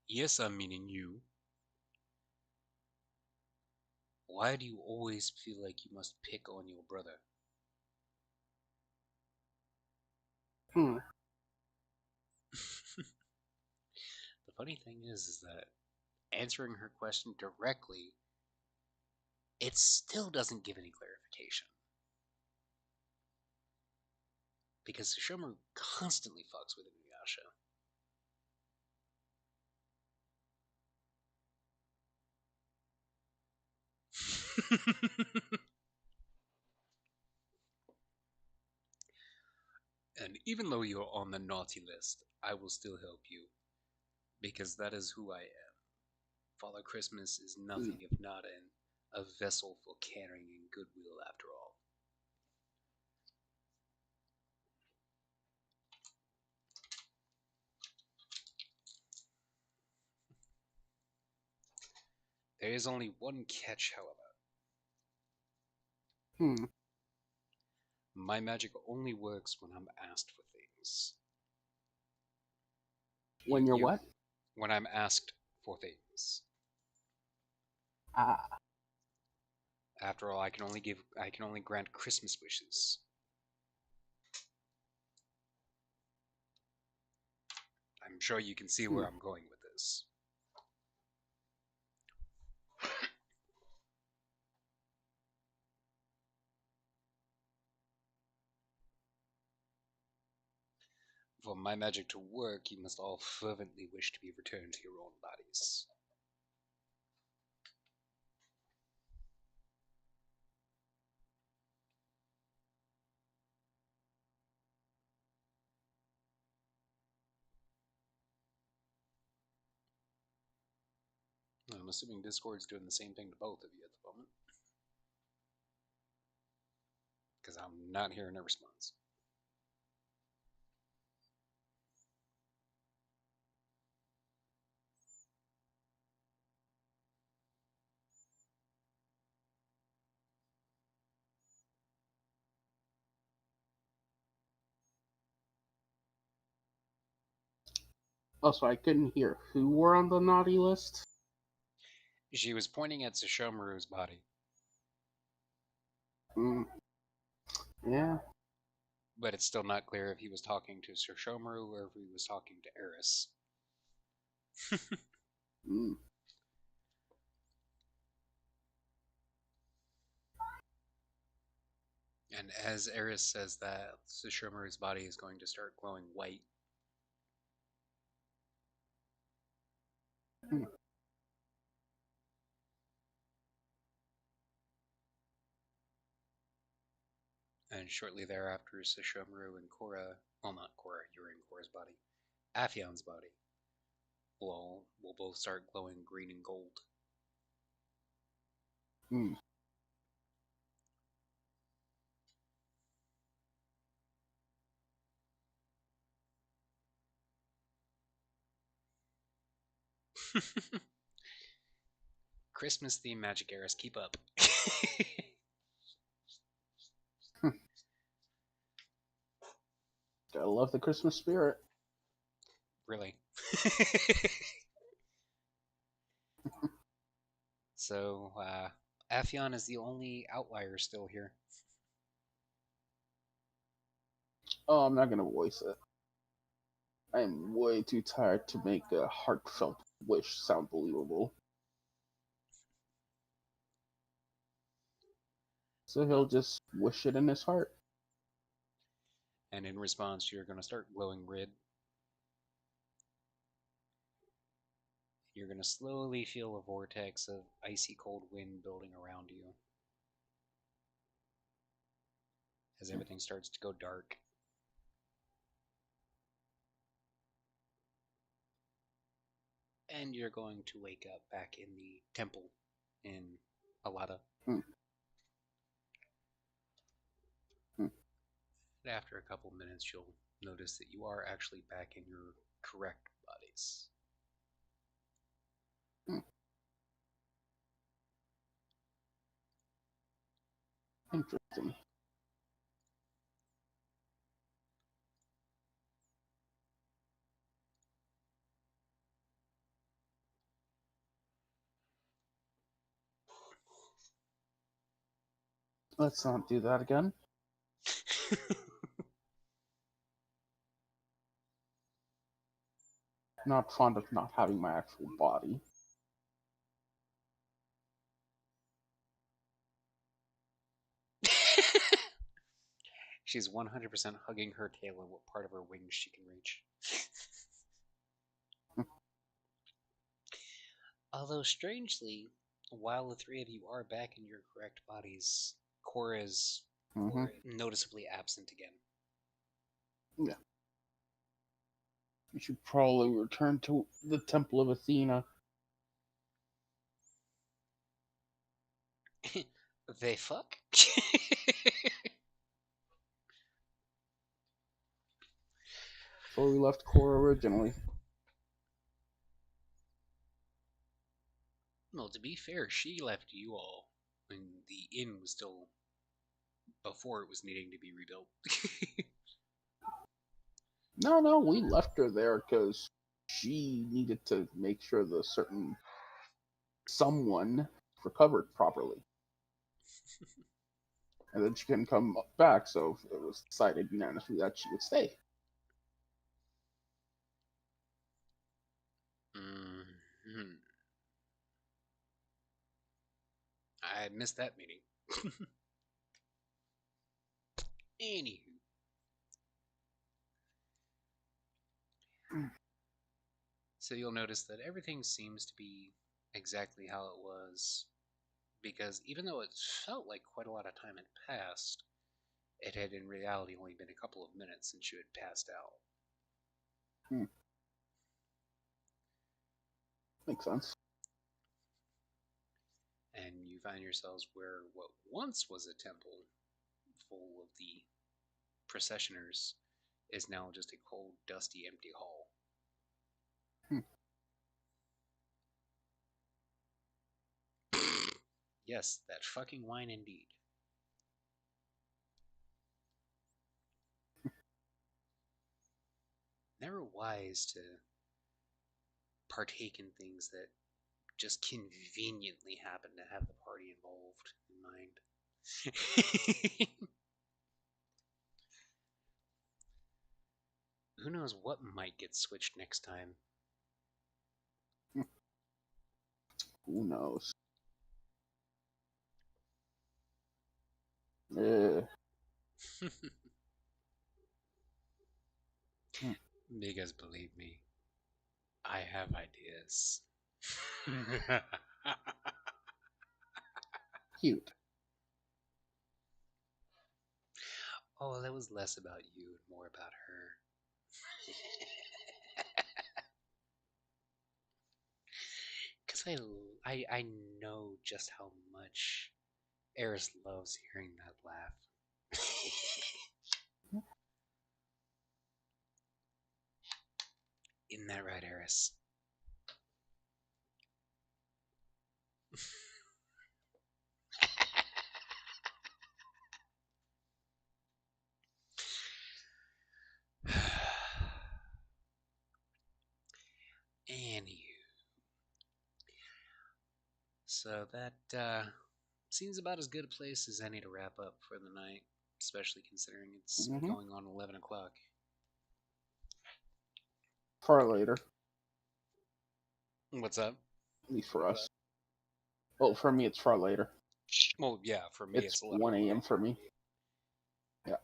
Yes, I'm meaning you. Why do you always feel like you must pick on your brother? Hmm. The funny thing is that answering her question directly, it still doesn't give any clarification. Because Sesshomaru constantly fucks with Inuyasha. And even though you're on the naughty list, I will still help you. Because that is who I am. Father Christmas is Hmm. nothing if not a vessel for carrying goodwill after all. There is only one catch, however. Hmm. My magic only works when I'm asked for things. When you're You what? when I'm asked for things. Ah. After all, I can only grant Christmas wishes. I'm sure you can see Hmm. where I'm going with this. For my magic to work, you must all fervently wish to be returned to your own bodies. I'm assuming Discord's doing the same thing to both of you at the moment. Because I'm not hearing a response. Also, I couldn't hear who were on the naughty list. She was pointing at Sashomaru's body. Yeah. But it's still not clear if he was talking to Sashomaru or if he was talking to Eris. Mm. And as Eris says that, Sashomaru's body is going to start glowing white. Mm. And shortly thereafter, Sashomaru and Korra, well, not Korra, you're in Korra's body, Afion's body, will both start glowing green and gold. Mm. Christmas theme magic Eris, keep up. Gotta love the Christmas spirit. Really. So, Afion is the only outlier still here. Oh, I'm not gonna voice it. I am way too tired to make a heartfelt wish sound believable. So he'll just wish it in his heart. And in response, you're going to start glowing red. You're going to slowly feel a vortex of icy cold wind building around you as everything starts to go dark. And you're going to wake up back in the temple in Alada. Hmm. Hmm. After a couple minutes, you'll notice that you are actually back in your correct bodies. Hmm. Interesting. Let's not do that again. Not fond of not having my actual body. She's 100% hugging her tail and what part of her wings she can reach. Although, strangely, while the three of you are back in your correct bodies, Korra is noticeably absent again. Yeah. We should probably return to the Temple of Athena. They fuck? Where we left Korra originally. Well, to be fair, she left you all when the inn was still before it was needing to be rebuilt. No, we left her there because she needed to make sure the certain someone recovered properly. And then she couldn't come back, so it was decided unanimously that she would stay. Mm-hmm. I missed that meeting. Anywho. So you'll notice that everything seems to be exactly how it was, because even though it felt like quite a lot of time had passed, it had in reality only been a couple of minutes since you had passed out. Hmm. Makes sense. And you find yourselves where what once was a temple full of the processioners is now just a cold, dusty, empty hall. Hmm. Yes, that fucking wine indeed. Never wise to partake in things that just conveniently happen to have the party involved in mind. Who knows what might get switched next time? Who knows? Hmm. Because believe me, I have ideas. Cute. Oh, that was less about you and more about her. Because I know just how much Eris loves hearing that laugh. Isn't that right, Eris? Anywho, so that seems about as good a place as any to wrap up for the night, especially considering it's Mm-hmm. going on 11 o'clock. Far later. What's up? At least for us. Well, for me, it's far later. Well, yeah, for me It's it's 11 1 a.m. o'clock. for me. Yeah.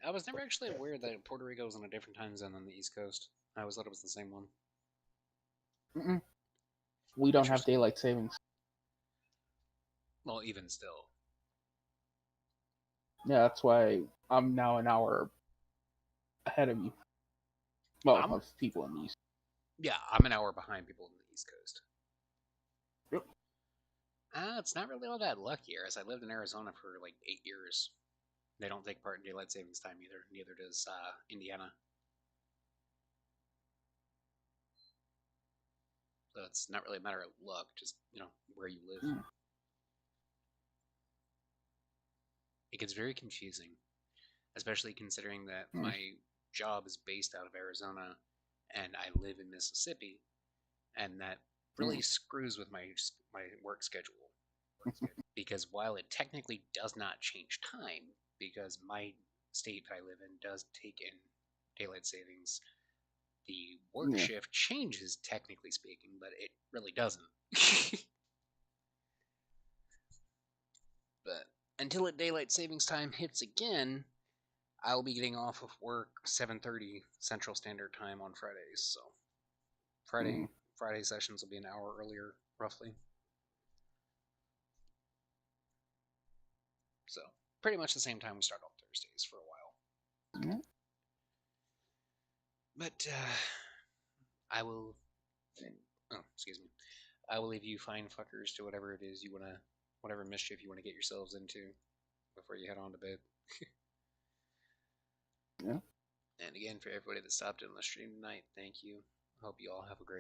I was never actually aware that Puerto Rico was on a different time zone than the East Coast. I always thought it was the same one. Mm-mm. We don't have Interesting. daylight savings. Well, even still. Yeah, that's why I'm now an hour ahead of you. Well, I'm of people in the East. Yeah, I'm an hour behind people in the East Coast. Yep. It's not really all that lucky, as I lived in Arizona for like 8 years. They don't take part in daylight savings time either. Neither does Indiana. So it's not really a matter of luck, just where you live. Mm. It gets very confusing, especially considering that Mm. my job is based out of Arizona and I live in Mississippi, and that really screws with my work schedule. Because while it technically does not change time, because my state that I live in does take in daylight savings, the work Yeah. shift changes, technically speaking, but it really doesn't. But until daylight savings time hits again, I'll be getting off of work 7:30 Central Standard Time on Fridays. So Mm. Friday sessions will be an hour earlier, roughly. So pretty much the same time we start on Thursdays for a while. Mm. But I will. Oh, excuse me. I will leave you fine fuckers to whatever it is whatever mischief you want to get yourselves into before you head on to bed. Yeah. And again, for everybody that stopped in the stream tonight, thank you. I hope you all have a great